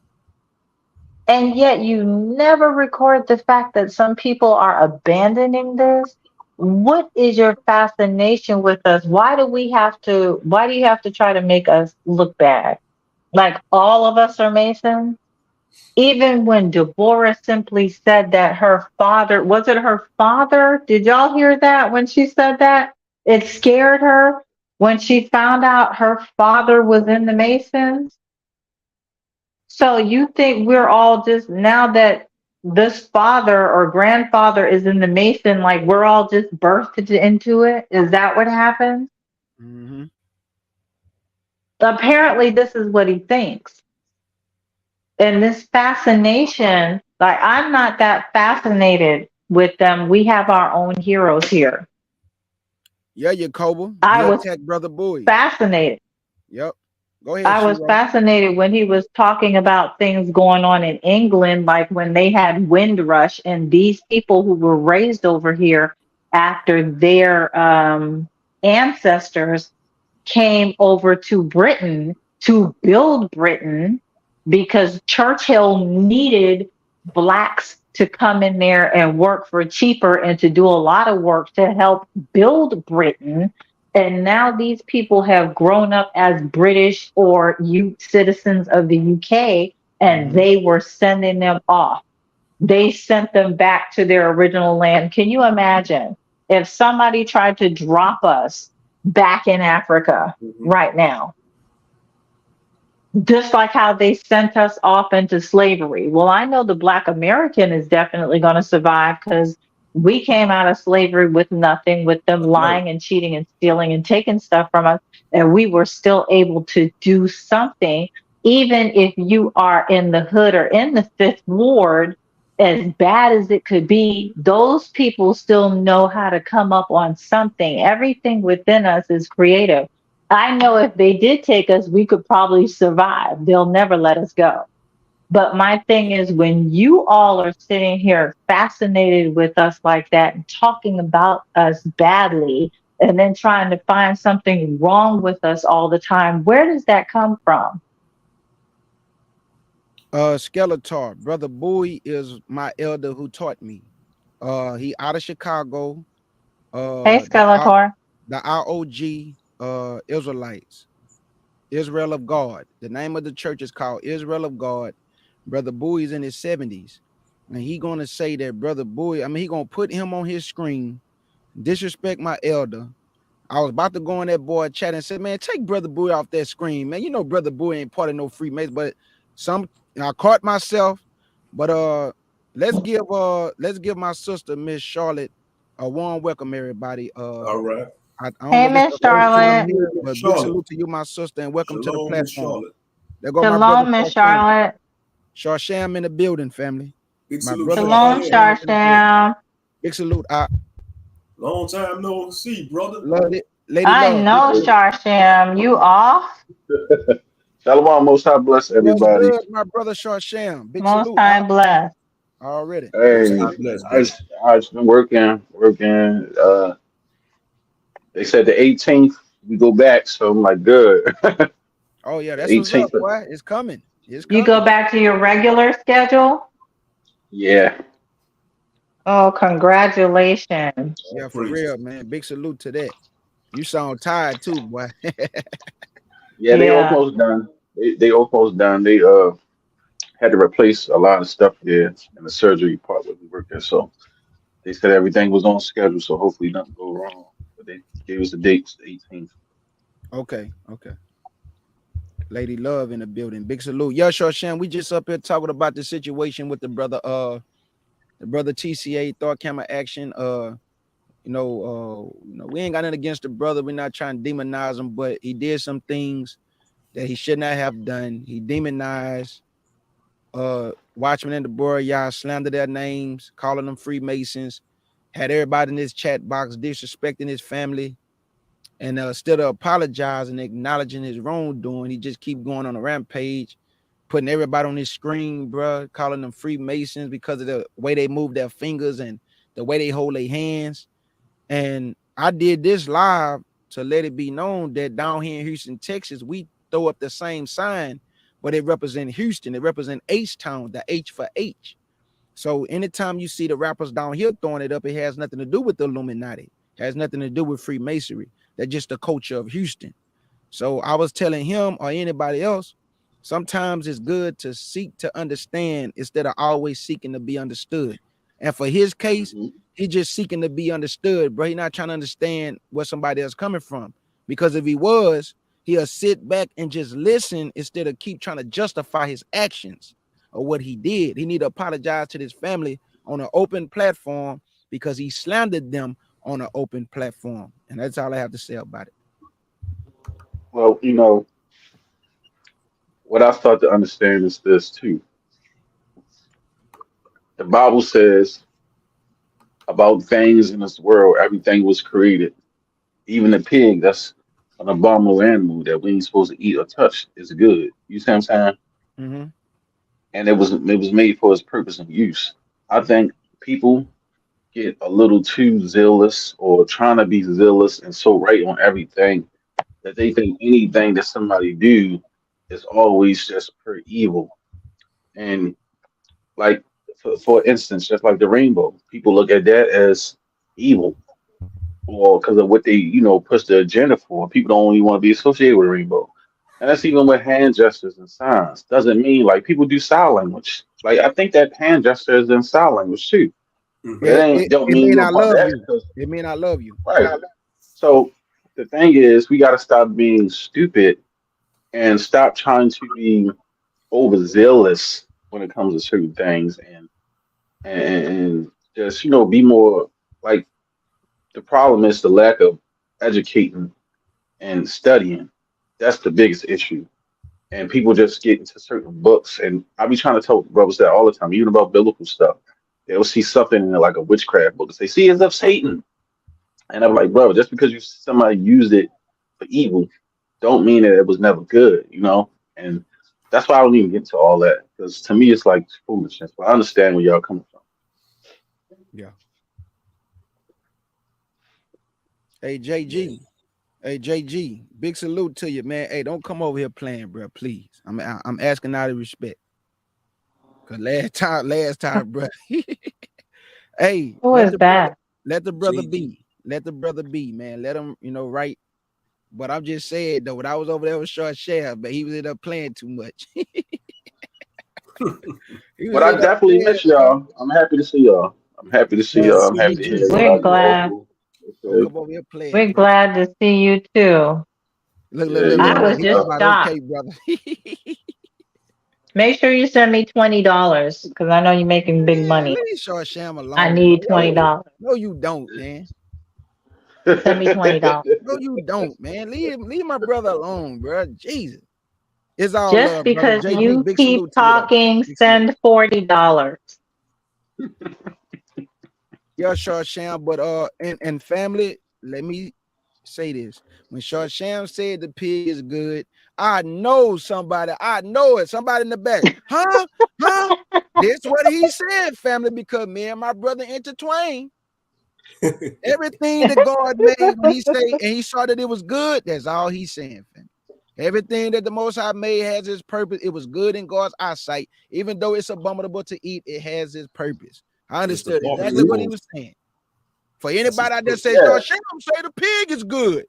And yet you never record the fact that some people are abandoning this. What is your fascination with us? Why do you have to try to make us look bad? Like all of us are Masons? Even when Deborah simply said that her father, was it her father? Did y'all hear that when she said that? It scared her when she found out her father was in the Masons. So you think we're all just, now that this father or grandfather is in the Mason, like we're all just birthed into it? Is that what happened? Mm-hmm. Apparently, this is what he thinks. And this fascination, like I'm not that fascinated with them. We have our own heroes here. Yeah, Yacoba. He I was attacked Brother Bowie. fascinated. Yep. Go ahead, I was Shiro. fascinated when he was talking about things going on in England, like when they had Windrush and these people who were raised over here after their ancestors came over to Britain to build Britain because Churchill needed blacks to come in there and work for cheaper and to do a lot of work to help build Britain. And now these people have grown up as British or citizens of the UK, and they were sending them off. They sent them back to their original land. Can you imagine if somebody tried to drop us back in Africa right now? Just like how they sent us off into slavery. Well, I know the Black American is definitely going to survive because we came out of slavery with nothing, with them lying and cheating and stealing and taking stuff from us. And we were still able to do something. Even if you are in the hood or in the Fifth Ward, as bad as it could be, those people still know how to come up on something. Everything within us is creative. I know if they did take us, we could probably survive. They'll never let us go. But my thing is, when you all are sitting here fascinated with us like that and talking about us badly and then trying to find something wrong with us all the time, where does that come from? Skeletor. Brother Bowie is my elder who taught me. He out of Chicago. Hey, Skeletor. The ROG Israelites. Israel of God. The name of the church is called Israel of God. Brother Bowie's in his 70s. And he gonna say that Brother Bowie, he gonna put him on his screen, disrespect my elder. I was about to go in that boy chat and said, man, take Brother Bowie off that screen, man. You know Brother Bowie ain't part of no Freemason, but I caught myself. But let's give my sister, Miss Charlotte, a warm welcome, everybody. All right. I don't Hey, know if it's Miss the first time Charlotte. here, but big Charlotte. salute to you, my sister, and welcome to the Shalom, Miss platform. Charlotte. There go my brother Shalom, Miss Charlotte. Sharsham in the building, family. Big My salute, brother Shalom, Sharsham. Sharsham. Big salute. Long time no see, brother. Love it. Lady I Love. know, Sharsham. You off? Shalom, most high bless What's everybody. good, my brother Sharsham? Big Most salute. high blessed. Already. Hey, God bless, I brother. just been working. They said the 18th we go back, so I'm like, good. Oh yeah, The that's what's up, 18th. boy. It's coming. It's You coming. go back to your regular schedule? Yeah. Oh, congratulations. Yeah, All for praises. real, man. Big salute to that. You sound tired too, boy. Yeah, they Yeah. almost done. They almost done. They had to replace a lot of stuff there in the surgery part where we worked there. So they said everything was on schedule, so hopefully nothing go wrong. But they gave us the dates, the 18th. Okay, okay. Lady Love in the building. Big salute. Yeah, sure, Shan. We just up here talking about the situation with the brother TCA thought camera action. We ain't got nothing against the brother. We're not trying to demonize him, but he did some things that he should not have done. He demonized Watchmen and the Boreal, slandered their names, calling them Freemasons, had everybody in his chat box disrespecting his family. And instead of apologizing, acknowledging his wrongdoing, he just keep going on a rampage, putting everybody on his screen, bro, calling them Freemasons because of the way they move their fingers and the way they hold their hands. And I did this live to let it be known that down here in Houston, Texas, we throw up the same sign, but it represents Houston. It represents H-Town, the H for H. So anytime you see the rappers down here throwing it up, it has nothing to do with the Illuminati. It has nothing to do with Freemasonry. That's just the culture of Houston. So I was telling him or anybody else, sometimes it's good to seek to understand instead of always seeking to be understood. And for his case, Hmm. he's just seeking to be understood, bro. He's not trying to understand where somebody else coming from. Because if he was, he'll sit back and just listen instead of keep trying to justify his actions or what he did. He need to apologize to his family on an open platform because he slandered them on an open platform. And that's all I have to say about it. Well, what I start to understand is this too. The Bible says about things in this world, everything was created. Even the pig, that's an abominable animal that we ain't supposed to eat or touch, is good. You see what I'm saying? Mm-hmm. And it was made for its purpose and use. I think people get a little too zealous or trying to be zealous and so right on everything that they think anything that somebody do is always just pure evil. And like for instance, just like the rainbow, people look at that as evil or because of what they push the agenda for. People don't even want to be associated with the rainbow. And that's even with hand gestures and signs. Doesn't mean like people do sign language. Like I think that hand gestures in sign language too. But Hmm. it Yeah, ain't it, don't it mean may you not about love that you. because It may not love you. right. So the thing is, we got to stop being stupid and stop trying to be overzealous when it comes to certain things, and just be more like the problem is the lack of educating and studying. That's the biggest issue. And people just get into certain books, and I be trying to tell brothers that all the time, even about biblical stuff. They'll see something in like a witchcraft book and say, "See, it's of Satan." And I'm like, bro, just because somebody used it for evil, don't mean that it was never good. And that's why I don't even get to all that because to me it's like foolishness. But I understand where y'all coming from. Yeah. Hey Yeah. JG. Hey JG. Big salute to you, man. Hey, don't come over here playing, bro. Please. I'm asking out of respect. Cause last time, bro. Hey, Who is that? let the brother JG. be. Let the brother be, man. Let him, right. But I'm just saying though, when I was over there with Short Share, but he was in there playing too much. He But was I in there definitely playing, miss bro. y'all. I'm happy to see y'all. I'm happy to see Glad to y'all. I'm see happy you to too, hear bro. We're everybody glad. vocal. Don't Okay. come over here playing, We're bro. glad to see you too. Look, Yeah, I look. was man. He talking just about shocked. okay, brother. Make sure you send me $20 because I know you're making big Man, money. leave Short Sham I alone, bro. need $20. No, you don't, man. Send me $20. No, you don't, man. Leave my brother alone, bro. Jesus. It's all Just love, brother. because JG, you big keep salute to you, though. talking, Big salute. send $40. Yeah, Short Sham, but and family, let me say this. When Short Sham said the pig is good, I know somebody, I know it. Somebody in the back. Huh? Huh? This what he said, family, because me and my brother intertwined. Everything that God made when he say and he saw that it was good, that's all he's saying, family. Everything that the Most High made has its purpose. It was good in God's eyesight. Even though it's abominable to eat, it has its purpose. I understood exactly what he was saying. For anybody out there say, Shem say the pig is good.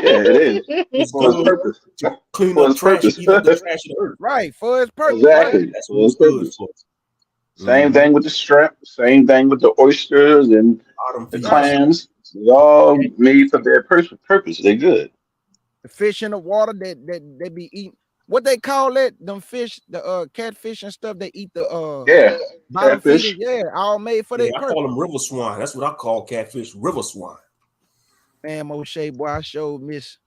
Yeah, it is. It's For its good purpose. to clean For up its trash and purpose. eat up the trash of the earth. Right, for its purpose. Exactly. Right? That's For what its it's good purpose. for. Same thing with the shrimp. Same thing with the oysters and Bottom the feeders. clams. They all made for their purpose. They good. The fish in the water that they be eating. What they call it? Them fish, the catfish and stuff. They eat the bottom Catfish. feeders. Yeah, all made for their Yeah, I purpose. call them river swine. That's what I call catfish, river swine. Man, Moshe, boy, I sure miss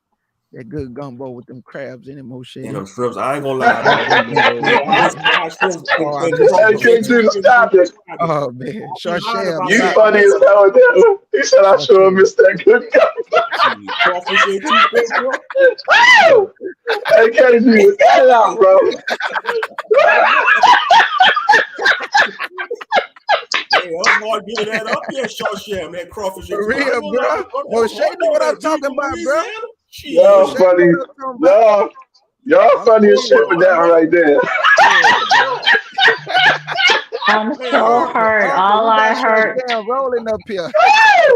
that good gumbo with them crabs in it, Moshe. And them shrimps, I ain't gonna lie about them, man. I miss fried shrimps Oh, I and miss I can't do to stop it. Oh man, Sham. You funny as hell with that. He said I sure missed that good guy. Crawfish ain't too thick, bro. I can't do cut it out, bro. Hey, I'm hard giving that up there, Sham. That crawfish ain't for too thick. real, bro. Moshe know what I'm talking about, bro. Y'all funny. Y'all funny as shit with that one right there. I'm so hurt. All I heard. Rolling up here.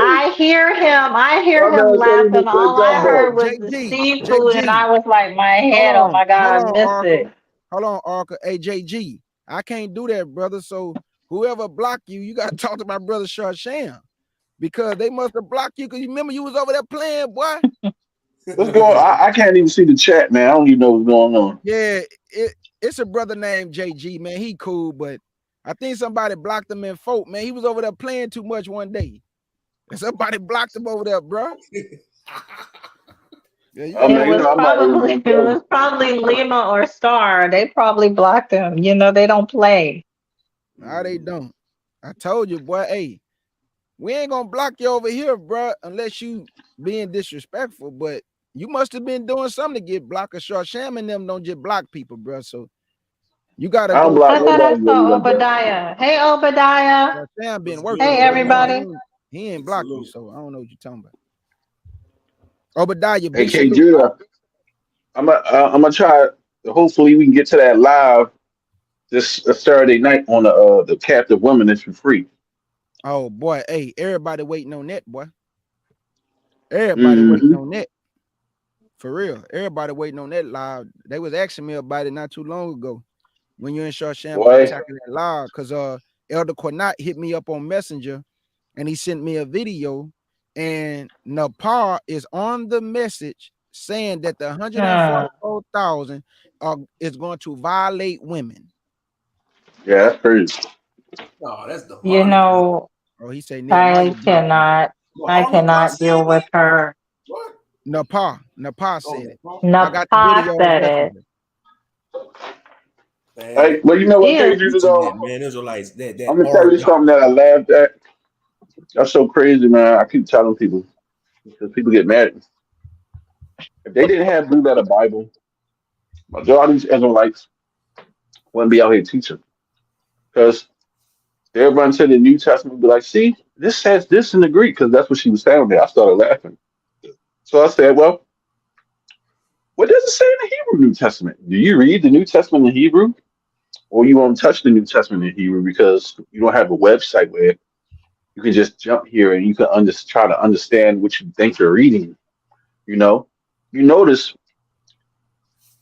I hear him. I hear him laughing. All I heard was the seafood, and I was like, my head. Oh my God, I missed it. Hold on, Arca. Hey, JG. I can't do that, brother. So whoever blocked you, you got to talk to my brother Sham, because they must have blocked you. Because you remember you was over there playing, boy. What's going on? I can't even see the chat, man. I don't even know what's going on. Yeah, it's a brother named JG, man. He cool, but I think somebody blocked him in folk, man. He was over there playing too much one day. And somebody blocked him over there, bro. Yeah, it was probably Lima or Star. They probably blocked him. You know, they don't play. No, they don't. I told you, boy, hey, we ain't gonna block you over here, bro, unless you being disrespectful. But you must have been doing something to get blocked. Or Sham and them don't just block people, bro. So you gotta I go. I thought I saw Obadiah. Hey, Obadiah. Sham been working. Hey, everybody. He ain't blocked you, so I don't know what you're talking about. Obadiah, hey, K. Judah, I'm gonna try. Hopefully, we can get to that live this Saturday night on the captive women if you're free. Oh boy, hey, everybody waiting on that, boy. Everybody waiting on that. For real, everybody waiting on that live. They was asking me about it not too long ago when you and Sham attacking that live, because Elder Cornat hit me up on Messenger and he sent me a video, and Nepal is on the message saying that the 144,000 is going to violate women. Yeah, that's crazy. No, that's the You know, he said I cannot deal with her. What? Nepal said it. Nepal said it. Man, hey, well, you know what, K. Judah, though? Man, Israelites, that I'm gonna tell you something that I laughed at. That's so crazy, man. I keep telling people because people get mad at me. If they didn't have Blue Letter Bible, majority of these Israelites wouldn't be out here teaching, because they'll run to the New Testament and be like, see, this says this in the Greek, because that's what she was saying there. I started laughing. So I said, well, what does it say in the Hebrew New Testament? Do you read the New Testament in Hebrew? Or you won't touch the New Testament in Hebrew because you don't have a website where you can just jump here and you can try to understand what you think you're reading. You know, you notice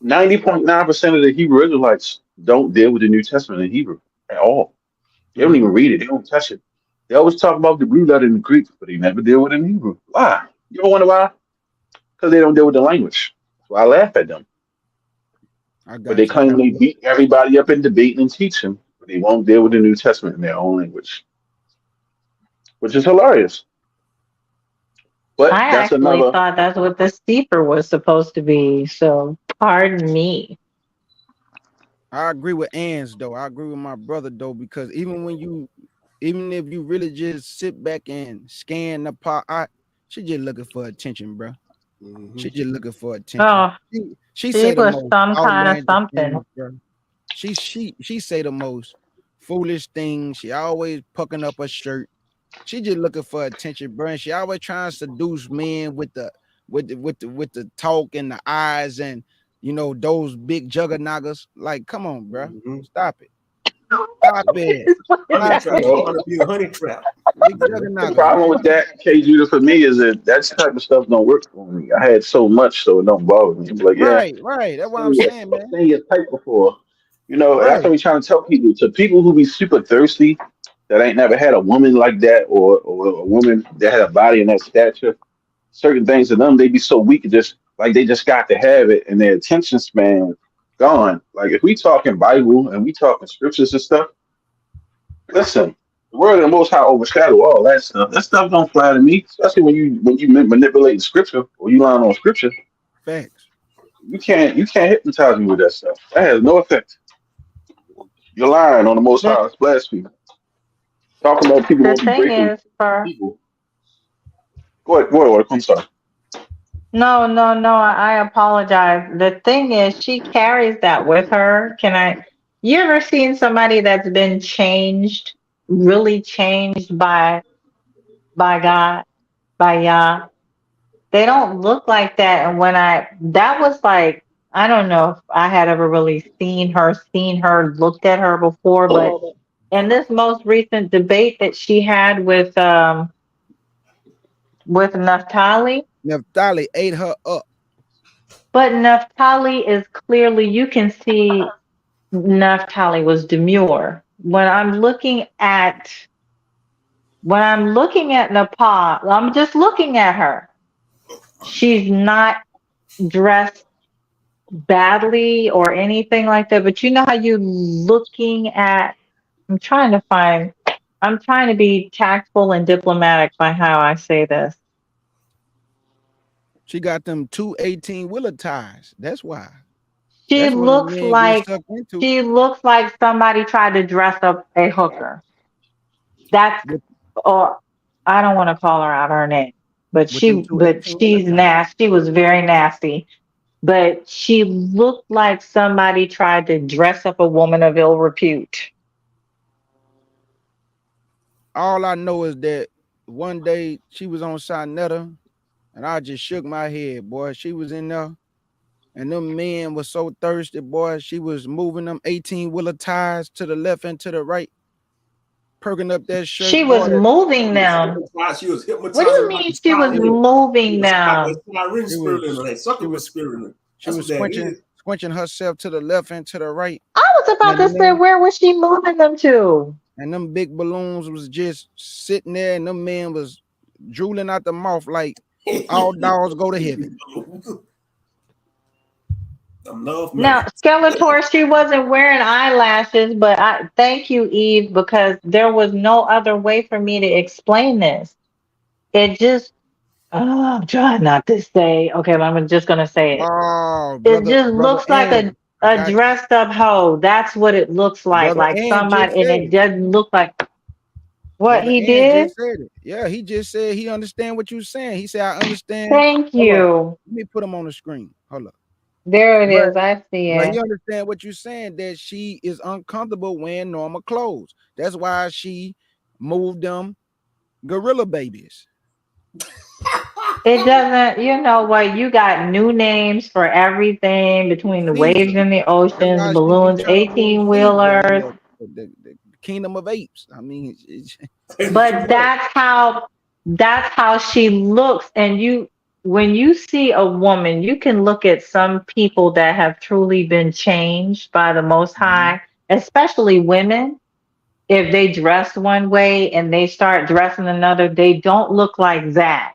90.9% of the Hebrew Israelites don't deal with the New Testament in Hebrew at all. They don't even read it. They don't touch it. They always talk about the Blue Letter in the Greek, but they never deal with it in Hebrew. Why? You ever wonder why? Because they don't deal with the language. So I laugh at them. But they claim they beat everybody up in debating and teaching, but they won't deal with the New Testament in their own language, which is hilarious. But I that's actually another. thought that's what the steeper was supposed to be. So pardon me. I agree with Ans though. I agree with my brother though, because even if you really just sit back and scan the pot, she just looking for attention, bro. She just looking for attention. Oh, she say the was most some kind of something. things, bro. She say the most foolish things. She always pucking up her shirt. She just looking for attention, bro. And she always trying to seduce men with the with the talk and the eyes and you know those big juggernauts. Like, come on, bro, stop it, stop it, Honey stop trap. it. You want to be a honey trap. Big The juggernauts, problem with man. that, K Judah, for me is that type of stuff don't work for me. I had so much, so it don't bother me. I'm like, yeah, Right. That's what I'm seen your saying, man. seen your type before. You know, that's Right. what we trying to tell people. To people who be super thirsty, that ain't never had a woman like that, or a woman that had a body in that stature. Certain things to them, they be so weak, just like they just got to have it, and their attention span gone. Like if we talking Bible and we talking scriptures and stuff, listen, the word of the Most High overshadow all that stuff. That stuff don't fly to me, especially when you manipulate scripture or you lying on scripture. Facts. You can't hypnotize me with that stuff. That has no effect. You're lying on the Most The High. It's blasphemy. Talking about people the won't be thing breaking is, for people. Go ahead. I'm sorry. no, I apologize. The thing is, she carries that with her. You ever seen somebody that's been changed, really changed by God, by Yah? They don't look like that. And that was like, I don't know if I had ever really seen her, looked at her before, but in this most recent debate that she had with Naphtali, Naphtali ate her up. but Naphtali is clearly, you can see Naphtali was demure. When I'm looking at Nepal, I'm just looking at her. She's not dressed badly or anything like that, but you know how you looking at, I'm trying to be tactful and diplomatic by how I say this. She got them 2 18-wheeler tires. That's why. She That's what the looks men get like sucked into. she looks like somebody tried to dress up a hooker. That's with, or I don't want to call her out her name, but with them two but 18-wheeler she's tires. nasty. She was very nasty. But she looked like somebody tried to dress up a woman of ill repute. All I know is that one day she was on Sinetta and I just shook my head, boy. She was in there and them men was so thirsty, boy. She was moving them 18-wheeler tires to the left and to the right, perking up that She shirt, was boy. moving them. She was What do you hypnotizing by mean the she was style in her. moving It's got that them? siren She spirit in was her, that she succubus was spirit in her. she That's was what that is. squinching herself to the left and to the right. I was about And the to say, men where was she moving them to? and them big balloons was just sitting there, and them men was drooling out the mouth like all dogs go to heaven. Love Now, melon. Skeletor, she wasn't wearing eyelashes, but I thank you, Eve, because there was no other way for me to explain this. It just, I'm trying not to say, okay, but I'm just going to say it. Oh, It just brother looks like Ann, I a got you. dressed up hoe. That's what it looks Brother like Ann just somebody, and said it it. doesn't look like what Brother he Ann did. just said it. Yeah, he just said he understand what you're saying. He said, I understand. Thank Hold up. you. Let me put him on the screen. Hold up. There it But is. I see but it. he understand what you're saying, that she is uncomfortable wearing normal clothes. That's why she moved them gorilla babies. It doesn't, you know what? You got new names for everything between the waves Caesar. and the That's oceans, why she be balloons, trying to move 18 Caesar in wheelers. the kingdom of apes. I mean, But that's how she looks. And when you see a woman, you can look at some people that have truly been changed by the Most High, especially women. If they dress one way and they start dressing another, they don't look like that.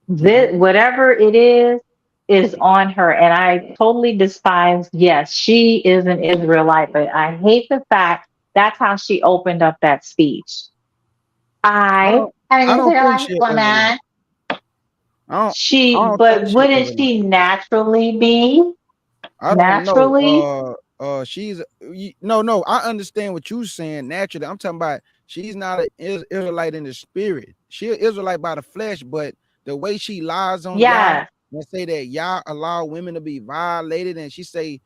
Whatever it is on her, and I totally despise. Yes, she is an Israelite, but I hate the fact that's how she opened up that speech. I I don't am I an don't think Israelite she's Israelite. woman. I don't But think she's wouldn't Israelite. she naturally be? I don't know. Naturally, She's no. I understand what you're saying. Naturally, I'm talking about she's not an Israelite in the spirit. She's an Israelite by the flesh, but the way she lies on Yah yes. and say that Yah allow women to be violated, and she say,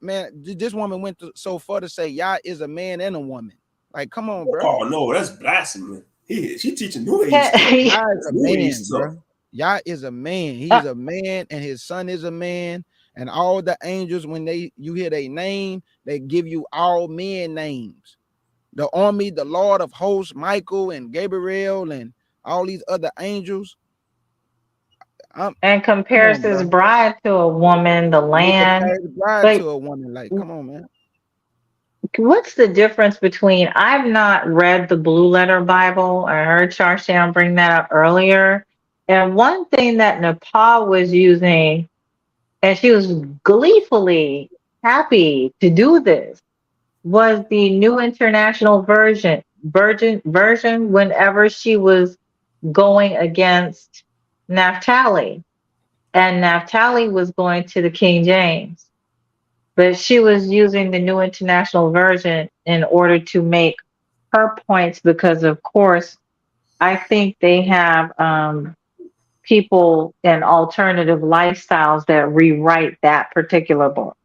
man, this woman went so far to say Yah is a man and a woman. Like, come on, bro. Oh no, that's blasphemy. She teaching new age stuff. Yah is a New age man, stuff. bro. Yah is a man. He's a man, and his son is a man. And all the angels, when you hear their name, they give you all men names. The army, the Lord of hosts, Michael and Gabriel, and all these other angels. And Come compares on, his bro. bride to a woman, the He land. compared the bride But to a woman. Like, come on, man. what's the difference between, I've not read the Blue Letter Bible. I heard Charshan bring that up earlier. And one thing that Nepal was using, and she was gleefully happy to do this, was the New International version whenever she was going against Naphtali. And Naphtali was going to the King James. But she was using the New International Version in order to make her points because, of course, I think they have people in alternative lifestyles that rewrite that particular book.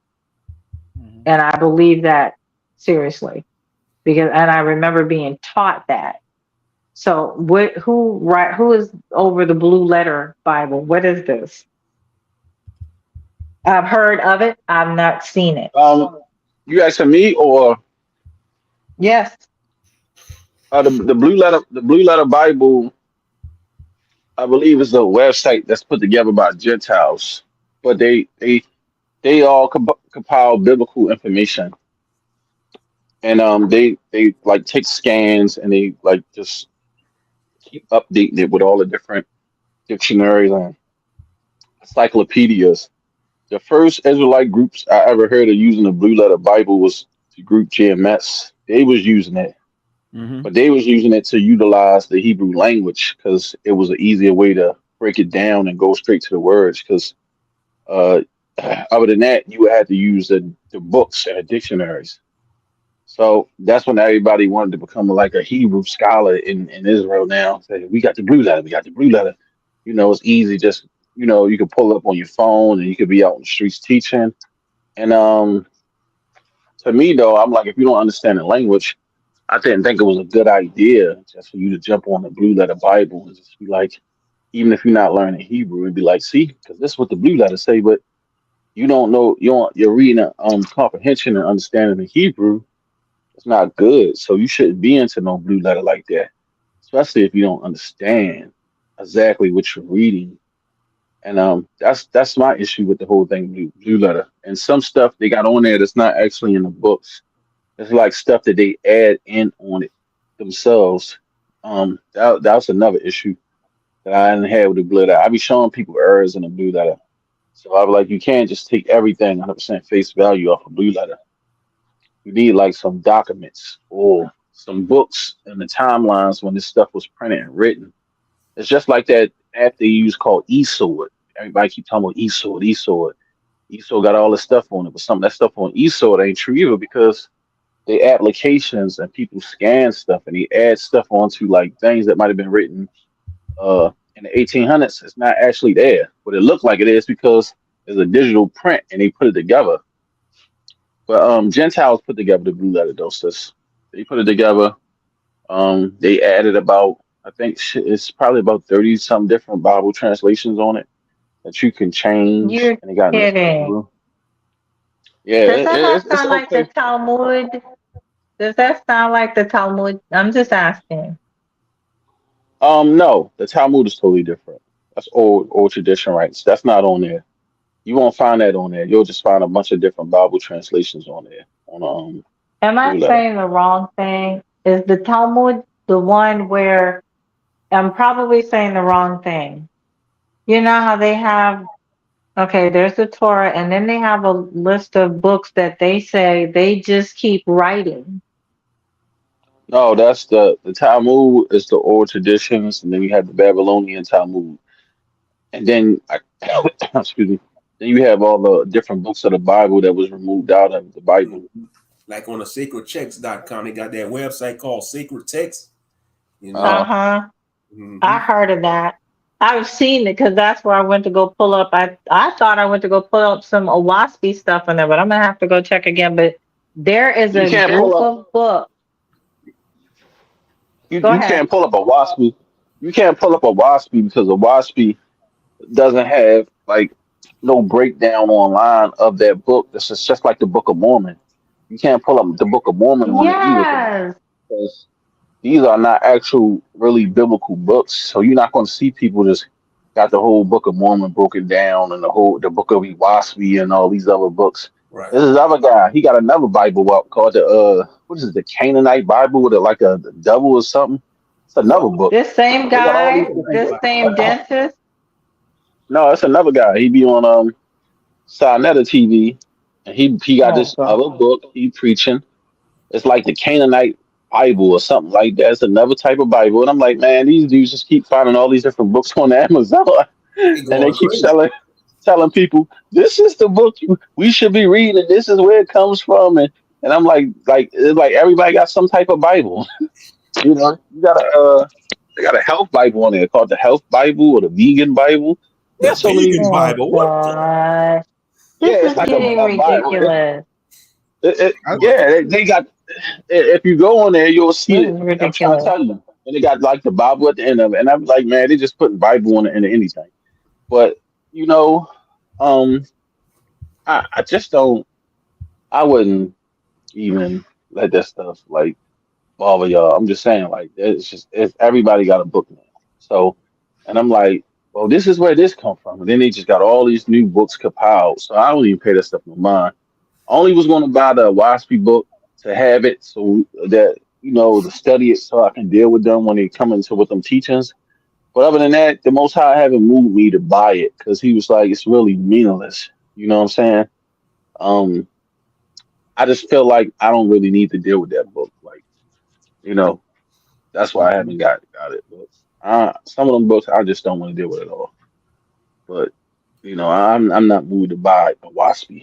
Mm-hmm. And I believe that seriously and I remember being taught that. So who is over the Blue Letter Bible? What is this? I've heard of it. I've not seen it. You asking me or Yes. the Blue Letter Bible? I believe is a website that's put together by Gentiles, but they all compile biblical information, and they like take scans and they like just keep updating it with all the different dictionaries and encyclopedias. The first Israelite groups I ever heard of using the Blue Letter Bible was the group GMS. They was using it, Mm-hmm. but they was using it to utilize the Hebrew language because it was an easier way to break it down and go straight to the words. Because uh, other than that, you would have to use the books and the dictionaries. So that's when everybody wanted to become like a Hebrew scholar in Israel now. Say, we got the blue letter, we got the blue letter. It's easy, just you could pull it up on your phone and you could be out in the streets teaching. And to me though, I'm like, if you don't understand the language, I didn't think it was a good idea just for you to jump on the blue letter Bible and just be like, even if you're not learning Hebrew, and be like, see, because this is what the blue letters say, but you don't know, you're reading comprehension and understanding the Hebrew. It's not good. So you shouldn't be into no blue letter like that, especially if you don't understand exactly what you're reading. And that's my issue with the whole thing, blue letter. And some stuff they got on there that's not actually in the books. It's like stuff that they add in on it themselves. That was another issue that I didn't have with the blue letter. I be showing people errors in the blue letter. So I was like, you can't just take everything 100% face value off a blue letter. You need like some documents or some books and the timelines when this stuff was printed and written. It's just like that app they use called eSword. Everybody keep talking about eSword, eSword. eSword got all this stuff on it, but some of that stuff on eSword ain't true either because they applications and people scan stuff and they add stuff onto like things that might have been written in the 1800s. It's not actually there, but it looked like it is because there's a digital print and they put it together. But Gentiles put together the blue letter though, sis. They put it together. They added about, I think it's probably about 30 some different Bible translations on it that you can change, You're and they got in the kidding. Hebrew. Yeah, Does that not it's sound like the okay. Talmud? Does that sound like the Talmud? I'm just asking. No, the Talmud is totally different. That's old tradition rights. That's not on there. You won't find that on there. You'll just find a bunch of different Bible translations on there on Am I Blue Letter. saying the wrong thing? Is the Talmud the one where I'm probably saying the wrong thing? You know how they have, okay, there's the Torah, and then they have a list of books that they say they just keep writing. No, that's the Talmud is the old traditions, and then you have the Babylonian Talmud, and then excuse me, then you have all the different books of the Bible that was removed out of the Bible. Like on the sacredtext.com, they got that website called Sacred Text. Uh, Uh-huh. I Mm-hmm. heard of that. I've seen it because that's where I went to go pull up. I thought I went to go pull up some Owaspy stuff in there, but I'm gonna have to go check again. But there is you a can't pull group up of books. you, Go you ahead. can't pull up a Waspy. You can't pull up a Waspy because a Waspy doesn't have like no breakdown online of that book. This is just like the Book of Mormon. You can't pull up the Book of Mormon on it either, Yes. because these are not actual really biblical books. So you're not going to see people just got the whole Book of Mormon broken down and the Book of Iwasbi and all these other books. Right. This is other guy. He got another Bible out called the what is it, the Canaanite Bible with like a the devil or something. It's another What? book. This same They got all these guy, different Canaanite this books. Bible. same dentist. No, it's another guy. He be on Sinetta TV, and he got Oh this God. other book he preaching. It's like the Canaanite Bible or something like that. It's another type of Bible. And I'm like, man, these dudes just keep finding all these different books on Amazon They and they going keep crazy. telling people, this is the book we should be reading, and this is where it comes from. And I'm like it's like everybody got some type of Bible. You know, you got they got a health Bible on there called the Health Bible or the Vegan Bible. The There's so many. vegan Oh Bible. What the? God. Yeah, This it's is like getting a Bible. ridiculous. I, What the? Yeah, they got. If you go on there, you'll see This it. is I'm trying to ridiculous. tell you, and they got like the Bible at the end of it, and I'm like, man, they just putting Bible on it into anything. But you know, um, I just don't. I wouldn't even let that stuff like bother y'all. I'm just saying, like, it's everybody got a book now. So, and I'm like, well, this is where this come from, and then they just got all these new books compiled. So I don't even pay that stuff no mind. I only was going to buy the WASP book to have it so that, to study it so I can deal with them when they come into with them teachings. But other than that, the Most High haven't moved me to buy it because he was like, it's really meaningless. You know what I'm saying? Um, I just feel like I don't really need to deal with that book. Like, you know, that's why I haven't got it. But some of them books I just don't want to deal with at all. But I'm not moved to buy a WASP.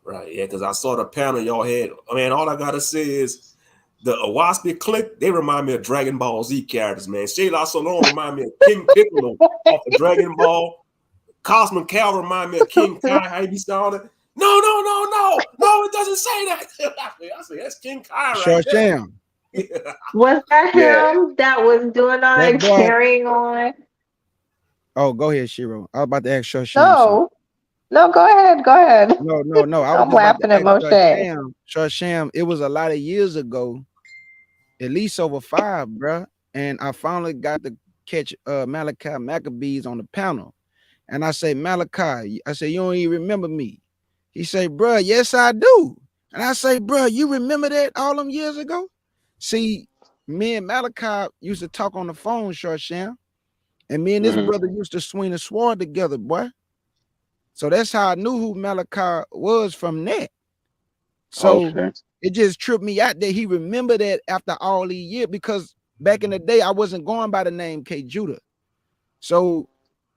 Right. Yeah, because I saw the panel y'all had. I mean, all I gotta say is the Waspy clique, they remind me of Dragon Ball Z characters, man. Shayla Solon remind me of King Piccolo off of Dragon Ball. Cosmo Cal remind me of King Kai. How he be sounding? No, no, no, no, no, it doesn't say that. I say that's King Kai right Short Sham. there. Was that Yeah. him that was doing all That that boy. carrying on? Oh, go ahead, Shiro. I was about to ask Short Sham something. No. No, go ahead. Go ahead. No. I was I'm just about to laughing at ask Short Moshe. Sham. Short Sham. It was a lot of years ago, at least over 5, bruh. And I finally got to catch Malachi Maccabees on the panel. And I say, Malachi, I say, you don't even remember me. He say, bruh, yes, I do. And I say, bruh, you remember that all them years ago? See, me and Malachi used to talk on the phone, Short Sham. And me and this Hmm. brother used to swing a sword together, boy. So that's how I knew who Malachi was from that. So Okay. it just tripped me out that he remembered that after all these years, because back in the day, I wasn't going by the name K. Judah. So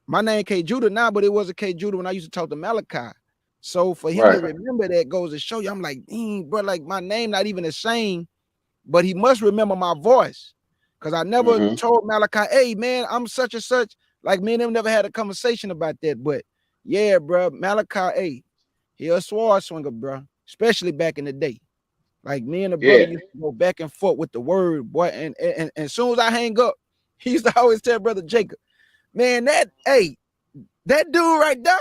my name K. Judah now, but it wasn't K. Judah when I used to talk to Malachi. So for him to Right. remember that goes to show you, I'm like, dang, bro, like my name not even the same, but he must remember my voice. Because I never Hmm. told Malachi, hey, man, I'm such and such. Like me and him never had a conversation about that. But yeah, bro, Malachi, hey, he a sword swinger, bro, especially back in the day. Like me and the brother Yeah. used to go back and forth with the word, boy. And as soon as I hang up, he used to always tell Brother Jacob, man, that dude right there,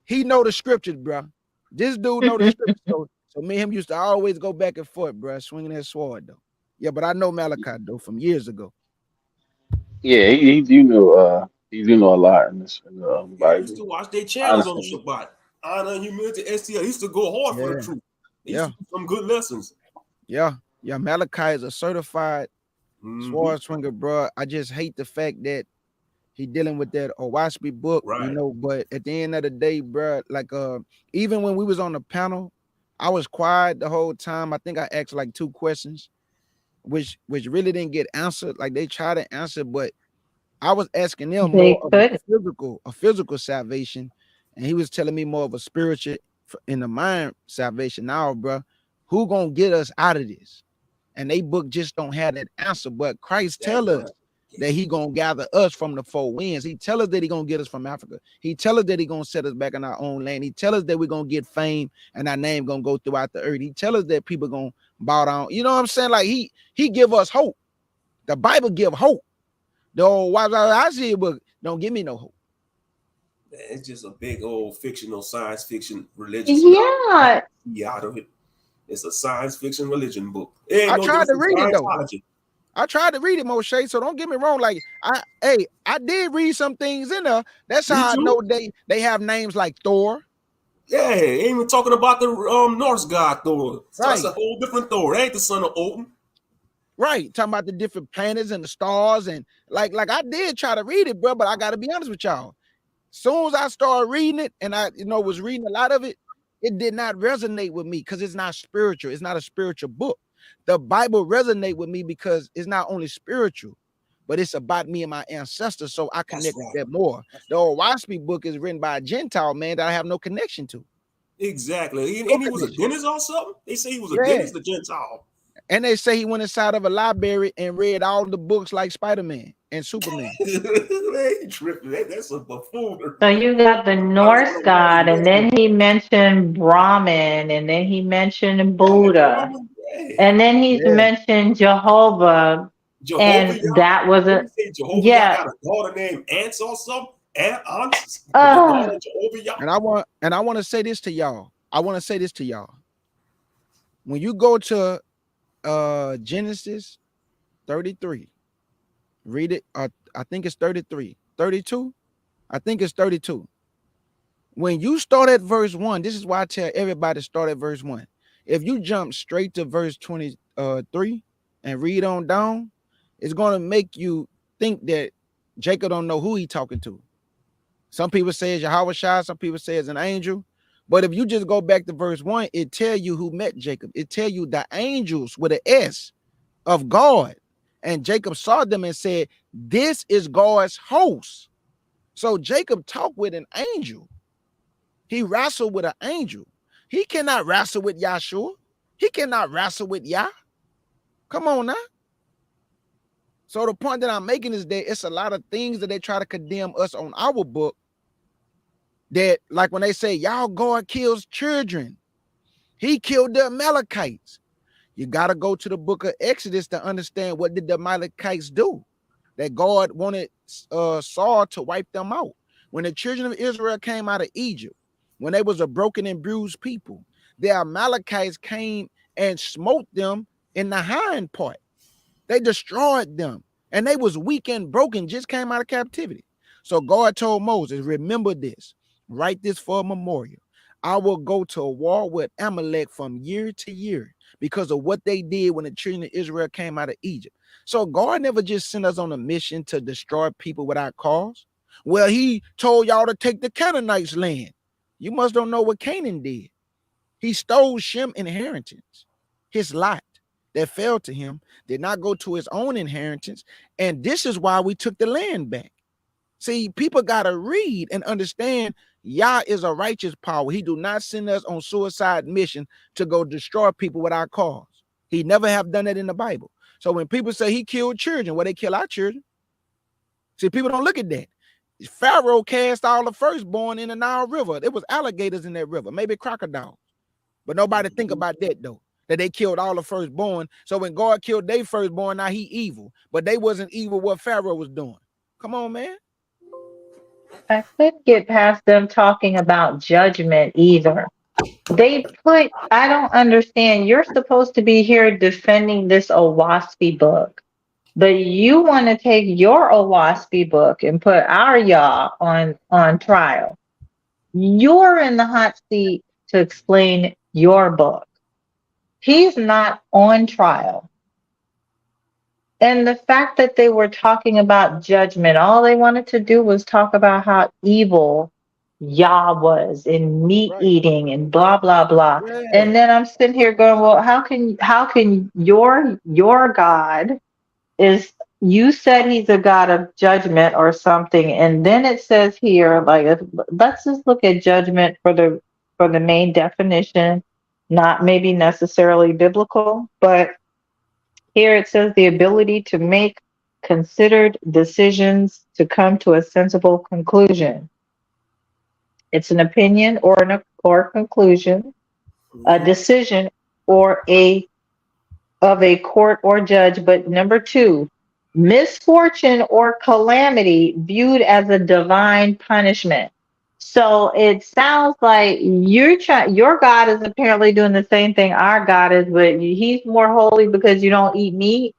he know the scriptures, bro. This dude know the scriptures. So me and him used to always go back and forth, bro, swinging that sword though. Yeah, but I know Malachi though from years ago. Yeah, he do know a lot in this in the Yeah, I used Bible. to watch their I channels on the understand. Shabbat. Honor and Humility STL. He used to go hard for the Yeah, truth. They used yeah, to do some good lessons. yeah. Malachi is a certified Hmm. sword swinger, bro. I just hate the fact that he dealing with that Owaspy book, Right. but at the end of the day, bro, like even when we was on the panel, I was quiet the whole time. I think I asked like 2 questions, which really didn't get answered. Like they tried to answer, but I was asking them more They of could. a physical salvation, and he was telling me more of a spiritual in the mind salvation. Now, bro, who gonna get us out of this? And they book just don't have that answer. But Christ That's tell us right. that he gonna gather us from the 4 winds. He tell us that he gonna get us from Africa. He tell us that he gonna set us back in our own land. He tell us that we're gonna get fame and our name gonna go throughout the earth. He tell us that people gonna bow down. You know what I'm saying? Like he give us hope. The Bible give hope. The old I see it, but Don't give me no hope. It's just a big old fictional science fiction religious Yeah. out of it. It's a science fiction religion book. It ain't I no tried different to from read it though. Scientology. I tried to read it, Moshe. So don't get me wrong. Like I did read some things in there. That's Me how I too. know they have names like Thor. Yeah, ain't even talking about the Norse god Thor. That's Right. a whole different Thor. It ain't the son of Odin. Right. Talking about the different planets and the stars. And like I did try to read it, bro, but I gotta be honest with y'all. Soon as I started reading it and I, was reading a lot of it, it did not resonate with me because it's not spiritual. It's not a spiritual book. The Bible resonate with me because it's not only spiritual, but it's about me and my ancestors. So I connect with that more. The old Waspy book is written by a Gentile man that I have no connection to. Exactly. And he was a dentist or something? They say he was a dentist, a Gentile. And they say he went inside of a library and read all the books like Spider-Man and Superman. Man, tripping. That's a buffoonery. So you got the Norse god, and then he mentioned Brahman, and then he mentioned Buddha, and then he's mentioned Jehovah. Jehovah, and that was a Jehovah, yeah. got a daughter named Ants or something. Jehovah, and I want to say this to y'all. When you go to Genesis 33, read it. I think it's 33, 32. I think it's 32. When you start at verse 1, this is why I tell everybody to start at verse 1. If you jump straight to verse 23 and read on down, it's going to make you think that Jacob don't know who he talking to. Some people say it's Yahweh Shai, some people say it's an angel. But if you just go back to verse 1, it tell you who met Jacob. It tell you the angels with an S of God. And Jacob saw them and said, this is God's host. So Jacob talked with an angel. He wrestled with an angel. He cannot wrestle with Yahshua. He cannot wrestle with Yah. Come on now. So the point that I'm making is that it's a lot of things that they try to condemn us on our book. That, like when they say, y'all God kills children. He killed the Amalekites. You got to go to the book of Exodus to understand what did the Amalekites do. That God wanted Saul to wipe them out. When the children of Israel came out of Egypt, when they was a broken and bruised people, the Amalekites came and smote them in the hind part. They destroyed them. And they was weak and broken, just came out of captivity. So God told Moses, remember this. Write this for a memorial. I will go to a war with Amalek from year to year because of what they did when the children of Israel came out of Egypt. So God never just sent us on a mission to destroy people without cause. Well, he told y'all to take the Canaanites' land. You must don't know what Canaan did. He stole Shem's inheritance. His lot that fell to him did not go to his own inheritance. And this is why we took the land back. See, people got to read and understand Yah is a righteous power. He do not send us on suicide mission to go destroy people without cause. He never have done that in the Bible. So when people say he killed children, well, they kill our children. See, people don't look at that. Pharaoh cast all the firstborn in the Nile River. There was alligators in that river, maybe crocodiles. But nobody think about that, though, that they killed all the firstborn. So when God killed their firstborn, now he evil. But they wasn't evil what Pharaoh was doing. Come on, man. I couldn't get past them talking about judgment either. I don't understand. You're supposed to be here defending this Owaspy book, but you want to take your Owaspy book and put our Yah on trial. You're in the hot seat to explain your book. He's not on trial. And the fact that they were talking about judgment, all they wanted to do was talk about how evil Yah was in meat eating and blah, blah, blah. Yeah. And then I'm sitting here going, well, how can your God is, you said he's a God of judgment or something. And then it says here, like, let's just look at judgment for the main definition, not maybe necessarily biblical, but here it says the ability to make considered decisions to come to a sensible conclusion. It's an opinion or a conclusion, a decision of a court or judge. But number 2, misfortune or calamity viewed as a divine punishment. So it sounds like your God is apparently doing the same thing our God is, but he's more holy because you don't eat meat.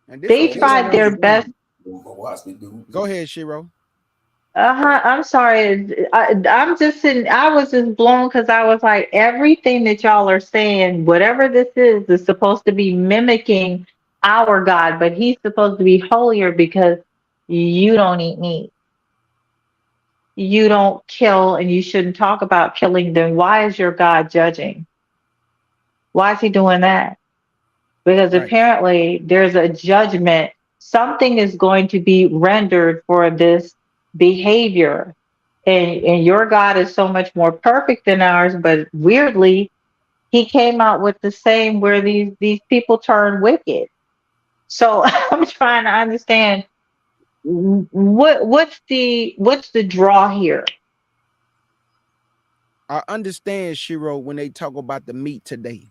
And this They what piss me tried off their best. too. Go ahead, Shiro. I'm sorry. I'm just sitting. I was just blown because I was like, everything that y'all are saying, whatever this is supposed to be mimicking our God, but he's supposed to be holier because you don't eat meat. You don't kill, and you shouldn't talk about killing. Then why is your God judging? Why is he doing that? Because Right. apparently there's a judgment. Something is going to be rendered for this behavior. And your God is so much more perfect than ours, but weirdly, he came out with the same where these people turn wicked. So I'm trying to understand what's the draw here? I understand, Shiro, when they talk about the meat today.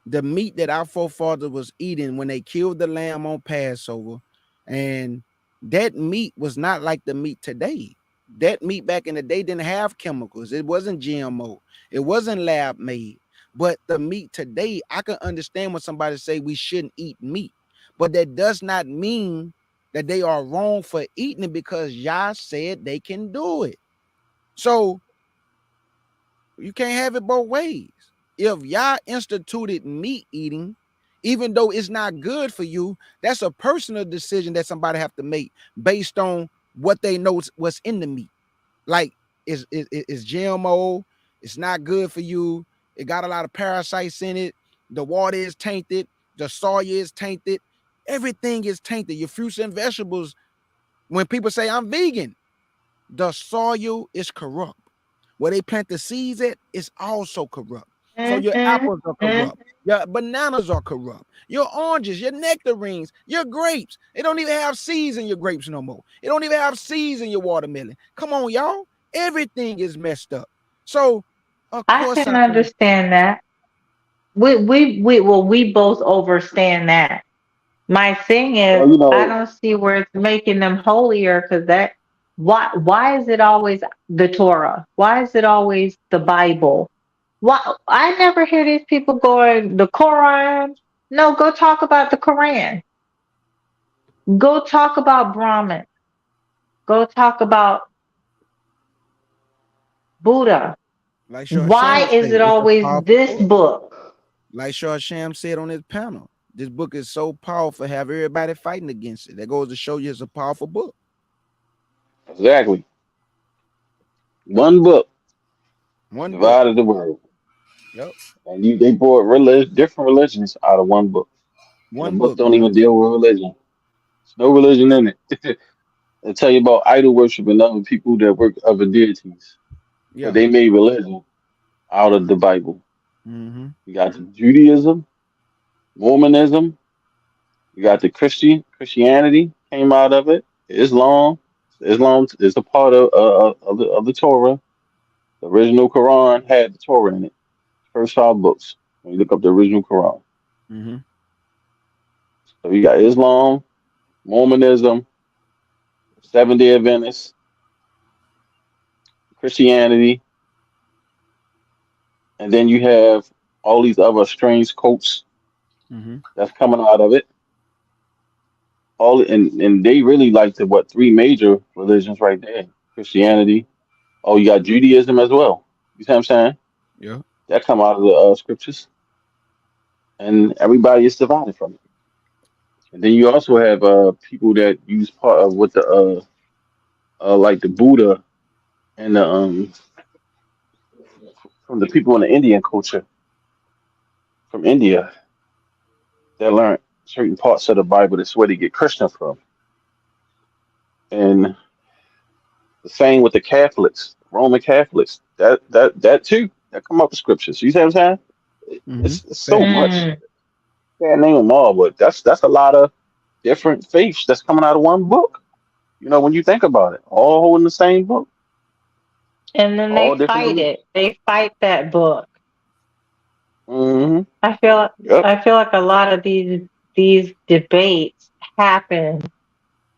The meat that our forefathers was eating when they killed the lamb on Passover, and that meat was not like the meat today. That meat back in the day didn't have chemicals. It wasn't GMO. It wasn't lab made. But the meat today, I can understand when somebody say we shouldn't eat meat, but that does not mean that they are wrong for eating it because Yah said they can do it. So you can't have it both ways. If Yah instituted meat eating, even though it's not good for you, that's a personal decision that somebody have to make based on what they know what's in the meat. Like it's GMO, it's not good for you. It got a lot of parasites in it. The water is tainted. The soil is tainted. Everything is tainted. Your fruits and vegetables. When people say I'm vegan, the soil is corrupt. Where they plant the seeds at is also corrupt. So your apples are corrupt. Your bananas are corrupt. Your oranges, your nectarines, your grapes. They don't even have seeds in your grapes no more. They don't even have seeds in your watermelon. Come on, y'all. Everything is messed up. So, of I course, can I can. understand that. We both understand that. My thing is, Well, you I know, don't see where it's making them holier because that why is it always the Torah? Why is it always the Bible? Why I never hear these people going the Quran. No, go talk about the Quran. Go talk about Brahman. Go talk about Buddha. Like Shah Why Sham is say, it it's a always powerful this book. book? Like Shah Sham said on his panel, this book is so powerful, have everybody fighting against it. That goes to show you it's a powerful book. exactly. One book One book. divided the world, Yep. and they brought different religions out of one book, and the One book book, don't bro. even deal with religion. There's no religion in it. They tell you about idol worship and other people that work other deities, but Yeah. they made religion out of the Bible. Mm-hmm. You got the Judaism, Mormonism. You got the Christianity came out of it. Islam is a part of the Torah. The original Quran had the Torah in it. First 5 books. When you look up the original Quran, Mm-hmm. so you got Islam, Mormonism, Seventh Day Adventists, Christianity, and then you have all these other strange cults Mm-hmm. that's coming out of it. All and they really like the what 3 major religions right there. Christianity. Oh, you got Judaism as well. You see what I'm saying? Yeah. That come out of the scriptures, and everybody is divided from it. And then you also have people that use part of what the like the Buddha and the from the people in the Indian culture from India that learn certain parts of the Bible. That's where they get Krishna from. And the same with the Catholics, Roman Catholics. That too. That come up with scriptures. You see what I'm saying? Mm-hmm. It's so Facts. much. Can't name them all, but that's a lot of different faiths that's coming out of one book. You know, when you think about it, all in the same book, And then they all different fight beliefs. it. They fight that book. Hmm. I feel Yep. I feel like a lot of these. these debates happen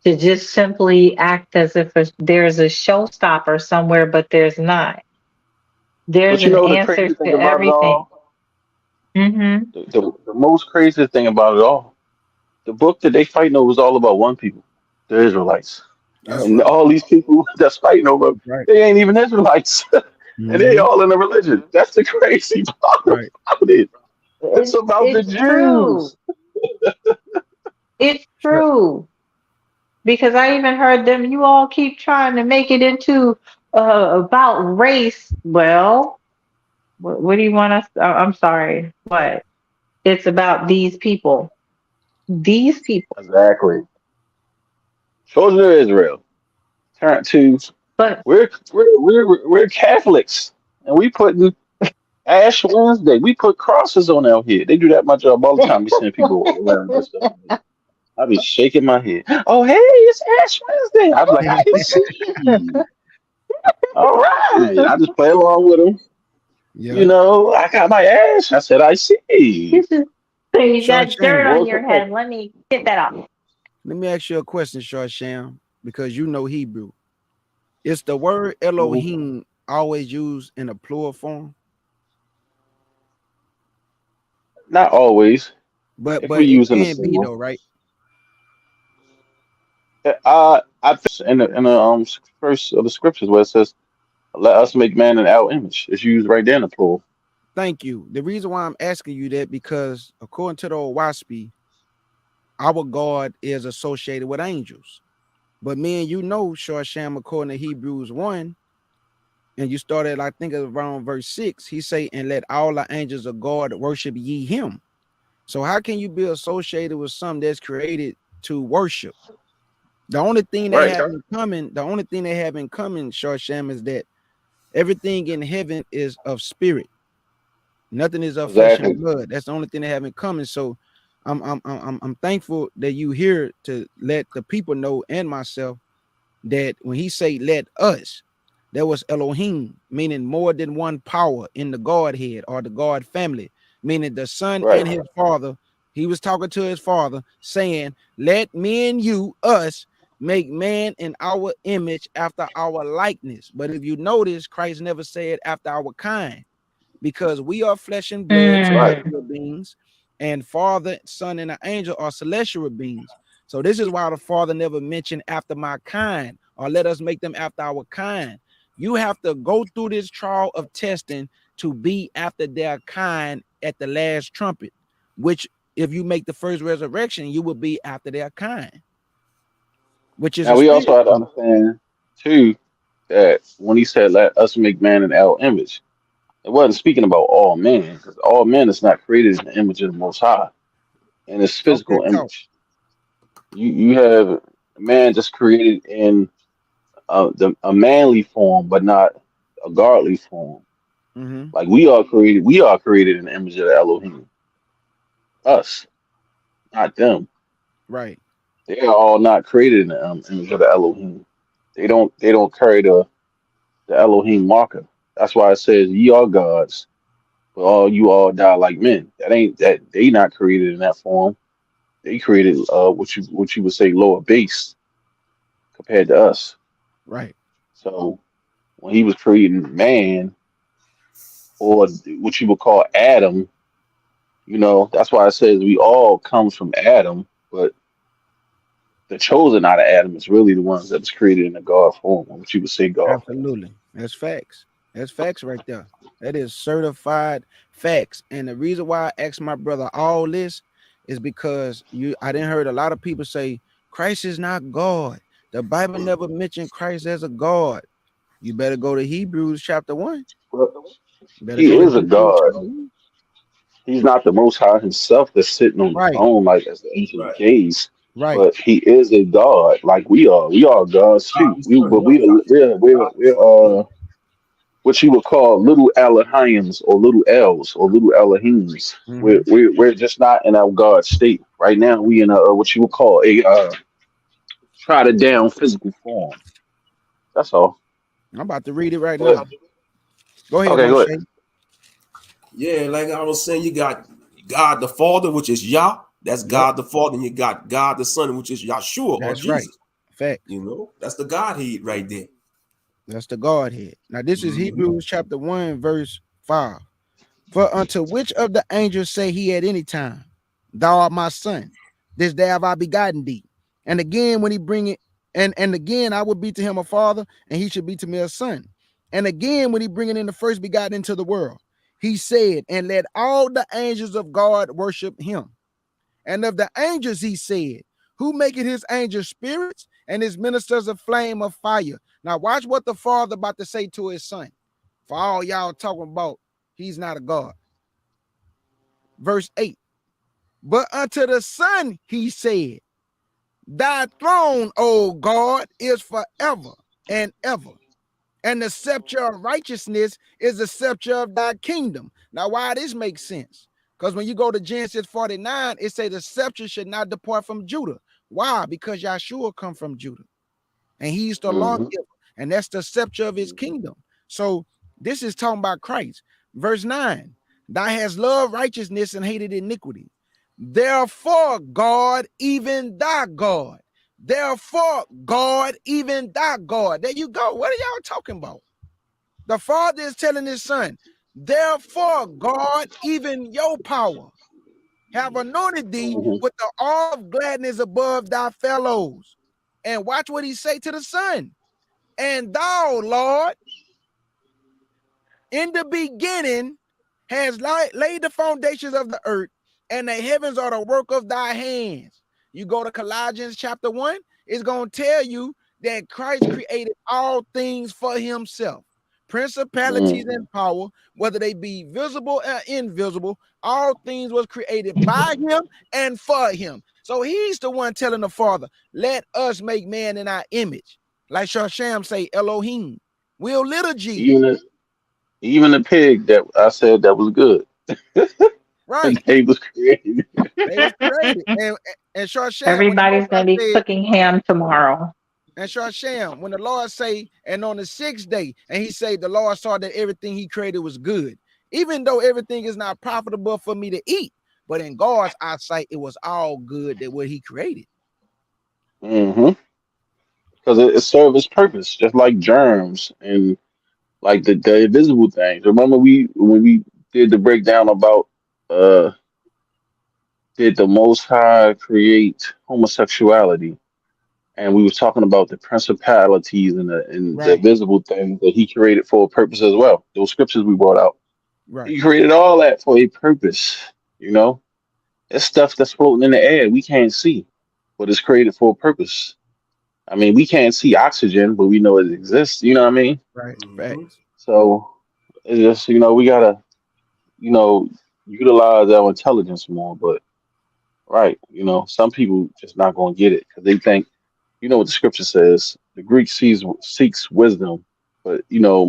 to just simply act as if there's a showstopper somewhere, but there's not. There's But you an know the answer crazy to thing about it everything. all? Mm-hmm. The most crazy thing about it all, the book that they fighting over was all about one people, the Israelites. Yep. That's And right. all these people that's fighting over, Right. they ain't even Israelites. And they Mm-hmm. all in a religion. That's the crazy part Right. about it. It's about the It's true. Jews. It's Sure. true. Because I even heard them, you all keep trying to make it into about race. Well, what do you want us? I'm sorry. What? It's about these people. These people. Exactly. Children of Israel. Turn to But we're Catholics, and we putting Ash Wednesday. We put crosses on our head. They do that my job all the time. We send people around this stuff. I be shaking my head. Oh, hey, it's Ash Wednesday. I'm like, I see. All right. I just play along with them. You Yeah. know, I got my ash. I said, I see. this is so you Short got dirt Sham. on What's your the head. Let me get that off. Let me ask you a question, Short Sham, because you know Hebrew. Is the word Mhm. Elohim always used in a plural form? Not always. But If we it use in a can be single. though, right? I think in the first of the scriptures where it says, "Let us make man in our image." It's used right there in the plural. Thank you. The reason why I'm asking you that because according to the old WASP, our God is associated with angels. But me and you know, Short Sham, according to Hebrews 1, and you started, I think, around verse 6, he say, and let all the angels of God worship ye him. So how can you be associated with something that's created to worship? The only thing they Right. have in common, Short Sham, is that everything in heaven is of spirit. Nothing is of flesh and Exactly. blood. That's the only thing they have in common. So I'm thankful that you here to let the people know and myself that when he say let us, there was Elohim, meaning more than one power in the Godhead or the God family, meaning the Son Right. and his Father. He was talking to his Father, saying, let me and you, us, make man in our image after our likeness. But if you notice, Christ never said after our kind, because we are flesh and blood, Right. Mm. terrestrial beings, and Father, Son, and an angel are celestial beings. So this is why the Father never mentioned after my kind, or let us make them after our kind. You have to go through this trial of testing to be after their kind at the last trumpet, which if you make the first resurrection, you will be after their kind, which is Now a we spirit. also have to understand too that when he said, "Let us make man in our image," it wasn't speaking about all men, because all men is not created in the image of the Most High in his Talk physical that talk. image. You have a man just created in a manly form, but not a godly form. Mm-hmm. Like we are created in the image of the Elohim. Us, not them. Right. They are all not created in the image of the Elohim. They don't carry the Elohim marker. That's why it says ye are gods, but all die like men. That ain't that they not created in that form. They created what you would say lower base compared to us. Right. So when he was creating man, or what you would call Adam, that's why it says we all come from Adam, but the chosen out of Adam is really the ones that was created in the God form, what you would say God form. Absolutely. That's facts. That's facts right there. That is certified facts. And the reason why I asked my brother all this is because I didn't heard a lot of people say Christ is not God. The Bible never mentioned Christ as a God. You better go to Hebrews chapter 1. But You better he go to is a Hebrews God. chapter 1. He's not the Most High himself that's sitting on the Right, throne like as the Ancient of Right. Days, right. but he is a God like we are. We are gods too. We're what you would call little Elohims or little L's or little Elohims. Mm-hmm. We're just not in our God state right now. We in a what you would call a trodden down physical form. That's all. I'm about to read it right But now. Go ahead, Okay, go ahead. Moshe. yeah, like I was saying, you got God the Father, which is Yah. That's Yep. God the Father, and you got God the Son, which is Yahshua or That's right. Jesus. Facts. You know, that's the Godhead right there. That's right. Jesus. Facts. You know, that's the Godhead right there. That's the Godhead. Now, this is Mhm. Hebrews chapter 1, verse 5. For unto which of the angels say he at any time, thou art my son, this day have I begotten thee. And again, when he bring it, and again, I will be to him a father, and he should be to me a son. And again, when he bring it in the first begotten into the world, he said, and let all the angels of God worship him. And of the angels, he said, who maketh his angels spirits and his ministers a flame of fire. Now, watch what the father about to say to his son. For all y'all talking about, he's not a God. Verse 8. But unto the Son he said, thy throne, O God, is forever and ever. And the scepter of righteousness is the scepter of thy kingdom. Now, why this makes sense? Because when you go to Genesis 49, it say the scepter should not depart from Judah. Why? Because Yahshua come from Judah. And he's the Mm-hmm. lawgiver. And that's the scepter of his kingdom. So this is talking about Christ. Verse 9. Thou hast loved righteousness and hated iniquity. Therefore, God, even thy God. Therefore, God, even thy God. There you go. What are y'all talking about? The Father is telling his son, therefore, God, even your power, have anointed thee Mm-hmm. with the all of gladness above thy fellows. And watch what he say to the son. And thou, Lord, in the beginning has laid the foundations of the earth, and the heavens are the work of thy hands. You go to Colossians chapter 1, it's going to tell you that Christ created all things for himself. Principalities Mm-hmm. and power, whether they be visible or invisible, all things was created by him and for him. So he's the one telling the Father, let us make man in our image. Like Shasham say, Elohim. We'll liturgy. Even the even the pig that I said that was good. Right. And they was created. They was created. And Shasham, when the Most Everybody's High going to be said, cooking ham tomorrow. and Shasham, when the Lord say, and on the sixth day, and he say, the Lord saw that everything he created was good, even though everything is not profitable for me to eat, but in God's eyesight, it was all good that what he created. Mm-hmm. Because it served its purpose, just like germs and like the invisible things. Remember we when we did the breakdown about uh did the Most High create homosexuality? And we were talking about the principalities and the Right, visible things that he created for a purpose as well. Those scriptures we brought out. right, He created all that for a purpose, you know? It's stuff that's floating in the air we can't see, but it's created for a purpose. I mean, we can't see oxygen, but we know it exists, you know what I mean? right. Mhm. Facts. So it's just, we gotta, you know, utilize our intelligence more, but right, some people just not gonna get it because they think, you know what the scripture says, the Greek seeks wisdom, but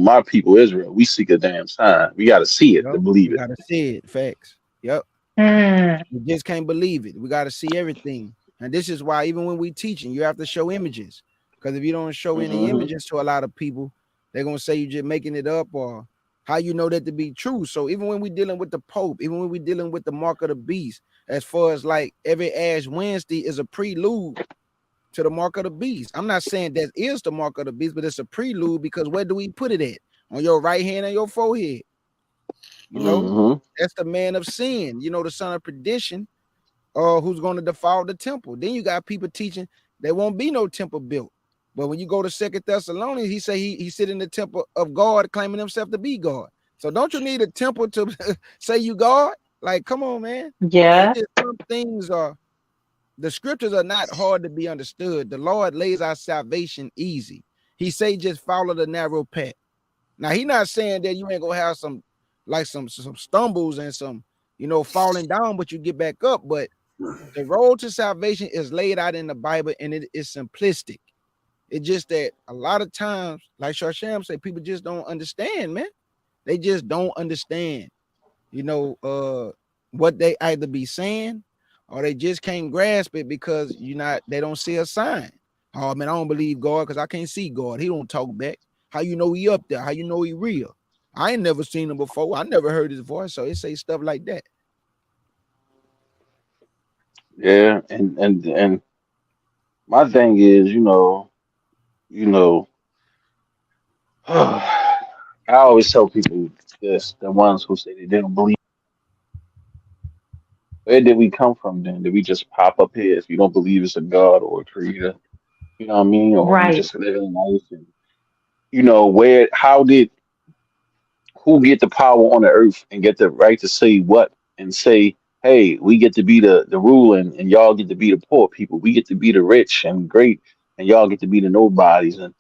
my people Israel, we seek a damn sign. We gotta see it Yep. to believe We it. gotta see it. Facts. Yep. Hmm. We just can't believe it. We got to see everything. And this is why even when we teaching, you have to show images. Because if you don't show any Hmm. images to a lot of people, they're gonna say you just making it up or how you know that to be true. So even when we dealing with the Pope, even when we dealing with the mark of the beast, as far as like every Ash Wednesday is a prelude to the mark of the beast. I'm not saying that is the mark of the beast, but it's a prelude because where do we put it at? On your right hand and your forehead. You know, Hmm. that's the man of sin, the son of perdition, who's going to defile the temple. Then you got people teaching there won't be no temple built. But when you go to Second Thessalonians, he say he sit in the temple of God, claiming himself to be God. So don't you need a temple to say you God? Like, come on, man. So it's Yeah. just some things are the scriptures are not hard to be understood. The Lord lays our salvation easy. He say just follow the narrow path. Now he not saying that you ain't gonna have some stumbles and some falling down, but you get back up. But the road to salvation is laid out in the Bible and it is simplistic. It's just that a lot of times, like Sharsham said, people just don't understand, man. They just don't understand, you know, what they either be saying or they just can't grasp it because they don't see a sign. Oh man, I don't believe God because I can't see God. He don't talk back. How you know he up there? How you know he real? I ain't never seen him before. I never heard his voice. So it say stuff like that. Yeah, and my thing is, you know, I always tell people this, the ones who say they don't believe. Where did we come from then? Did we just pop up here if you don't believe it's a God or a creator? You know what I mean? Or we Right. just live in life and how did who get the power on the earth and get the right to say what and say, hey, we get to be the ruling and y'all get to be the poor people. We get to be the rich and great and y'all get to be the nobodies. And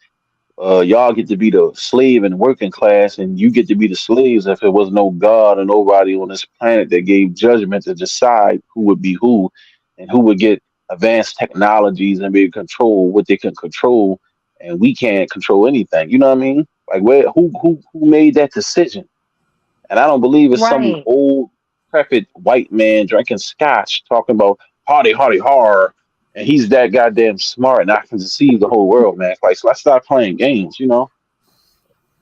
y'all get to be the slave and working class, and you get to be the slaves if there was no God or nobody on this planet that gave judgment to decide who would be who and who would get advanced technologies and be able to control what they can control, and we can't control anything. You know what I mean? Like who made that decision? And I don't believe it's some Right. old decrepit white man drinking scotch talking about hardy hardy har, and he's that goddamn smart and I can deceive the whole world, man. Like, so let's stop playing games.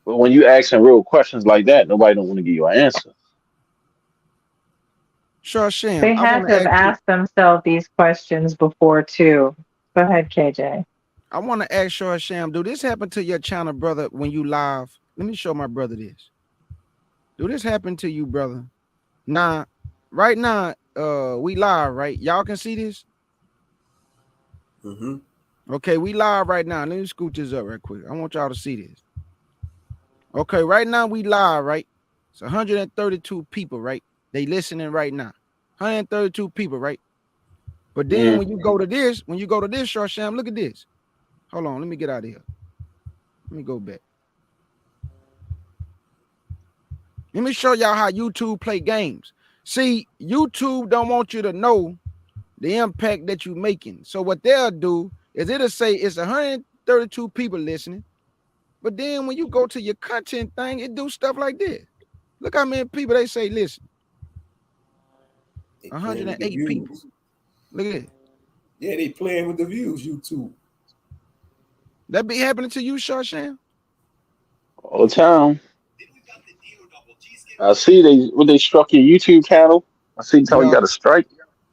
But when you asking real questions like that, nobody don't want to give you an answer. Sure, Sham. They I had want to to have ask you. asked themselves these questions before too. Go ahead, KJ. I want to ask Sure Sham. Do this happen to your channel, brother, when you live? Let me show my brother this. Do this happen to you, brother? Nah, right now, we live, right? Y'all can see this. Mm-hmm. Okay, we live right now. Let me scoot this up right quick. I want y'all to see this. Okay, right now we live, right? It's 132 people, right? They listening right now. 132 people, right? But then Mm. when you go to this, Short Sham, look at this. Hold on, let me get out of here. Let me go back. Let me show y'all how YouTube play games. See, YouTube don't want you to know the impact that you're making. So what they'll do is it'll say it's 132 people listening. But then when you go to your content thing, it do stuff like this. Look how many people they say listen. They playing with the 108 people. views. Look at it. Yeah, they playing with the views, YouTube. That be happening to you, Shawshan? All the time. I see they struck your YouTube channel. I see tell you Yeah, got a strike.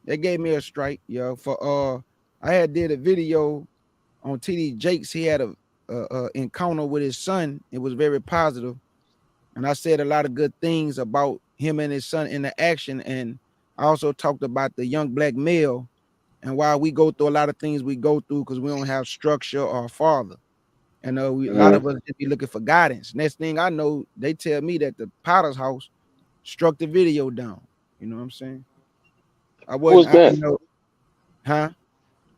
they gave me a strike, yo. For I had did a video on TD Jakes. He had a encounter with his son. It was very positive. And I said a lot of good things about him and his son in the action. And I also talked about the young black male and why we go through a lot of things we go through because we don't have structure or father. And a lot Mm. of us just be looking for guidance. Next thing I know, they tell me that the Potter's house struck the video down. You know what I'm saying? I Who wasn't, was that? huh?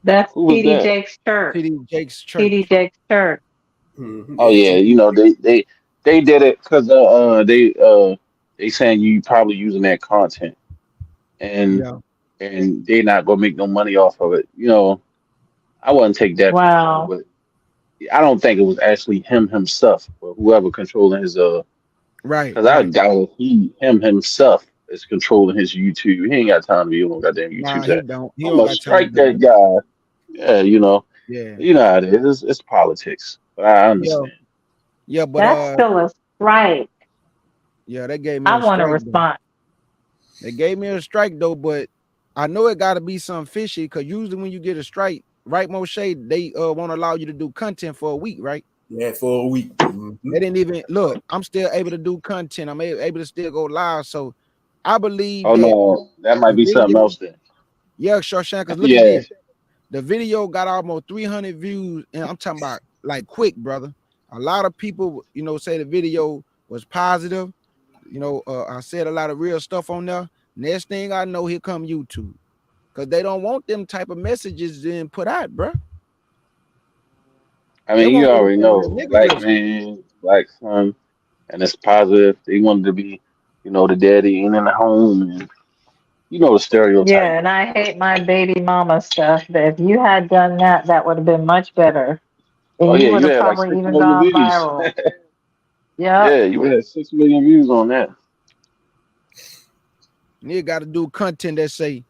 That's Who was TD that? Jake's church. TD Jake's TD church. Jake's church. Mm-hmm. Oh Yeah, yeah, TV. they did it because they saying you probably using that content and Yeah, they not gonna make no money off of it. I wouldn't take that personal, Wow. but I don't think it was actually him himself or whoever controlling his right, because I right. doubt him himself is controlling his YouTube. He ain't got time to be on goddamn YouTube Nah, he chat. don't. He I'm don't gonna got time to strike do that that. guy. Yeah, Yeah, you know how it is. It's politics, but I yeah, understand. yeah. But That's still a strike. yeah, they gave me I a want to strike though. respond. They gave me a strike though, but I know it got to be something fishy because usually when you get a strike, right, Moshe, they won't allow you to do content for a week, right? Yeah, for a week. Mm-hmm. They didn't even look. I'm still able to do content. I'm able to still go live. So I believe Oh that no, that might the be something video, else then. yeah, Shawshank, because look at Yeah, this. The video got almost 300 views, and I'm talking about like quick, brother. A lot of people, say the video was positive. I said a lot of real stuff on there. Next thing I know, here come YouTube, because they don't want them type of messages then put out, bro. I They mean you want already everything know, the nigga black listen. man, black son, and it's positive. They wanted to be, the daddy ain't in the home, and the stereotype. Yeah, and I hate my baby mama stuff. But if you had done that, that would have been much better. Oh And you yeah, would you have had like probably six even million gone views. viral. Yep. Yeah, you had 6 million views on that. Nigga got to do content that say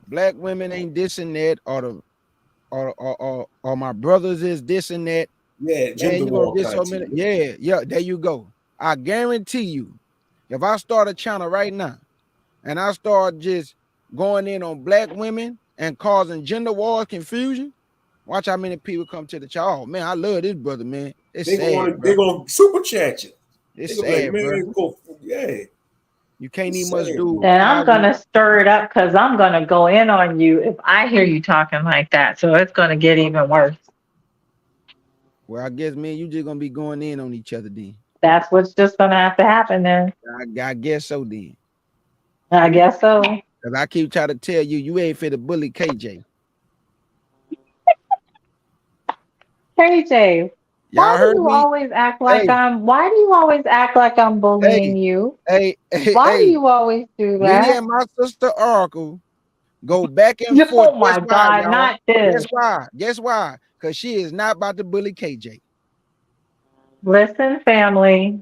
black women ain't this and that, or my brothers is this and that. Yeah, Man, gender you gonna war get so many. content. Yeah, there you go. I guarantee you, if I start a channel right now and I start just going in on black women and causing gender war confusion. Watch how many people come to the church. Oh man, I love this brother, man. It's sad, bro. They gonna super chat you. It's They gonna be like, sad, bro. man, go, yeah. You can't It's even much sad, do. bro. And I'm going to stir it up because I'm going to go in on you if I hear you talking like that. So it's going to get even worse. Well, I guess me and you just gonna be going in on each other then. That's what's just going to have to happen then. I guess so then. I guess so. Cause I keep trying to tell you, you ain't fit to bully KJ. KJ, Y'all why do heard you me? always act like Hey. why do you always act like I'm bullying Hey. you? Hey, Why do hey, you always do me that? and my sister Oracle go back and forth. Oh my Guess why, God, y'all? not this. Guess why? Guess why? Because she is not about to bully KJ. Listen, family,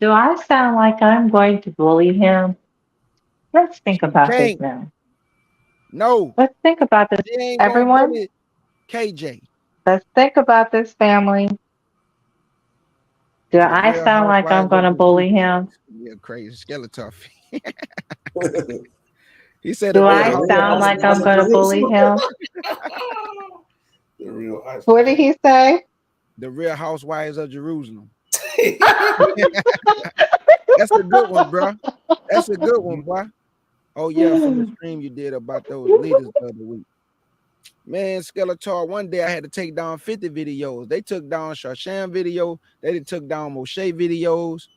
do I sound like I'm going to bully him? Let's think She about this can't. now. No, Let's think about this, she ain't gonna everyone. bully KJ. Let's think about this, family. Do The I Real sound like I'm Housewives going of to bully Jerusalem. him? Yeah, crazy skeleton. He said the Do Real I The real sound Housewives of like housewives I'm of going to Jerusalem. bully Jerusalem. him? The real housewives. What did he say? The Real Housewives of Jerusalem. That's a good one, bro. That's a good one, boy. Oh yeah, from the stream you did about those leaders the other week. Man, Skeletor, one day I had to take down 50 videos. They took down Shasham video. They took down Moshe videos.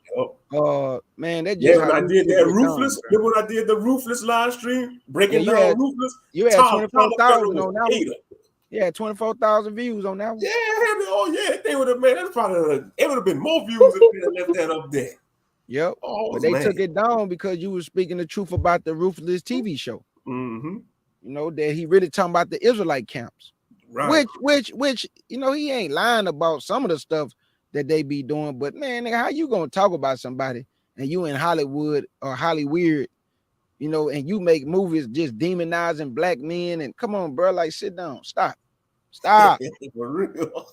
Man, that's Yeah, just when how I these did people that get done, Ruthless, bro. remember when I did the Ruthless live stream, Yeah, breaking down Ruthless? you had Tyler 24,000 was on that one. hater. Yeah, 24,000 views on that one. Yeah, oh yeah, they would have made that's probably it would have been more views if they had left that up there. Yep. Oh, But they man. took it down because you were speaking the truth about the Ruthless TV show. Mm-hmm. You know, that he really talking about the Israelite camps. Right. Which, you know, he ain't lying about some of the stuff that they be doing. But man, nigga, how you gonna talk about somebody and you in Hollywood or Hollyweird, you know, and you make movies just demonizing black men? And come on, bro, like sit down, stop. For real.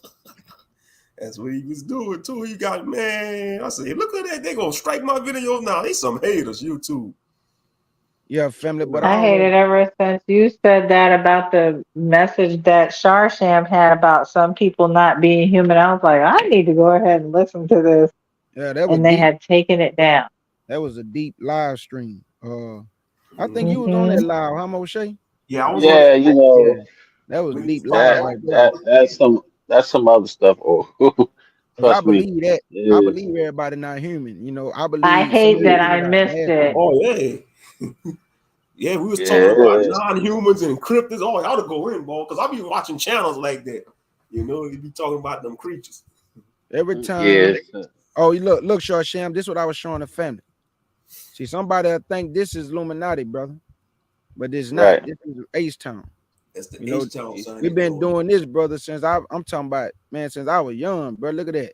That's what he was doing too. He got, man, I said, look at that. They gonna strike my videos now. They some haters, YouTube. Yeah, family, but I I don't hate know. it ever since you said that about the message that Sharsham had about some people not being human. I was like, I need to go ahead and listen to this. Yeah, that was And they deep. had taken it down. That was a deep live stream. I think you was on Mm-hmm. that live, huh, Moshe? Yeah, I was on Yeah, you know Yeah, that was when he was deep talking live that about right there. that's some other stuff. Oh, Because I trust me, believe that. it I is. believe everybody not human. You know, I I believe some of hate these that people I got missed bad it. things. oh yeah. Yeah, we was talking about Yeah, non-humans and cryptids. Oh, I ought to go in, boy, because I be watching channels like that. You know, they be talking about them creatures. Every time. yeah. Oh, look, Short Sham. This is what I was showing the family. See, somebody will think this is Illuminati, brother, but it's not. Right. This is Ace Town. That's the You know, H-Town sign. we've been doing this, brother, since I'm talking about, man, since I was young, bro. Look at that.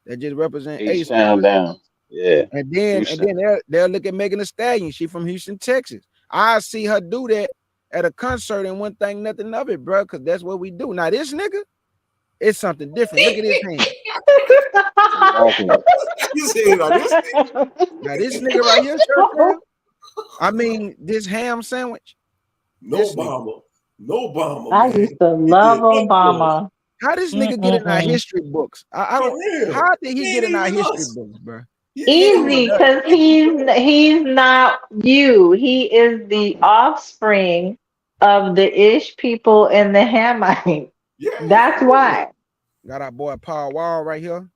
That just represent H Ace Town. sound down. Yeah. And then Houston. they'll look at Megan Thee Stallion. She from Houston, Texas. I see her do that at a concert and one thing, nothing of it, bro, because that's what we do. Now this nigga, it's something different. Look at his hand. Exactly. You say it on this thing? Now this nigga right here, Church Fam, I mean, this ham sandwich. No This nigga. bomber. No bomber, I man. used to He love did exploits. Obama. How this nigga get in our Mm-mm-mm. history books? I For don't. real. How did he He get ain't in our even history us. books, bro? He ain't even Easy, us. because he's not you. He is the offspring of the Ish people and the Hamites. Yeah, That's for real. why. Got our boy Paul Wall right here.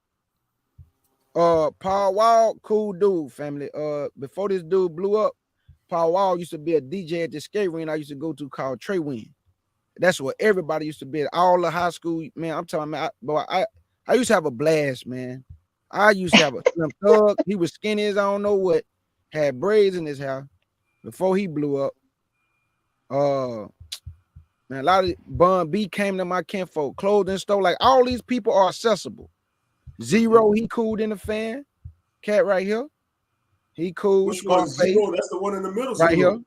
Paul Wall, cool dude, family. Before this dude blew up, Paul Wall used to be a DJ at the skate rink I used to go to called Trey Win. That's what everybody used to be at. All the high school, man. I'm telling man, I used to have a blast, man. I used to have a Slim Thug. He was skinny as I don't know what, had braids in his hair before he blew up. Man, a lot of Bun B came to my kinfolk, clothing store. Like all these people are accessible. Zero, he cooled in the fan. Cat right here. He cool. Which one? Scarface Zero. That's the one in the middle. right Zero. here.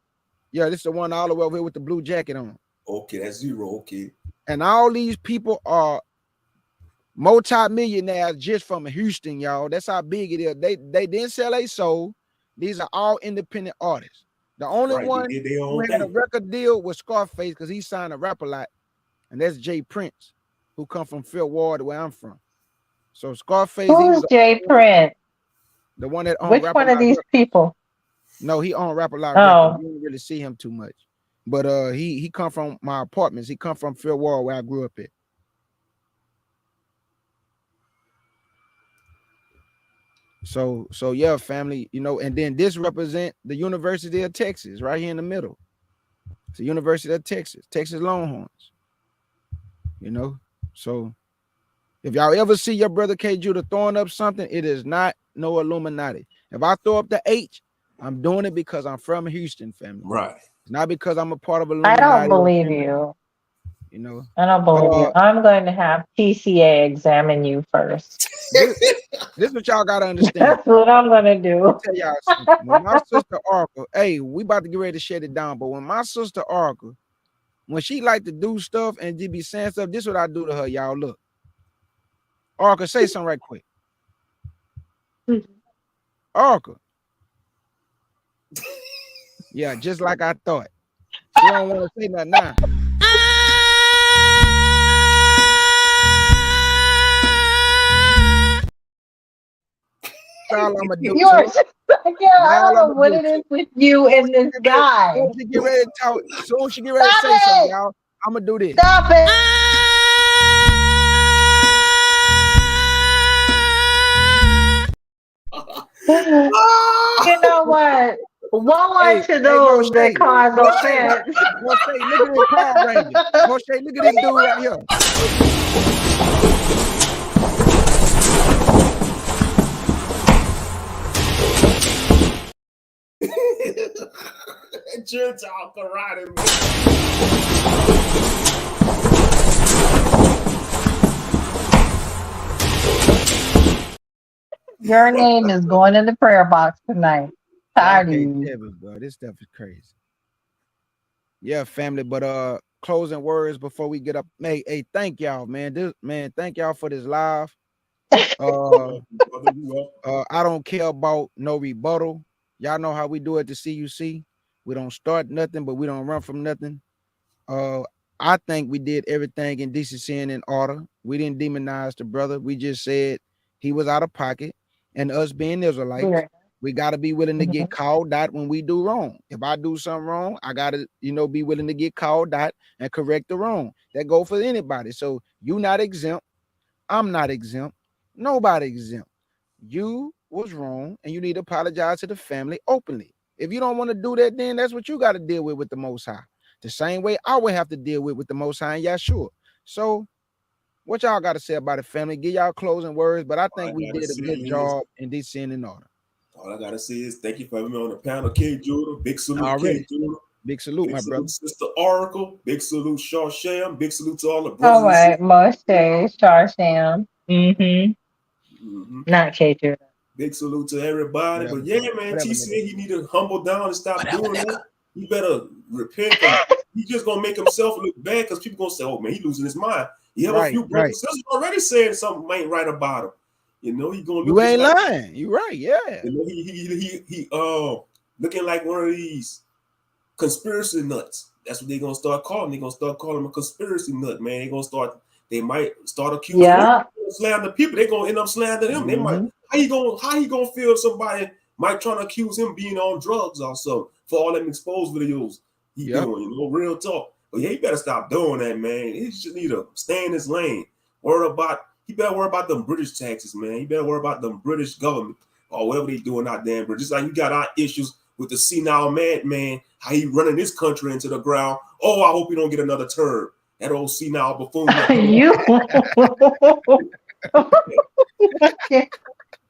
Yeah, this is the one all the way over here with the blue jacket on. Okay, that's Zero. Okay. And all these people are multi-millionaires just from Houston, y'all. That's how big it is. They didn't sell a soul. These are all independent artists. The only Right, one they did their who own had a thing. record deal was Scarface because he signed a rap a lot, and that's Jay Prince, who come from Fifth Ward, where I'm from. So Scarface, he Who was is Jay Prince? the one that owned Which Rap a one of Lot these Records. people? No, he owned Rap a Lot Records. Oh, You don't really see him too much. But he come from my apartments. He come from Fifth Ward, where I grew up at. So yeah, family, you know, and then this represent the University of Texas right here in the middle. It's the University of Texas, Texas Longhorns, you know. So if y'all ever see your brother K. Judah throwing up something, it is not no Illuminati. If I throw up the H, I'm doing it because I'm from Houston, family. Right. It's not because I'm a part of I Illuminati. don't believe you. You know, I don't believe you. I'm going to have TCA examine you first. this is what y'all gotta understand. That's what I'm going to do. I'll tell y'all something. When my sister Oracle, hey, we about to get ready to shut it down, but when my sister Oracle, when she like to do stuff and she be saying stuff, this is what I do to her, y'all. Look, Oracle, say something right quick. Oracle. Yeah, just like I thought. She don't want to say nothing now. That's all I'm gonna do. You're just like, yeah, I don't know what it is with you and this guy. Soon she get ready to talk, soon she get ready to say something, y'all. I'm gonna do this. Stop it. You know what? Woe Hey, unto those that Moshe, cause Moshe, offense. Moshe, look at this Power Ranger. Moshe, look at this dude right here. Gentile karate. Your name is going in the prayer box tonight. Tired of can't you. tell me, bro. This stuff is crazy. Yeah, family. But closing words before we get up. Hey, thank y'all, man. Thank y'all for this live. I don't care about no rebuttal. Y'all know how we do at the CUC. We don't start nothing, but we don't run from nothing. I think we did everything in decency and in order. We didn't demonize the brother. We just said he was out of pocket. And us being Israelites, we got to be willing to get called out when we do wrong. If I do something wrong, I got to, be willing to get called out and correct the wrong. That go for anybody. So you not exempt. I'm not exempt. Nobody exempt. You was wrong and you need to apologize to the family openly. If you don't want to do that, then that's what you got to deal with the Most High. The same way I would have to deal with the Most High and Yahshua. So what y'all got to say about it, family? Give y'all closing words, but I think we did a good job in this and in order. All I got to say is thank you for having me on the panel, K. Judah. Big salute, K. Judah. Big salute, my brother. Sister Oracle. Big salute, Shawsham. Big salute to all the All brothers. right, Moshe, Shawsham. Not K. Judah. Big salute to everybody. Whatever. But yeah, man, T said he need to humble down and stop doing that. He better repent. He's just gonna make himself look bad because people gonna say, "Oh man, he losing his mind." You have a few brothers and sisters already saying something ain't right about him. He gonna look. You ain't lying. You right, yeah. He looking like one of these conspiracy nuts. That's what they're gonna start calling. They're gonna start calling him a conspiracy nut, man. They might start accusing him of slander people. They're gonna end up slandering him. They might. How he gonna feel if somebody might try to accuse him being on drugs or something for all them exposed videos he doing, real talk. But yeah, he better stop doing that, man. He just need to stay in his lane. He better worry about them British taxes, man. He better worry about them British government or whatever they doing out there. But just like you got our issues with the senile man, how he running this country into the ground. Oh, I hope he don't get another term. That old senile buffoon.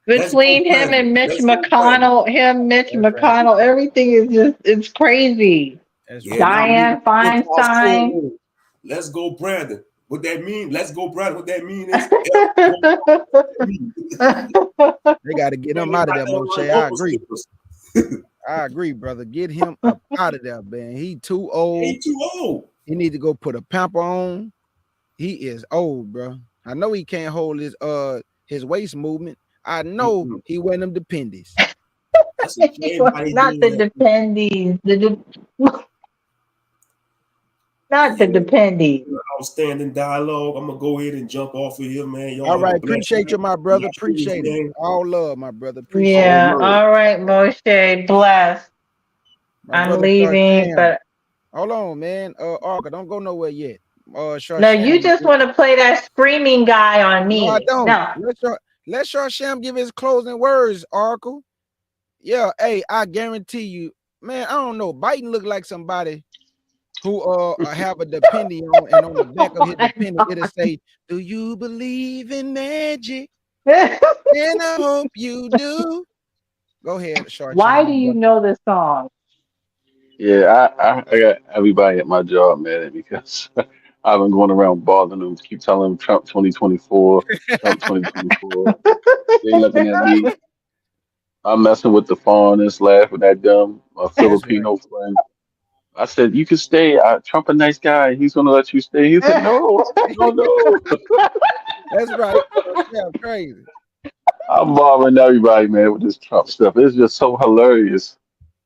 Between him and Mitch McConnell, everything is it's crazy. Diane Feinstein. Let's go, Brandon. What that mean? Let's go, Brandon. What that mean is they got to get him out of there, Moshe. I agree. I agree, brother. Get him up out of there, man. He too old. He need to go put a pamper on. He is old, bro. I know he can't hold his waist movement. I know he wearing them dependies. message to everybody Not the doing that. dependees. Not the Yeah, dependees. outstanding dialogue. I'm gonna go ahead and jump off of here, man. Y'all All have a right, blessed appreciate you, night. my Y'all brother. students, Appreciate it. man. All love, my brother. Appreciate it. All Yeah. love. All right, Moshe. Bless. My I'm brother leaving, Sham. but Hold on, man. Arca, don't go nowhere yet. no, you Sham. just want to play that screaming guy on No, I me. don't. No. Let Sham give his closing words, Oracle. Yeah, hey, I guarantee you, man. I don't know. Biden look like somebody who have a dependent on, and on the back Oh of his my dependent it'll say, "Do you believe in magic?" God. And I hope you do. Go ahead, Why Sham, do my you brother. know the song? Yeah, I got everybody at my job mad because I've been going around bothering them, keep telling them Trump 2024, Trump 2024. They looking at me. I'm messing with the phone and laughing at them. A That's right. Filipino friend. I said, "You can stay. Trump a nice guy. He's gonna let you stay." He said, "No, no, no." That's right. Sham, crazy. I'm bothering everybody, man, with this Trump stuff. It's just so hilarious.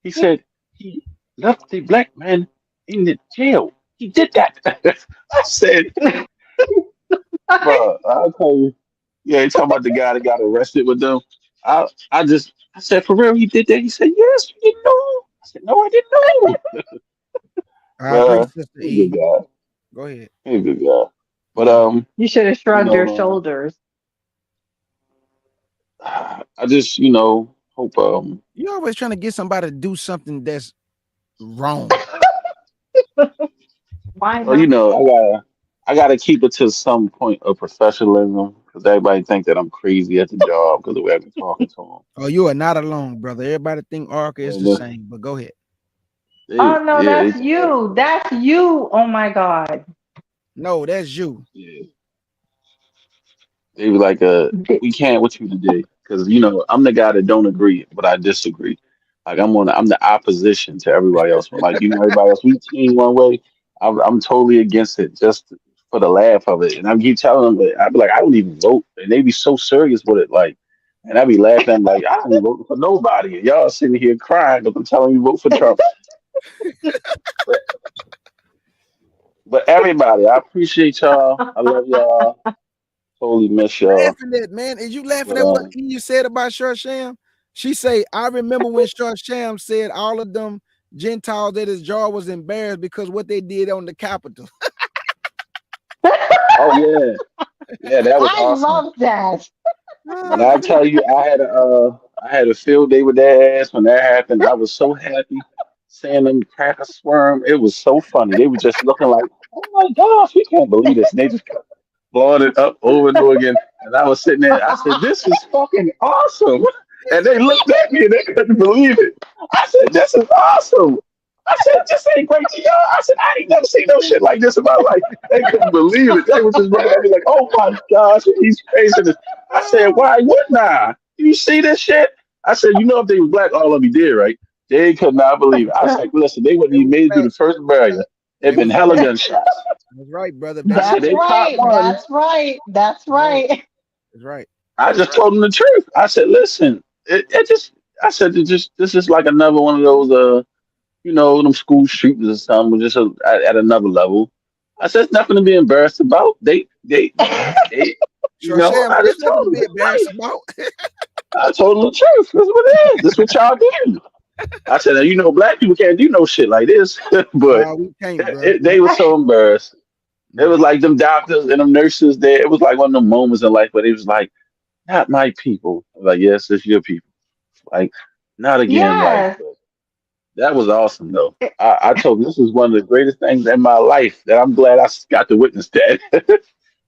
He said he left the black man in the jail. He did that. I said, bro, I'll tell you. Yeah, you talking about the guy that got arrested with them. I said, for real, he did that. He said, yes, you didn't know. I said, no, I didn't know. I agree, But Sister he's a E. good guy. Go ahead. He's a good guy. But Yeah. You should have you shrugged your know, shoulders. I just, hope You always trying to get somebody to do something that's wrong. Why well, not? I gotta keep it to some point of professionalism because everybody think that I'm crazy at the job because the way I be talking to them. Oh, you are not alone, brother. Everybody think Arca is And the same, but go ahead. Oh no, they that's think that, you. That's you. Oh my God. No, that's you. yeah. They were like, Di- we can't with you today because I'm the guy that don't agree, but I disagree. Like I'm the opposition to everybody else. But like everybody else, we team one way. I'm totally against it just for the laugh of it. And I keep telling them, but I be like, I don't even vote, and they be so serious with it, like, and I be laughing I'm like, I don't even vote for nobody, and y'all sitting here crying because I'm telling you vote for Trump. But, but everybody, I appreciate y'all. I love y'all. Totally miss y'all. Laughing at, man. Is you laughing But at what you said about Sham? She say, I remember when Sham said all of them Gentiles that his jaw was embarrassed because what they did on the Capitol. oh yeah, that was I awesome. love that. When I tell you, I had a field day with that ass when that happened. I was so happy seeing them crack a swerm. It was so funny. They were just looking like, oh my gosh, we can't believe this. And they just kept blowing it up over and over again. And I was sitting there. I said, this is fucking awesome. And they looked at me and they couldn't believe it. I said, this is awesome. I said, this ain't great to y'all. I said, I ain't never seen no shit like this in my life. They couldn't believe it. They was just looking at me like, oh my gosh, he's crazy. I said, why wouldn't I? You see this shit? I said, if they was black, all of you did, right? They could not believe it. I was like, listen, they wouldn't They even was made it through black. the first barrier. It They been was hella black. gunshots. That's right, brother. They I was said, That's they black. popped right. one. That's right. That's That's right. right. That's right. I just told them the truth. I said, listen, I said, this is like another one of those, them school shootings or something, just at another level. I said, it's nothing to be embarrassed about. They, Sham, I there's just nothing told to them be it's embarrassed life. about. I told them the truth. That's what it is. This what y'all do. I said, now, black people can't do no shit like this. But No, we can't, bro. they were so embarrassed. It No. was like them doctors and them nurses there. It was like one of them moments in life, but it was like, not my people. I was like, yes, it's your people. Like, not again. Like, Yes. that was awesome, though. I told them this was one of the greatest things in my life that I'm glad I got to witness that.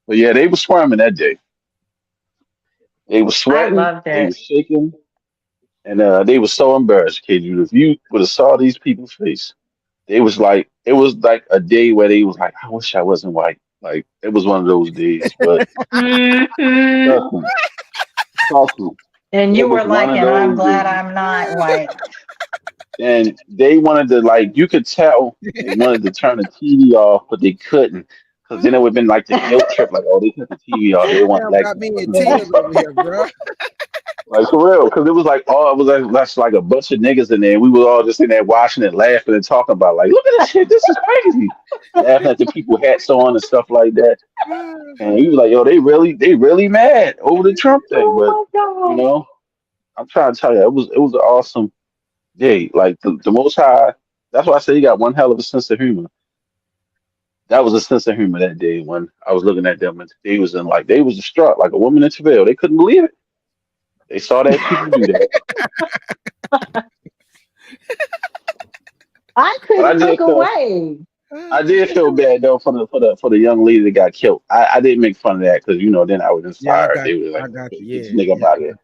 But yeah, they were swarming that day. They were I sweating. loved They were it. shaking. And they were so embarrassed, kid. You, if you would have saw these people's face, it was like a day where they was like, I wish I wasn't white. Like it was one of those days. But Hmm. trust me, trust me, And it you was were one like, of and I'm those glad days. I'm not white. And they wanted to like, you could tell they wanted to turn the TV off, but they couldn't, because then it would have been like the guilt trip. Like, oh, they took the TV off. They want Sham black got people me in looking at tears them. over here, bro. Like for real, because it was like it was like that's like a bunch of niggas in there. We were all just in there watching it, laughing and talking about like, look at this shit, this is crazy. Laughing at the people hats on and stuff like that. And he was like, yo, they really mad over the Trump thing. But Oh you my God. know, I'm trying to tell you, it was an awesome day. Like the Most High. That's why I say he got one hell of a sense of humor. That was a sense of humor that day when I was looking at them and they was in like they was distraught, like a woman in travail. They couldn't believe it. They saw that people do that. I But couldn't look away. I did feel bad though for the young lady that got killed. I didn't make fun of that because then I was Yeah, inspired. They were I like, got you. get this Yeah, nigga yeah, up out of here.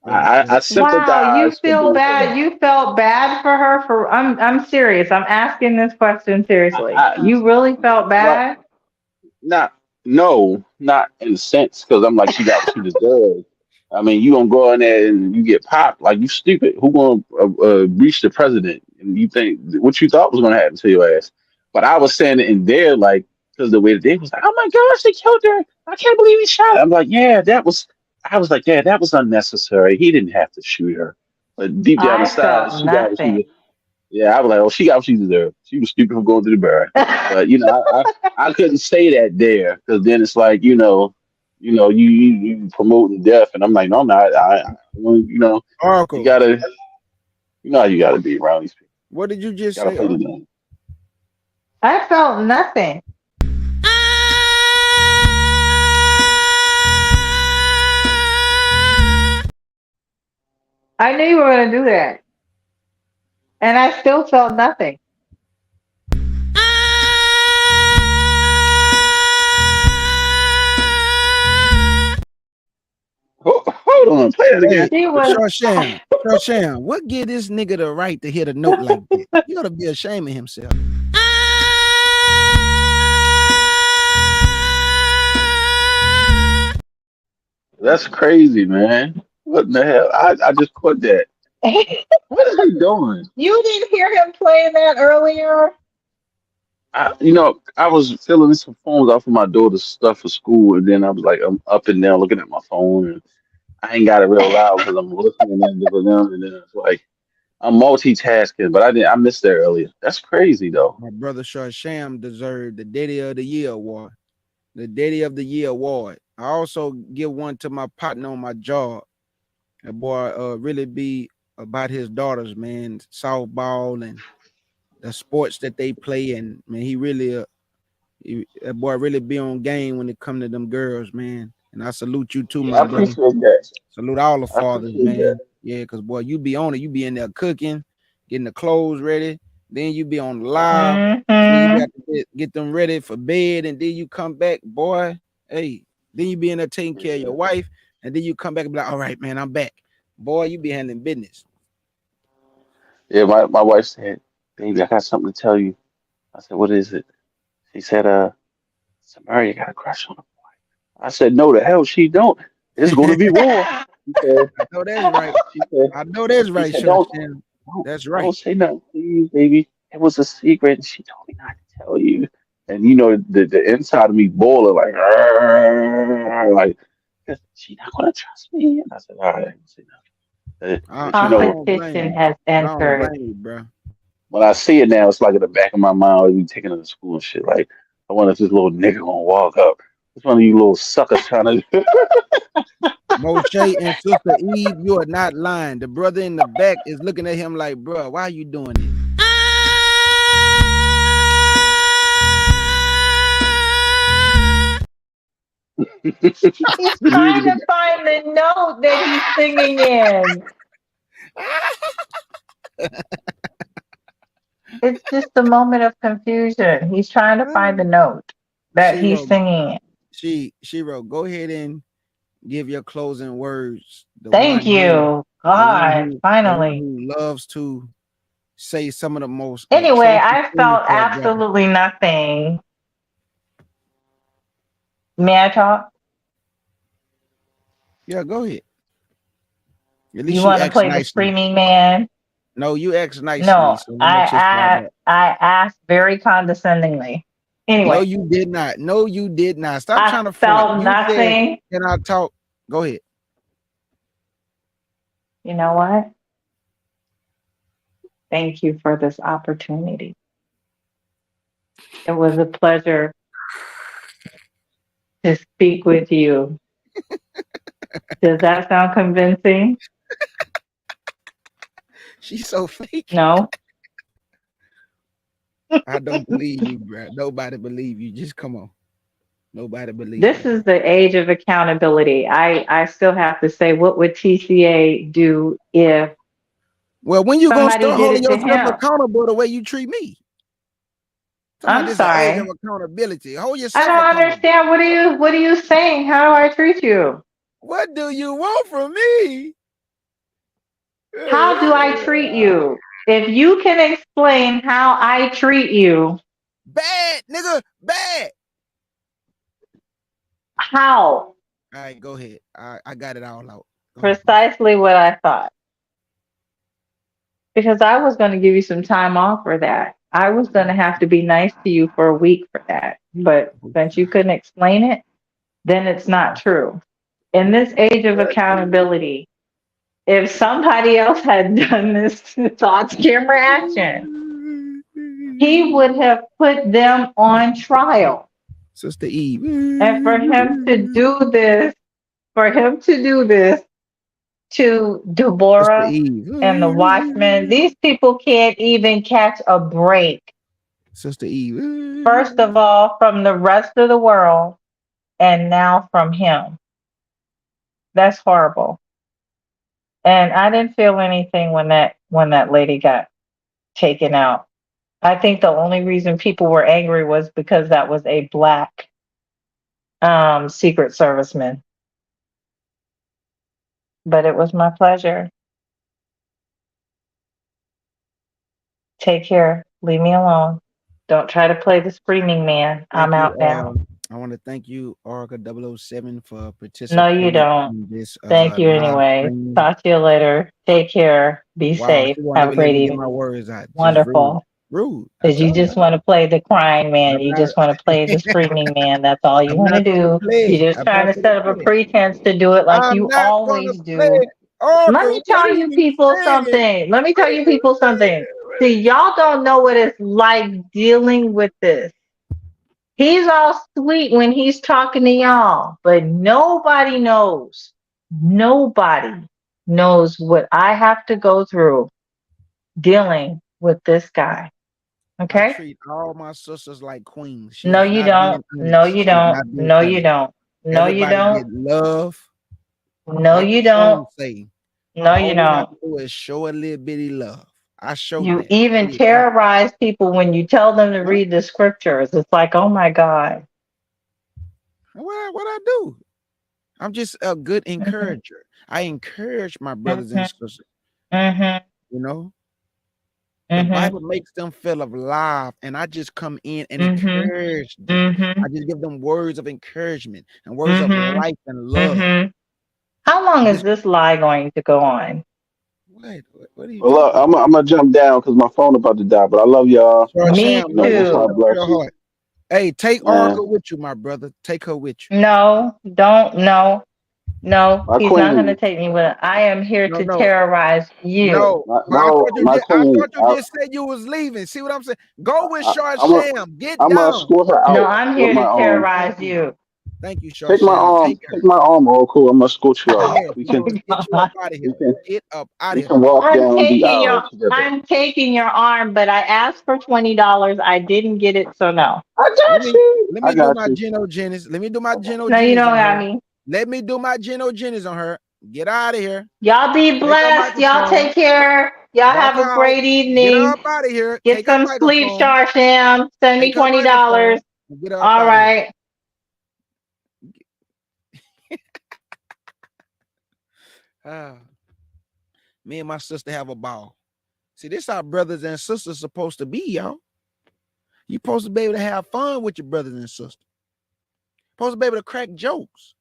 yeah, yeah. I Wow, you sympathize for feel both of bad. them. You felt bad for her for I'm serious. I'm asking this question seriously. I You really felt like bad? not no, not in a sense because I'm like she got what she deserved. I mean, you gonna go in there and you get popped like you stupid. Who gonna reach the president and you think what you thought was gonna happen to your ass? But I was saying it in there like because the way that they was like, oh my gosh, they killed her. I can't believe he shot her. I'm like, yeah, that was. I was like, yeah, that was unnecessary. He didn't have to shoot her. But deep down I inside, felt she got what she nothing. was. Yeah, I was like, oh, she got what she deserved. She was stupid for going to the bar. But I couldn't say that there because then it's like you promoting death, and I'm like, no, I'm not. You Oracle, gotta, how you gotta be around these people. what did you just Gotta say, play the Oracle? game. I felt nothing. I knew you were going to do that. And I still felt nothing. Hold on, play it again. Hey, She was, Shawsham, what give this nigga the right to hit a note like that? You gotta be ashamed of himself. That's crazy, man. What in the hell? I just put that. What is he doing? you didn't hear him playing that earlier? I was filling in some forms off of my daughter's stuff for school, and then I was like, I'm up and down looking at my phone, and I ain't got it real loud because I'm listening and to them, and then it's like I'm multitasking, but I missed that earlier. That's crazy though. My brother Shawsham deserved the Daddy of the Year award. The Daddy of the Year award. I also give one to my partner on my job. That boy really be about his daughters, man. Softball and the sports that they play, and man, he really that boy really be on game when it come to them girls, man. And I salute you too, Yeah, my I brother. appreciate that. Salute all the I fathers, appreciate that. man. Yeah, cause boy, you be on it. You be in there cooking, getting the clothes ready. Then you be on the live. Then you Mm-hmm. got to get them ready for bed, and then you come back, boy. Hey, then you be in there taking care of your wife, and then you come back and be like, all right, man, I'm back. Boy, you be handling business. Yeah, my wife said, "Baby, I got something to tell you." I said, "What is it?" She said, Samaria got a crush on him." I said, "No, the hell she don't. It's going to be war." She said, I know that's right. "She said, I know that's she right, said, Shawsham. That's right. don't say nothing, please, baby. It was a secret, and she told me not to tell you." And the inside of me boiling like, "Arr," like, she not gonna trust me. And I said, "All right, I ain't say nothing." I, But I don't blame Competition you. has I don't entered. blame you, bro. when I see it now, it's like in the back of my mind, I'll be taking her to school and shit. Like, I wonder if this little nigga gonna walk up. It's one of you little suckers trying to. Moshe and Sister Eve, you are not lying. The brother in the back is looking at him like, bro, why are you doing this? He's trying Leave to find the note that he's singing in. It's just a moment of confusion. He's trying to find the note that She he's wrote, singing in. she wrote, go ahead and give your closing words. Thank you. God, The one finally. who loves to say some of the most Anyway, exalted I things felt to a brother. absolutely nothing. May I talk? Yeah, go ahead. At least You she want to acts play the nicely. screaming man? No, you act nicely, No, so I'm gonna just start that. I asked very condescendingly. No, Anyway, you did not. No, you did not. Stop I trying to front. felt You said, nothing. can I talk? Go ahead. You know what? Thank you for this opportunity. It was a pleasure to speak with you. Does that sound convincing? She's so fake. No? I don't believe you, bro. Nobody believe you. Just come on. Nobody believe This you. is the age of accountability. I still have to say, what would TCA do if Well, when you gonna somebody start did holding it to yourself him? accountable the way you treat me? Talking about I'm this is an age of sorry. accountability. Hold I yourself don't accountable. understand. What are you saying? How do I treat you? What do you want from me? How do I treat you? If you can explain how I treat you, Bad, nigga, bad. how? All right, go ahead. I got it all out. Go ahead. Precisely what I thought. Because I was going to give you some time off for that. I was going to have to be nice to you for a week for that. But since you couldn't explain it, then it's not true. In this age of accountability, if somebody else had done this thoughts, camera, action, he would have put them on trial. Sister Eve. And for him to do this, to Sister Deborah Eve. and the Watchmen, these people can't even catch a break. Sister Eve. First of all, from the rest of the world, and now from him. That's horrible. And I didn't feel anything when that lady got taken out. I think the only reason people were angry was because that was a black Secret Serviceman. But it was my pleasure. Take care. Leave me alone. Don't try to play the screaming man. I'm Thank you. out now. I want to thank you, Oracle 007, for No, you participating don't. in this Thank you live anyway. stream. Talk to you later. Take care. Be Wow, safe. she won't Have a even let great me get my evening. words out. Just rude. Wonderful. Rude. I Because you told just you. want to play the crying man. I'm You not just want to play the screaming man. That's all you I'm want to not gonna do. play it. You're just I'm trying not to gonna set up a play it. pretense to do it like I'm you not gonna always play do. it. Let Oracle, me what tell are you you people saying? something. Let me What tell are you you people something. See, y'all don't know what it's like dealing with this. He's all sweet when he's talking to y'all, but nobody knows. Nobody knows what I have to go through dealing with this guy. I Okay? treat all my sisters like queens. She No, is you not don't. being No, honest. you She's don't. not being No, you honest. don't. No, you Everybody don't. get love, No, like the you don't. song say. No, you All we have don't. to do is show a little bitty love. I showed You that. even What are you talking terrorize people when you tell them to about? read the scriptures. It's like, oh my God. What I do? I'm just a good Mm-hmm, encourager. I encourage my brothers and mm-hmm, sisters. mm-hmm, You know, the mm-hmm, Bible makes them feel alive, and I just come in and mm-hmm, encourage them. mm-hmm, I just give them words of encouragement and words of mm-hmm, life and love. mm-hmm. How long I is just this lie going to go on? what are you Well, talking I'm gonna jump down because my phone about to die. But I love y'all. about? Me Sham, You know, love you most with high too. a bless pure you, heart. Hey, take man. Oracle with you, my brother. Take her with you. No, don't. No, no. My He's not going to queen, take me with it. I am here No, to no, terrorize you. no. But I thought you my did. I queen. thought you just said you was leaving. See what I'm saying? Go with Shar I'm a, Sham. Get I'm gonna down. escort her No, out I'm with here my to arm. Thank terrorize you. you. Thank you, Shar Sham. Take her. Take my arm, or cool. I'm gonna escort you Go out. ahead. Come on. Get you up out of We here. can Get up out we of here. can walk I'm down the taking aisle your together. I'm taking your arm, but I asked for $20. I didn't get it, so no. I Let got me you. let I me do got my you. Geno Jennings. Let me do my Geno No, you Jennings don't on got her. me. Let me do my Geno Jennings on her. Get out of here. Y'all be Take her blessed. Y'all microphone. take care. Y'all Walk have her a out. great Get her evening. up out of here. Get Take her some sleep, microphone. Sharsham. Send me Take her $20. microphone. And get her up All out of here. right. Ah, me and my sister have a ball. See, this how brothers and sisters supposed to be, y'all. You supposed to be able to have fun with your brothers and sisters. Supposed to be able to crack jokes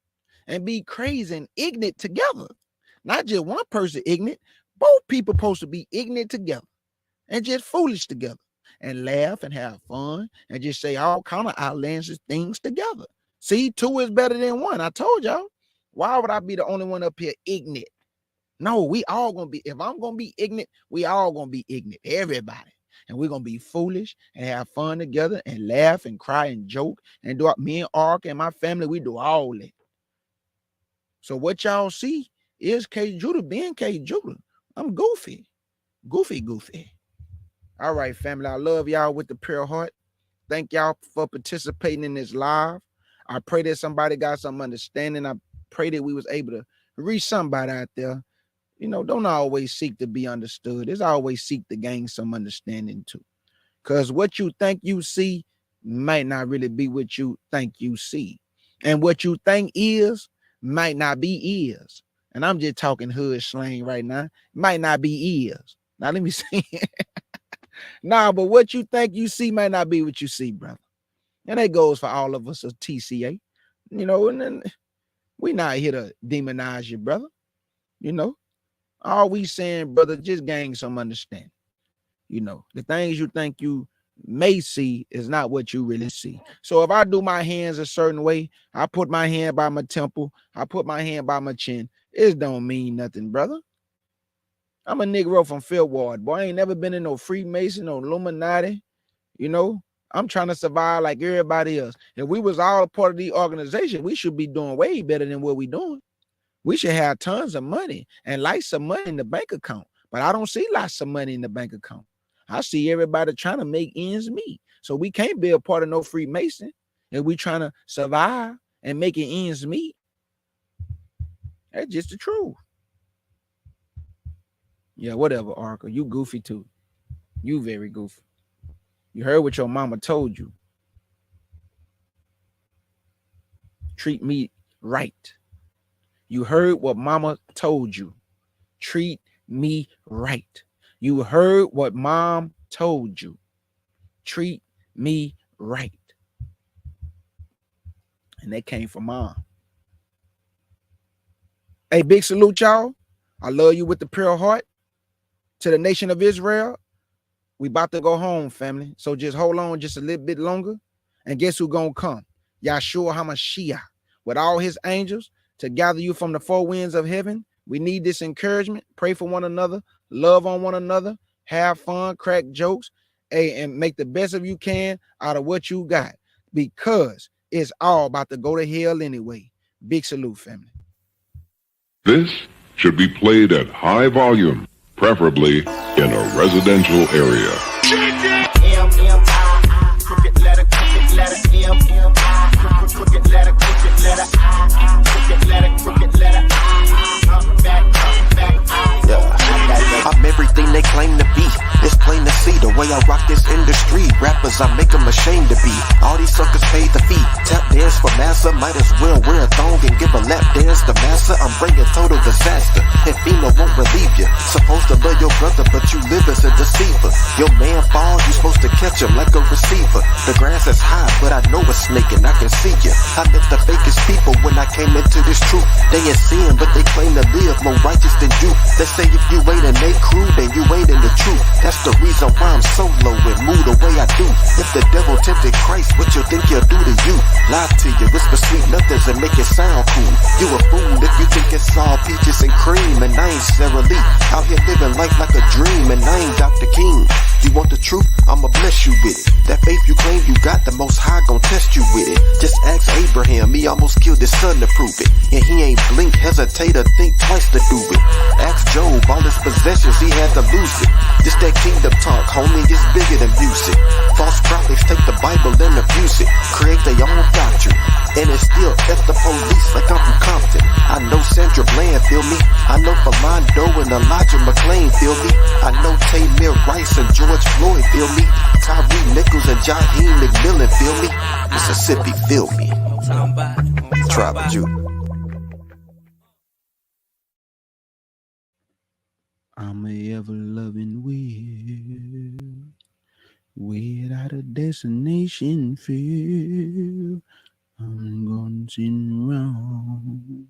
and be crazy and ignorant together. Not just one person ignorant. Both people supposed to be ignorant together and just foolish together and laugh and have fun and just say all kind of outlandish things together. See, two is better than one. I told y'all. Why would I be the only one up here ignorant? No, we all gonna be, if I'm gonna be ignorant, we all gonna be ignorant, everybody. And we're gonna be foolish and have fun together and laugh and cry and joke and do me and Ark and my family, we do all that. So what y'all see is K Judah being K Judah. I'm goofy. All right, family. I love y'all with the pure heart. Thank y'all for participating in this live. I pray that somebody got some understanding. I pray that we was able to reach somebody out there. You know, don't always seek to be understood. It's always seek to gain some understanding too. Because what you think you see might not really be what you think you see. And what you think is might not be is. And I'm just talking hood slang right now. Might not be is. Now let me say it. Nah, but what you think you see might not be what you see, brother. And that goes for all of us as TCA. You know, and then we not here to demonize you, brother. You know, all we saying, brother, just gain some understanding. You know, the things you think you may see is not what you really see. So if I do my hands a certain way, I put my hand by my temple, I put my hand by my chin, it don't mean nothing, brother. I'm a Negro from Fifth Ward, boy. I ain't never been in no Freemason, no Illuminati. You know, I'm trying to survive like everybody else. If we was all a part of the organization, we should be doing way better than what we doing. We should have tons of money and lots of money in the bank account. But I don't see lots of money in the bank account. I see everybody trying to make ends meet. So we can't be a part of no Freemason if we trying to survive and making ends meet. That's just the truth. Yeah, whatever, Arca. You goofy too. You very goofy. You heard what your mama told you. Treat me right. You heard what mama told you. Treat me right. You heard what mom told you. Treat me right. And that came from mom. Hey, big salute, y'all. I love you with the pure heart. To the nation of Israel, we about to go home, family. So just hold on just a little bit longer. And guess who gonna come? Yahshua HaMashiach with all his angels to gather you from the four winds of heaven. We need this encouragement. Pray for one another. Love on one another. Have fun. Crack jokes. Hey, and make the best of you can out of what you got. Because it's all about to go to hell anyway. Big salute, family. This should be played at high volume, preferably in a residential area. Crooked letter, M, crooked letter, crooked letter, back, yeah. I'm everything they claim to be. It's plain to see the way I rock this industry. Rappers, I make them ashamed to be. All these suckers paid the fee. Tap dance for massa, might as well wear a thong and give a lap dance to massa. I'm bringing total disaster. And FEMA won't relieve you. Supposed to love your brother, but you live as a deceiver. Your man fall, you supposed to catch him like a receiver. The grass is high, but I know it's snaking. I can see you. I met the fakest people when I came into this truth. They ain't sin, but they claim to live more righteous than you. They say if you ain't in they crew, then you ain't in the truth. That's the reason why I'm so low and move the way I do. If the devil tempted Christ, what you think he'll do to you? Lie to you, whisper sweet nothings and make it sound cool. You a fool if you think it's all peaches and cream. And I ain't Sarah Lee, out here living life like a dream. And I ain't Dr. King. You want the truth? I'ma bless you with it. That faith you claim you got, the Most High gon' test you with it. Just ask Abraham, he almost killed his son to prove it. And he ain't blink, hesitate, or think twice to do it. Ask Job, all his possessions, he had to lose it. This that kingdom talk, homie, it's bigger than music. False prophets take the Bible and abuse it. Create their own doctrine. And it's still F the police like I'm from Compton. I know Sandra Bland, feel me? I know Philando and Elijah McClain, feel me? I know Tamir Rice and George Floyd, feel me? Tyree Nichols and Jaheim McMillan, feel me? Mississippi, feel me? Tribal Jew. I'm a ever-loving without a destination feel. I'm gonna sit around,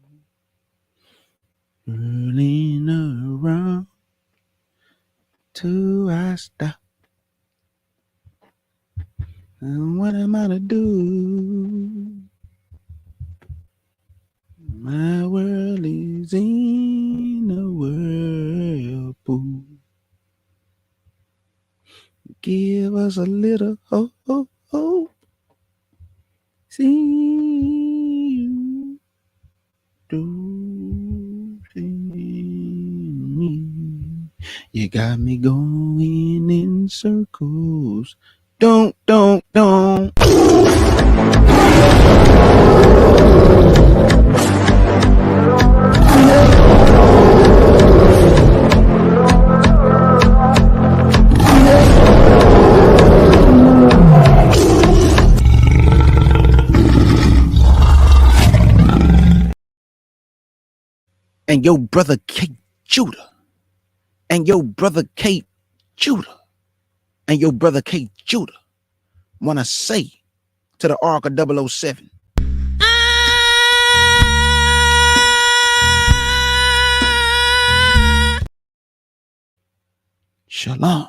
rolling around till I stop. And what am I to do? My world is in a whirlpool. Give us a little hope. See you do see me. You got me going in circles. Don't. And your brother Kate Judah. And your brother Kate Judah. And your brother Kate Judah want to say to the Ark of 007. Shalom.